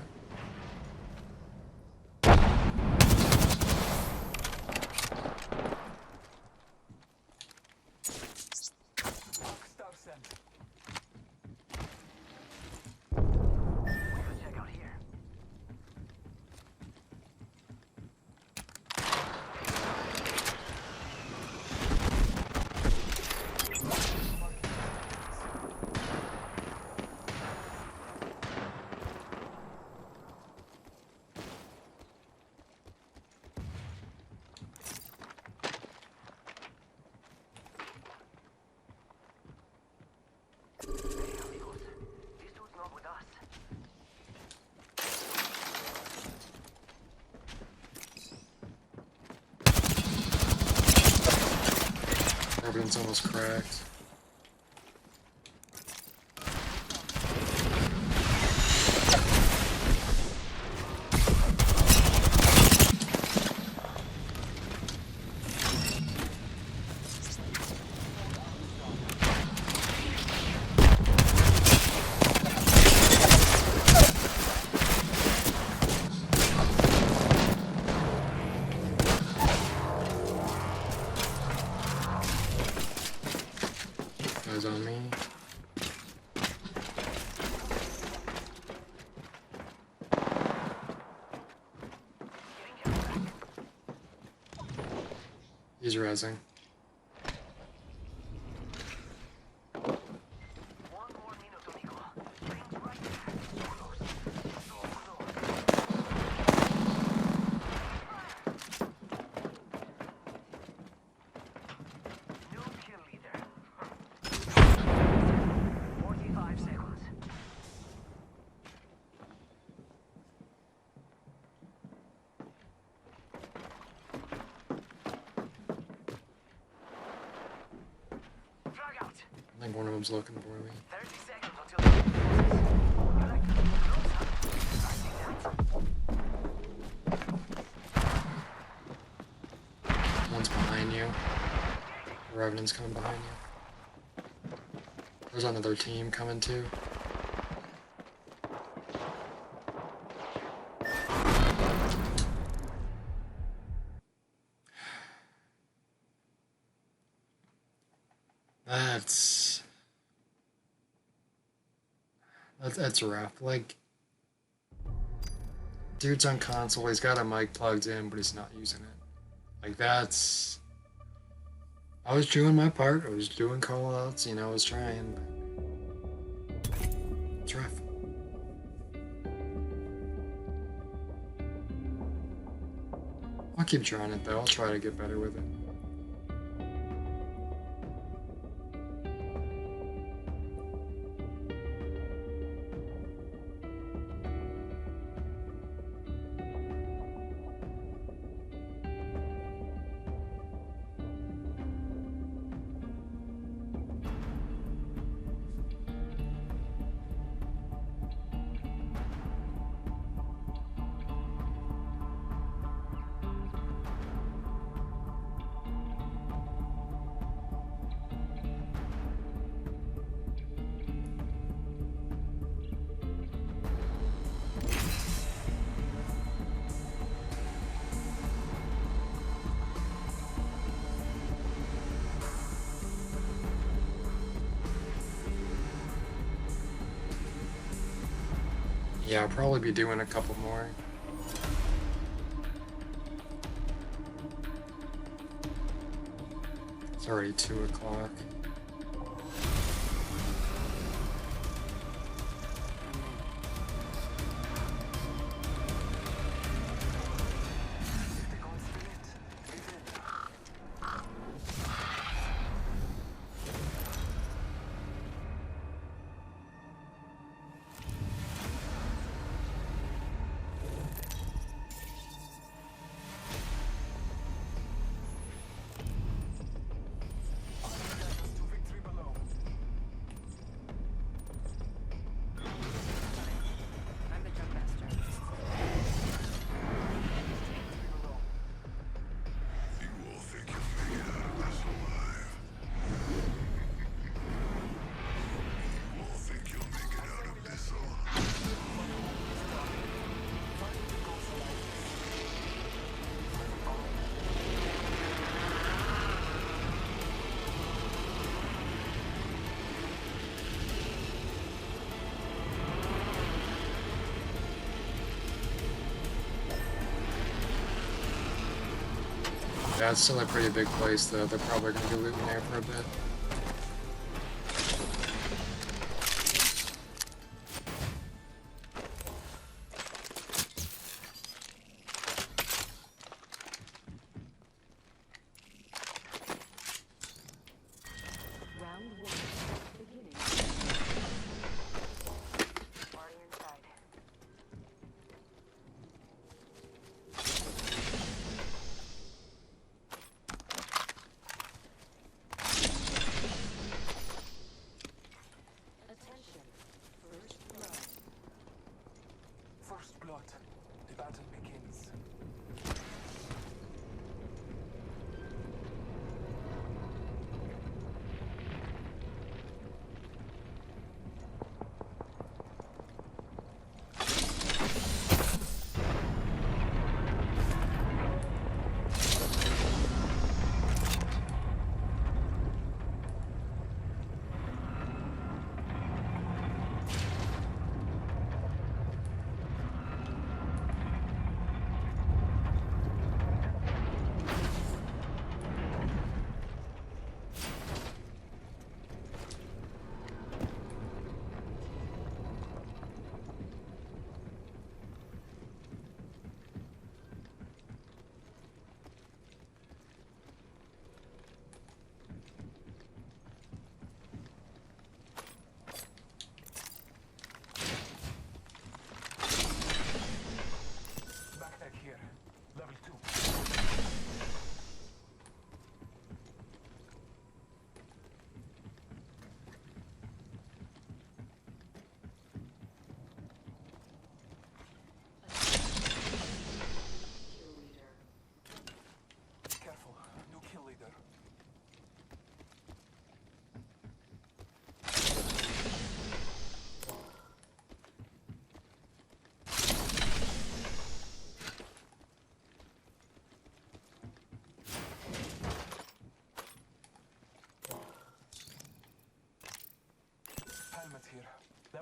Check out here. Hey, amigos. This dude's not with us. Everything's almost cracked. Guys on me. He's rezzing. One more minute, amigo. Rings right there. Almost. New kill leader. 45 seconds. think one of them's looking for me. 30 seconds until the you like close up. I see that. One's behind you. The Revenant's coming behind you. There's another team coming too. That's rough. Like, dude's on console, he's got a mic plugged in, but he's not using it. Like, that's... I was doing my part, I was doing call-outs, you know, I was trying, but... It's rough. I'll keep trying it, though. I'll try to get better with it. Yeah, I'll probably be doing a couple more. It's already 2 o'clock. I'm the jump master. You all think you'll make it out of this alive. You all think you'll make it out of this alive. Yeah, it's still a pretty big place, though. They're probably going to be looting there for a bit. Round 1. Beginning. Already inside.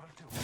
Level 2.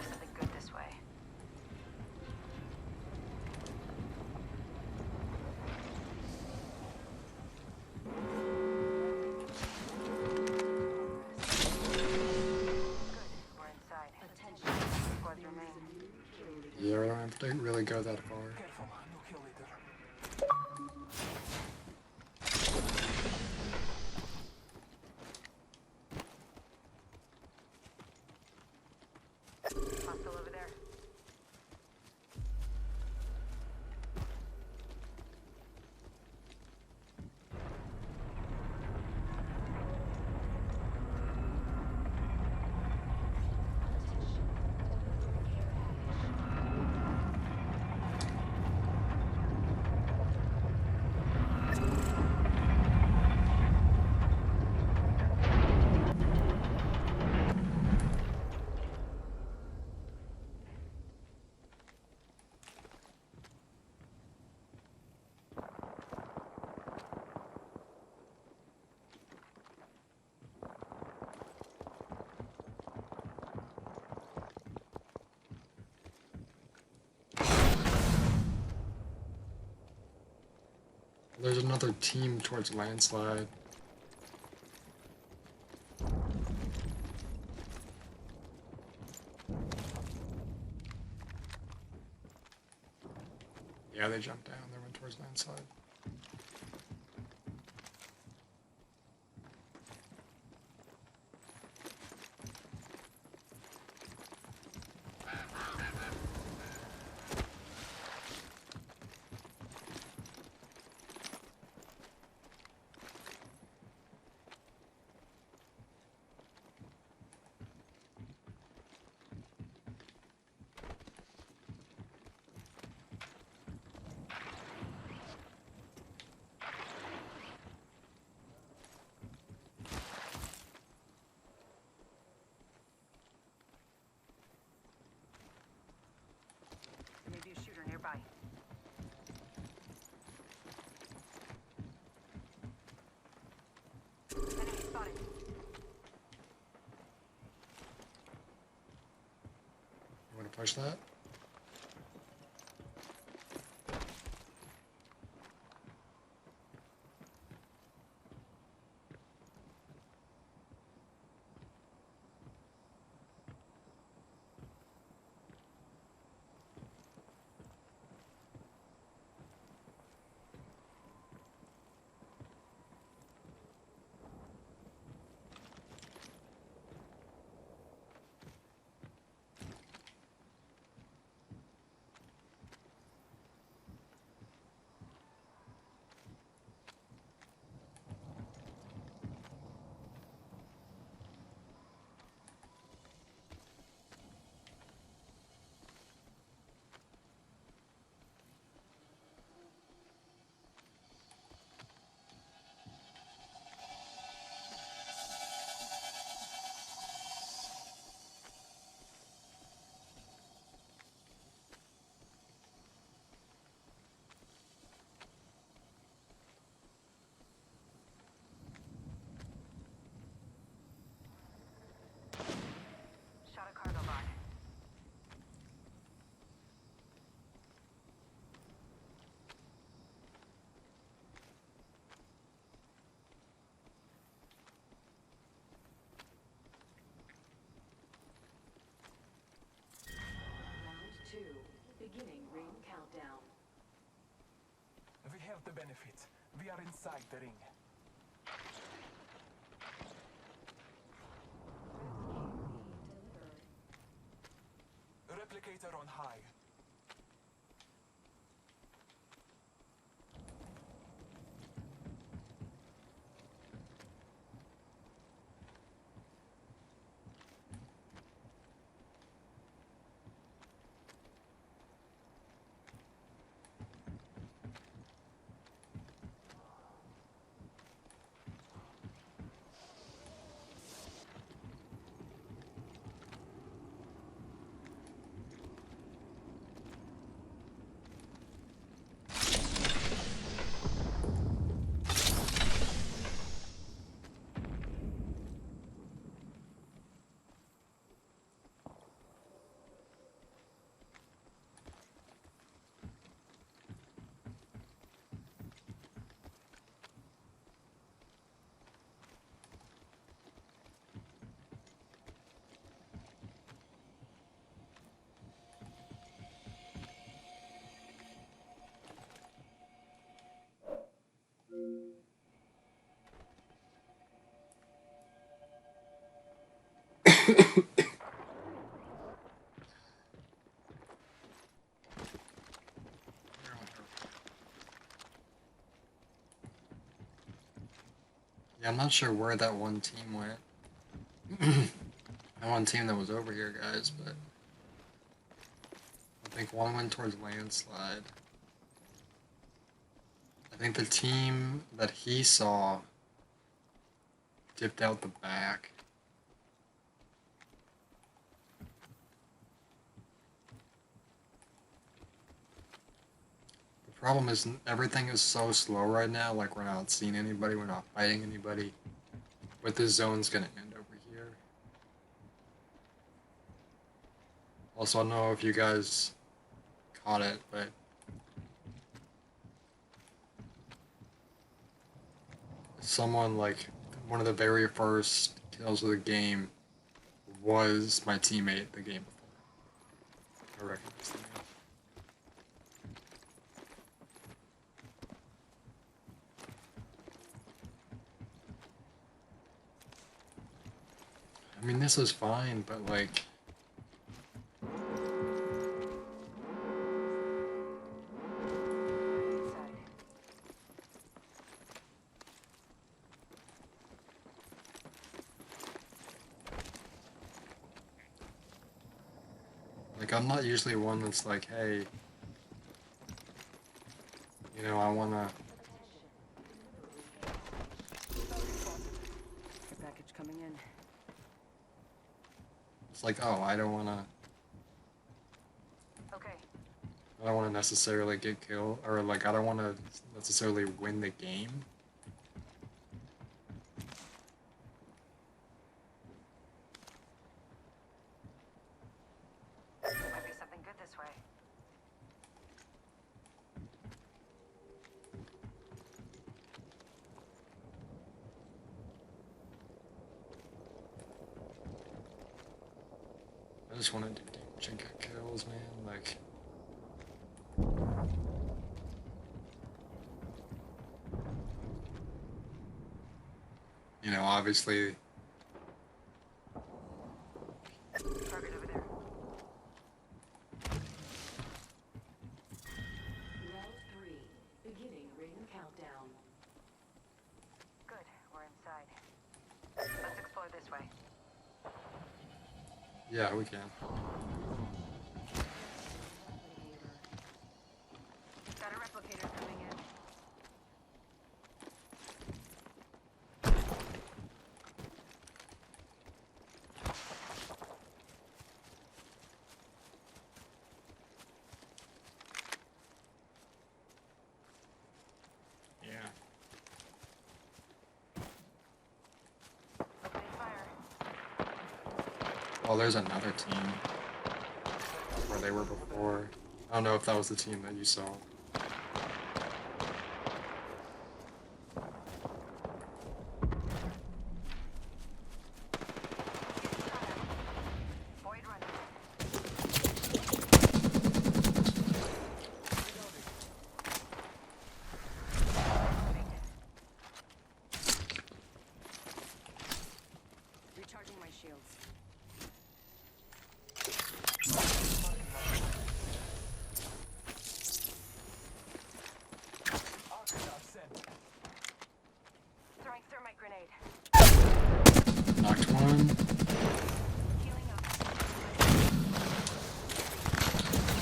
Something good this way. Good. We're inside. Attention. Squads remain. Yeah, we don't have to really go that far. Careful, no kill leader. Hostile over there. There's another team towards landslide. Yeah, they jumped down. They went towards landslide. There may be a shooter nearby. Enemy spotted. You want to push that? Shot a cargo bot. Round 2. Beginning ring countdown. We have the benefit. We are inside the ring. Better on high. Yeah, I'm not sure where that one team went. That one team that was over here, guys, but I think one went towards landslide. I think the team that he saw dipped out the back. The problem is everything is so slow right now, like we're not seeing anybody, we're not fighting anybody. But this zone's gonna end over here. Also, I don't know if you guys caught it, but someone, like, one of the very first kills of the game was my teammate the game before. I recognize the name. I mean, this is fine, but like, I'm not usually one that's like, hey, you know, I wanna. Package coming in. It's like, oh, I don't wanna. Okay. I don't wanna necessarily get killed, or like, I don't wanna necessarily win the game. Might be something good this way. I just wanna do damage and get kills, man. Like. You know, obviously. Target over there. Round 3. Beginning ring countdown. Good. We're inside. Let's explore this way. Yeah, we can. Got a replicator coming in. Yeah. Opening fire. Oh, there's another team where they were before. I don't know if that was the team that you saw. Void running. Recharging my shields. run.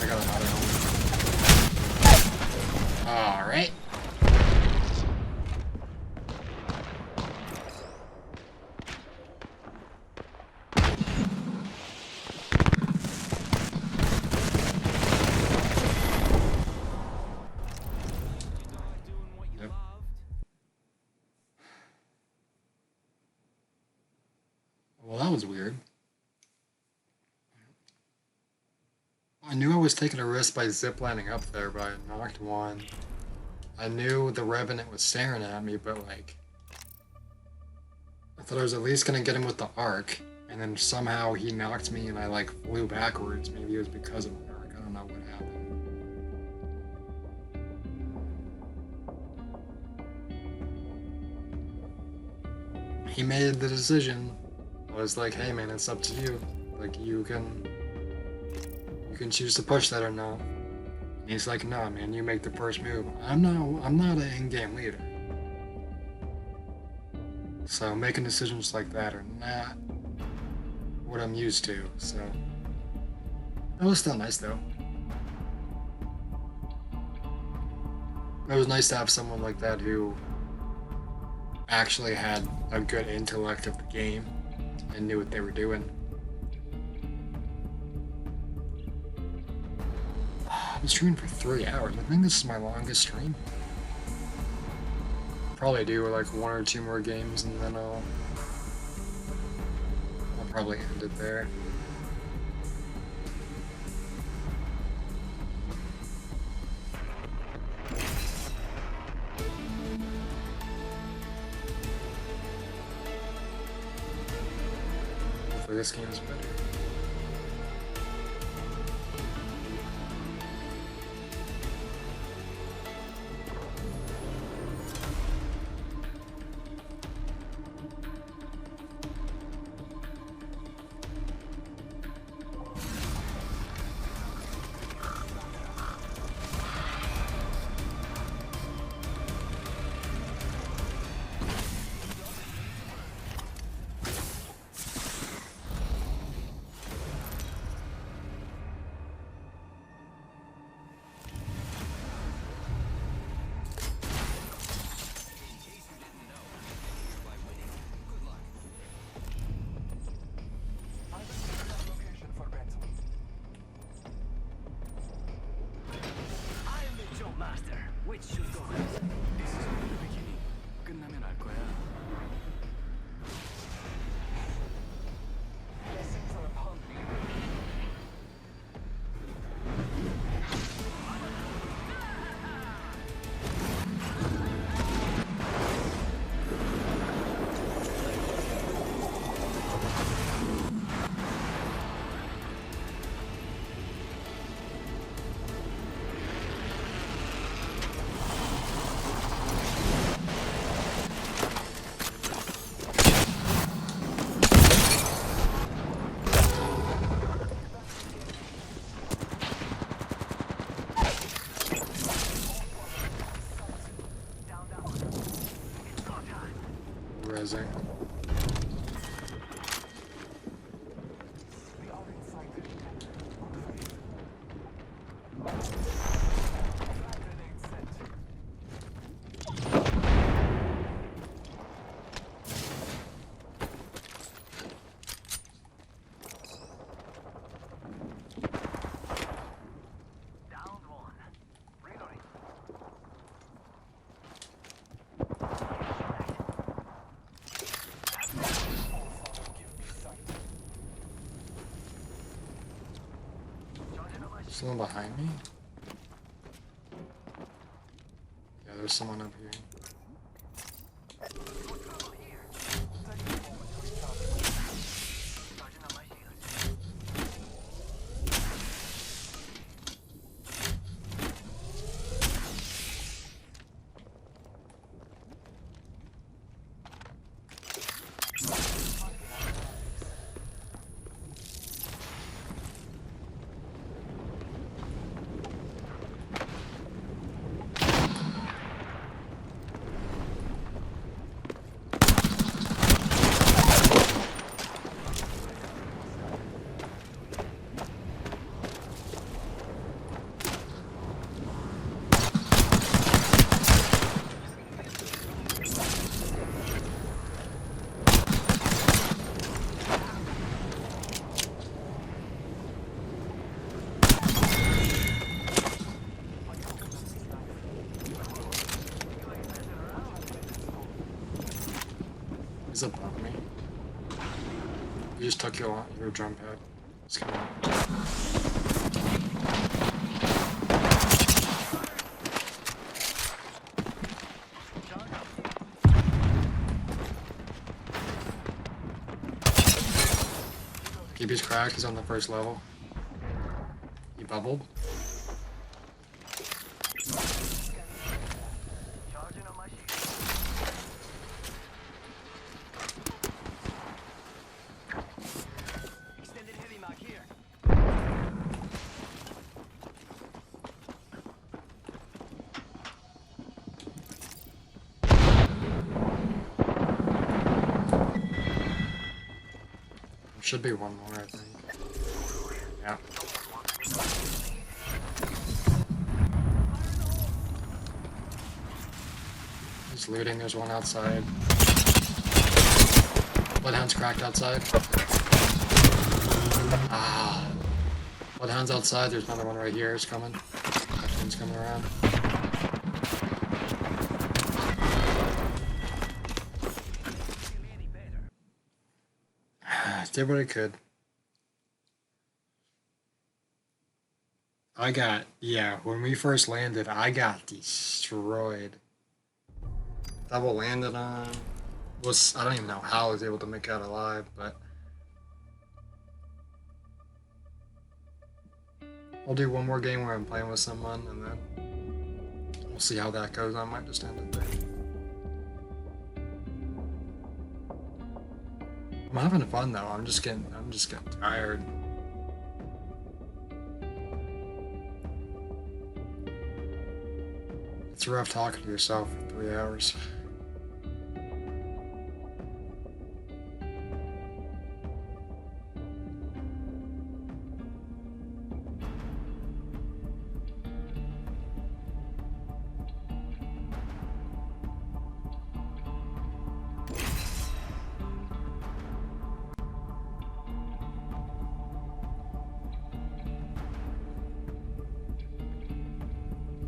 I got an auto helmet. Alright. Yep. Well, that was weird. I knew I was taking a risk by ziplining up there, but I knocked one. I knew the Revenant was staring at me, but like, I thought I was at least gonna get him with the arc, and then somehow he knocked me and I like flew backwards. Maybe it was because of the arc. I don't know what happened. He made the decision. I was like, hey man, it's up to you. Like you can choose to push that or not. And he's like, nah man, you make the first move. I'm not an in-game leader. So making decisions like that are not what I'm used to, so it was still nice though. It was nice to have someone like that who actually had a good intellect of the game and knew what they were doing. I've been streaming for 3 hours. I think this is my longest stream. Probably do like 1 or 2 more games and then I'll probably end it there. Hopefully this game is better. Rezzing. Someone behind me? Yeah, there's someone up here. He's above me. You just took your drum pad. It's coming out. Keep his crack, he's on the first level. He bubbled. Charging on my shield. Extended heavy mag here. Should be one more, I think. Yeah. He's looting, there's one outside. Bloodhound's cracked outside. Ah. Bloodhound's outside, there's another one right here, it's coming. Next one's coming around. Did what I could. When we first landed, I got destroyed. Double landed on. I don't even know how I was able to make it out alive, but I'll do one more game where I'm playing with someone, and then we'll see how that goes. I might just end it there. I'm having fun though. I'm just getting tired. It's rough talking to yourself for 3 hours.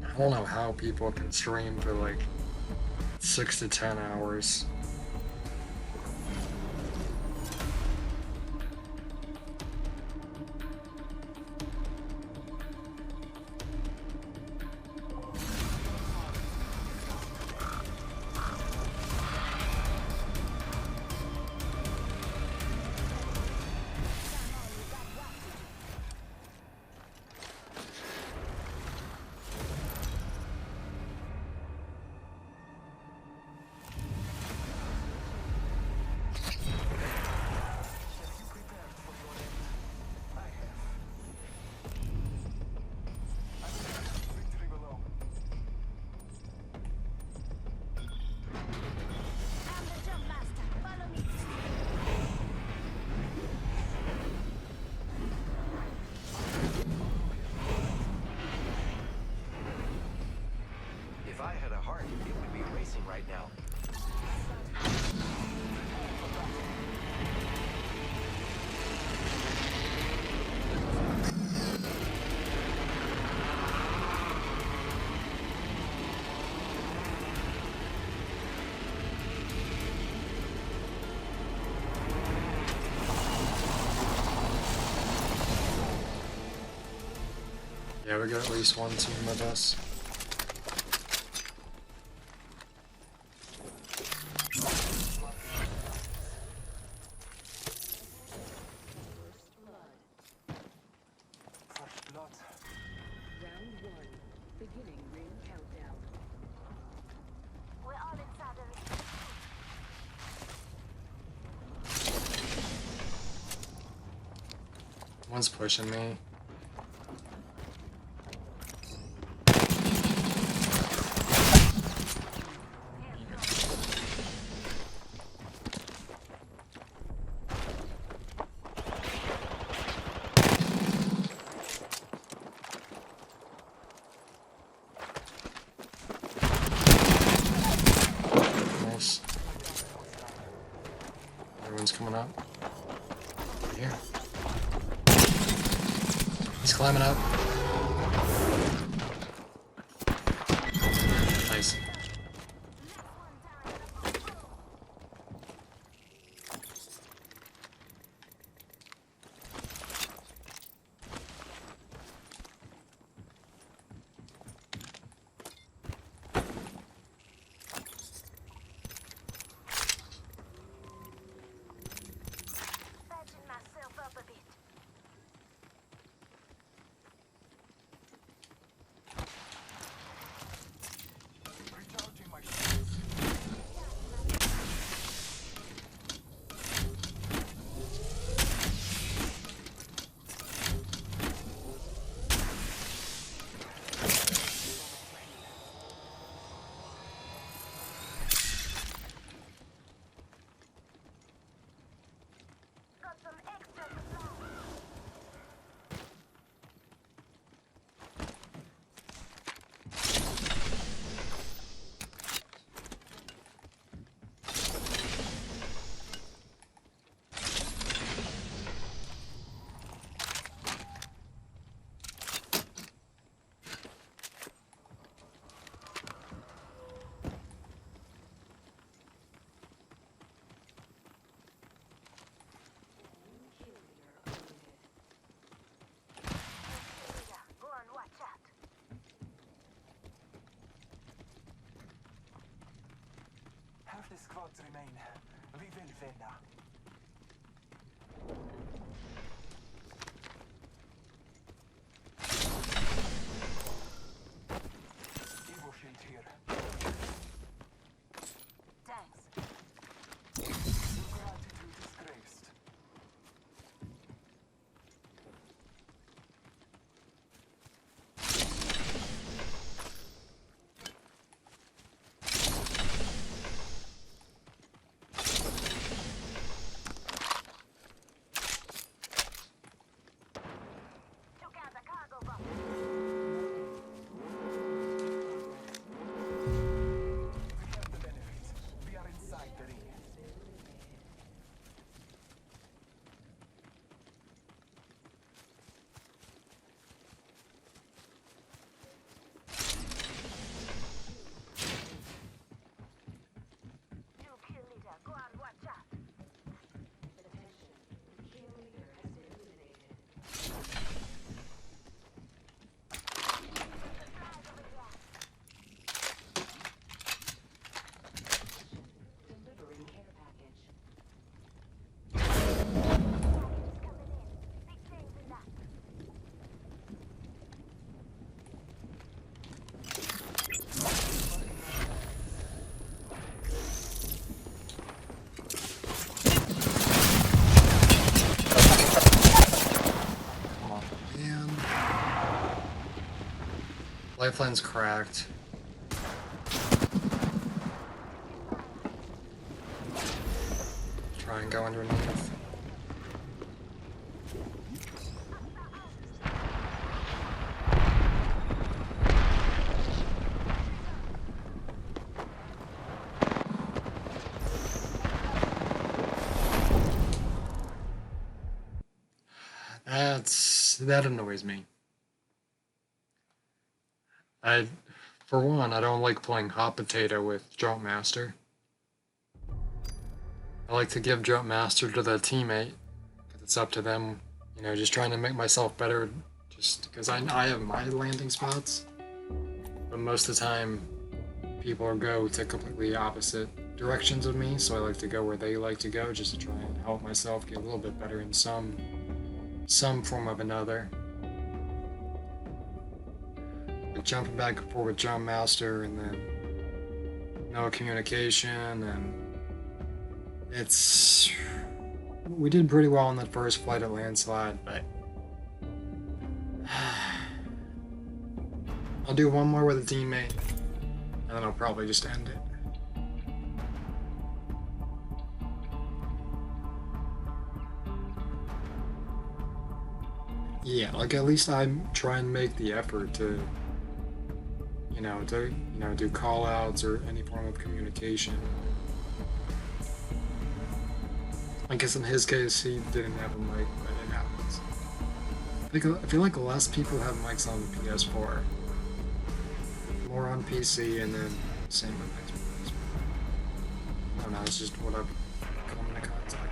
I don't know how people can stream for like 6 to 10 hours. If I had a heart, it would be racing right now. Yeah, we got at least one team with us. Round 1. Beginning ring countdown. We're all inside of it. One's pushing me. Nice. Everyone's coming up. Here. He's climbing up. Nice. squads remain. We will win now. Evo shield here. Thanks. Your gratitude is graced. Took out the cargo box. We have the benefits. We are inside the ring. New kill leader. Go on, watch out. Attention. Kill leader has been eliminated. Supplies over here. Delivering care package. Package is coming in. Big things in that. Oh man. Lifeline's cracked. Try and go underneath. That annoys me. For one, I don't like playing hot potato with Jump Master. I like to give Jump Master to the teammate. 'Cause it's up to them, you know, just trying to make myself better just because I have my landing spots. But most of the time, people go to completely opposite directions of me, so I like to go where they like to go just to try and help myself get a little bit better in some form of another. Like jumping back and forth with Jump Master and then no communication, and we did pretty well on that first flight at Landslide, but I'll do one more with a teammate and then I'll probably just end it. Yeah, like at least I try and make the effort to do call outs or any form of communication. I guess in his case he didn't have a mic, but it happens. I feel like less people have mics on the PS4. More on PC, and then same with Xbox. I don't know, it's just what I've come into contact with.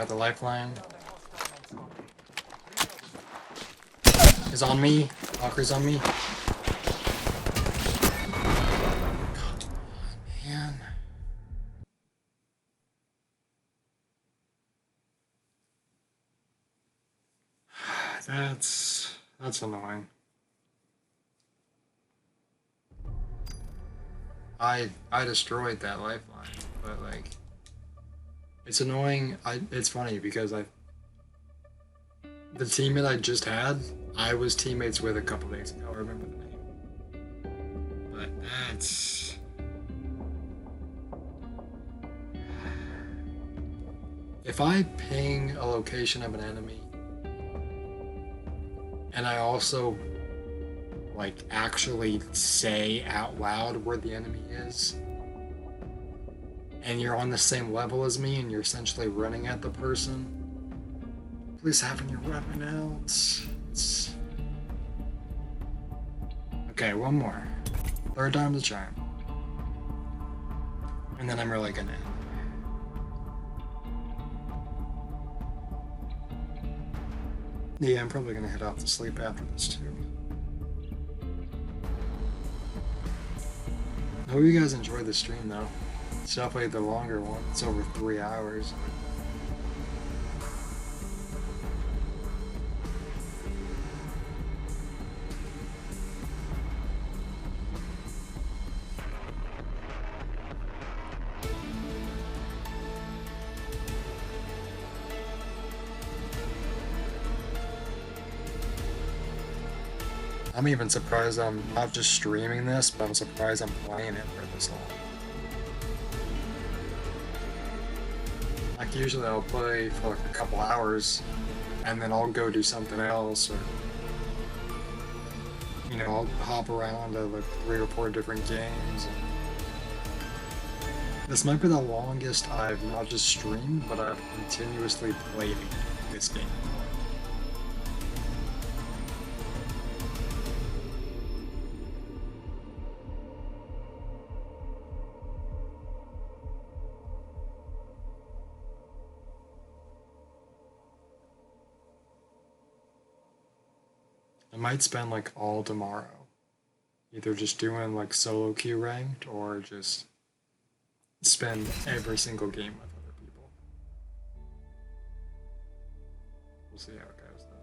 the lifeline. Is on me. Walker's on me. Man. That's annoying. I destroyed that lifeline, but like it's annoying. It's funny because the teammate I just had, I was teammates with a couple days ago. I remember the name. But that's if I ping a location of an enemy and I also like actually say out loud where the enemy is and you're on the same level as me and you're essentially running at the person, please having your weapon out. It's... Okay, one more. Third time's a charm. And then I'm really gonna end. Yeah, I'm probably gonna head off to sleep after this too. I hope you guys enjoyed the stream though. It's definitely the longer one. It's over 3 hours. I'm even surprised I'm not just streaming this, but I'm surprised I'm playing it for this long. Like usually I'll play for like a couple hours and then I'll go do something else, or you know, I'll hop around to like 3 or 4 different games. And this might be the longest I've not just streamed, but I've continuously played this game. I might spend like all tomorrow either just doing like solo queue ranked or just spend every single game with other people. We'll see how it goes though.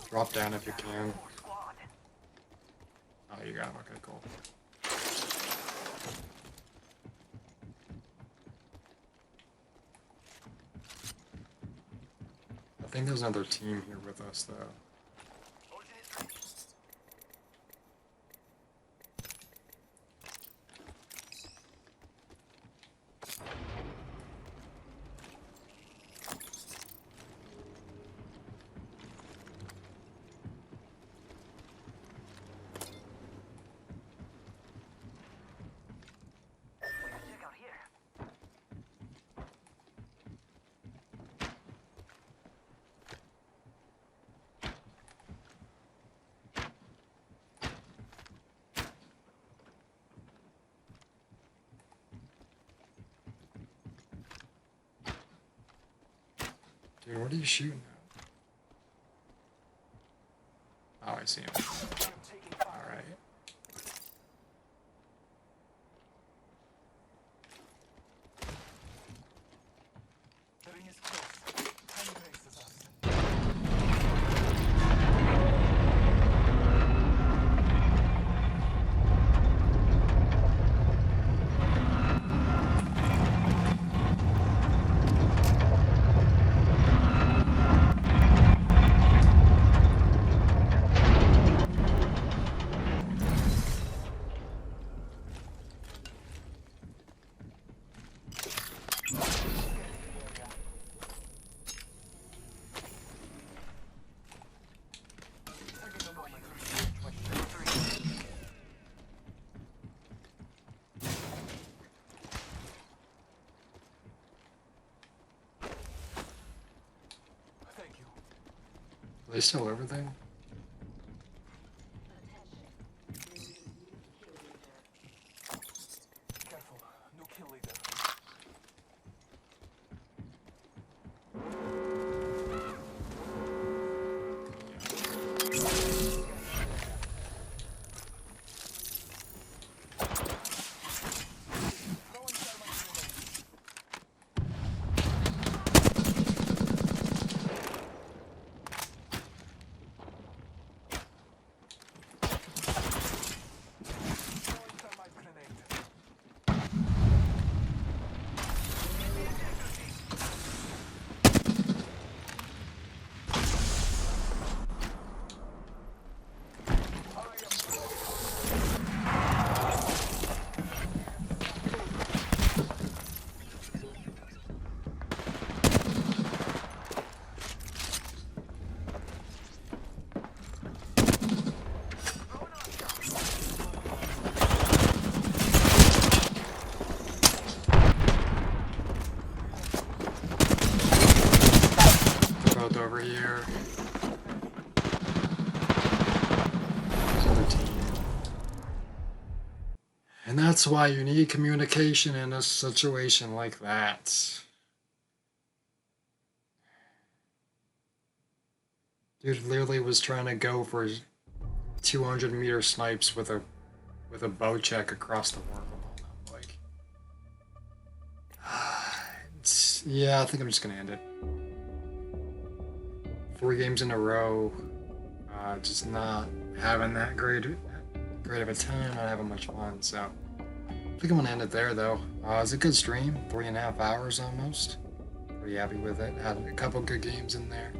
Drop down if you can. Oh, you got him. Okay, cool. I think there's another team here with us, though. Check out here. Dude, what are you shooting at? Oh, I see him. Alright. The ring is close. Time races us. Taking a moment to research my territory. Thank you. Are they still over there? Careful. New kill leader. Throwing thermite grenades. Throwing thermite grenade. Both over here. There's another team. And that's why you need communication in a situation like that. Dude literally was trying to go for 200-meter snipes with a bow check across the world. Like, yeah, I think I'm just gonna end it. 4 games in a row, just not having that great of a time, not having much fun. So I think I'm gonna end it there, though. It was a good stream, 3.5 hours almost. Pretty happy with it. Had a couple good games in there.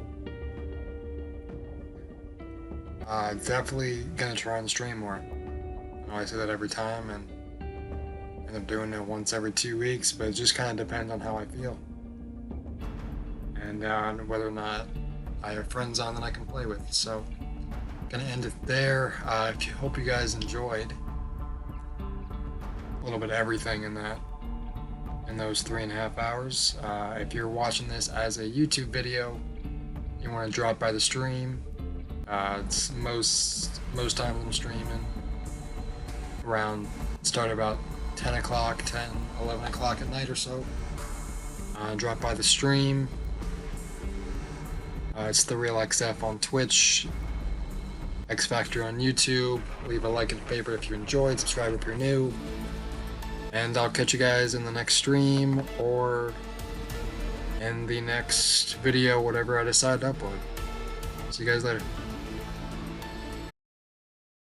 Definitely gonna try and stream more. I know I say that every time, and end up doing it once every 2 weeks, but it just kind of depends on how I feel and whether or not I have friends on that I can play with. So, gonna end it there. Hope you guys enjoyed a little bit of everything in those 3.5 hours. If you're watching this as a YouTube video, you want to drop by the stream. It's most times I'm streaming around, start about 10 o'clock, 11 o'clock at night or so. Drop by the stream. It's The Real XF on Twitch, X Factor on YouTube. Leave a like and favorite if you enjoyed, subscribe if you're new. And I'll catch you guys in the next stream or in the next video, whatever I decide to upload. See you guys later.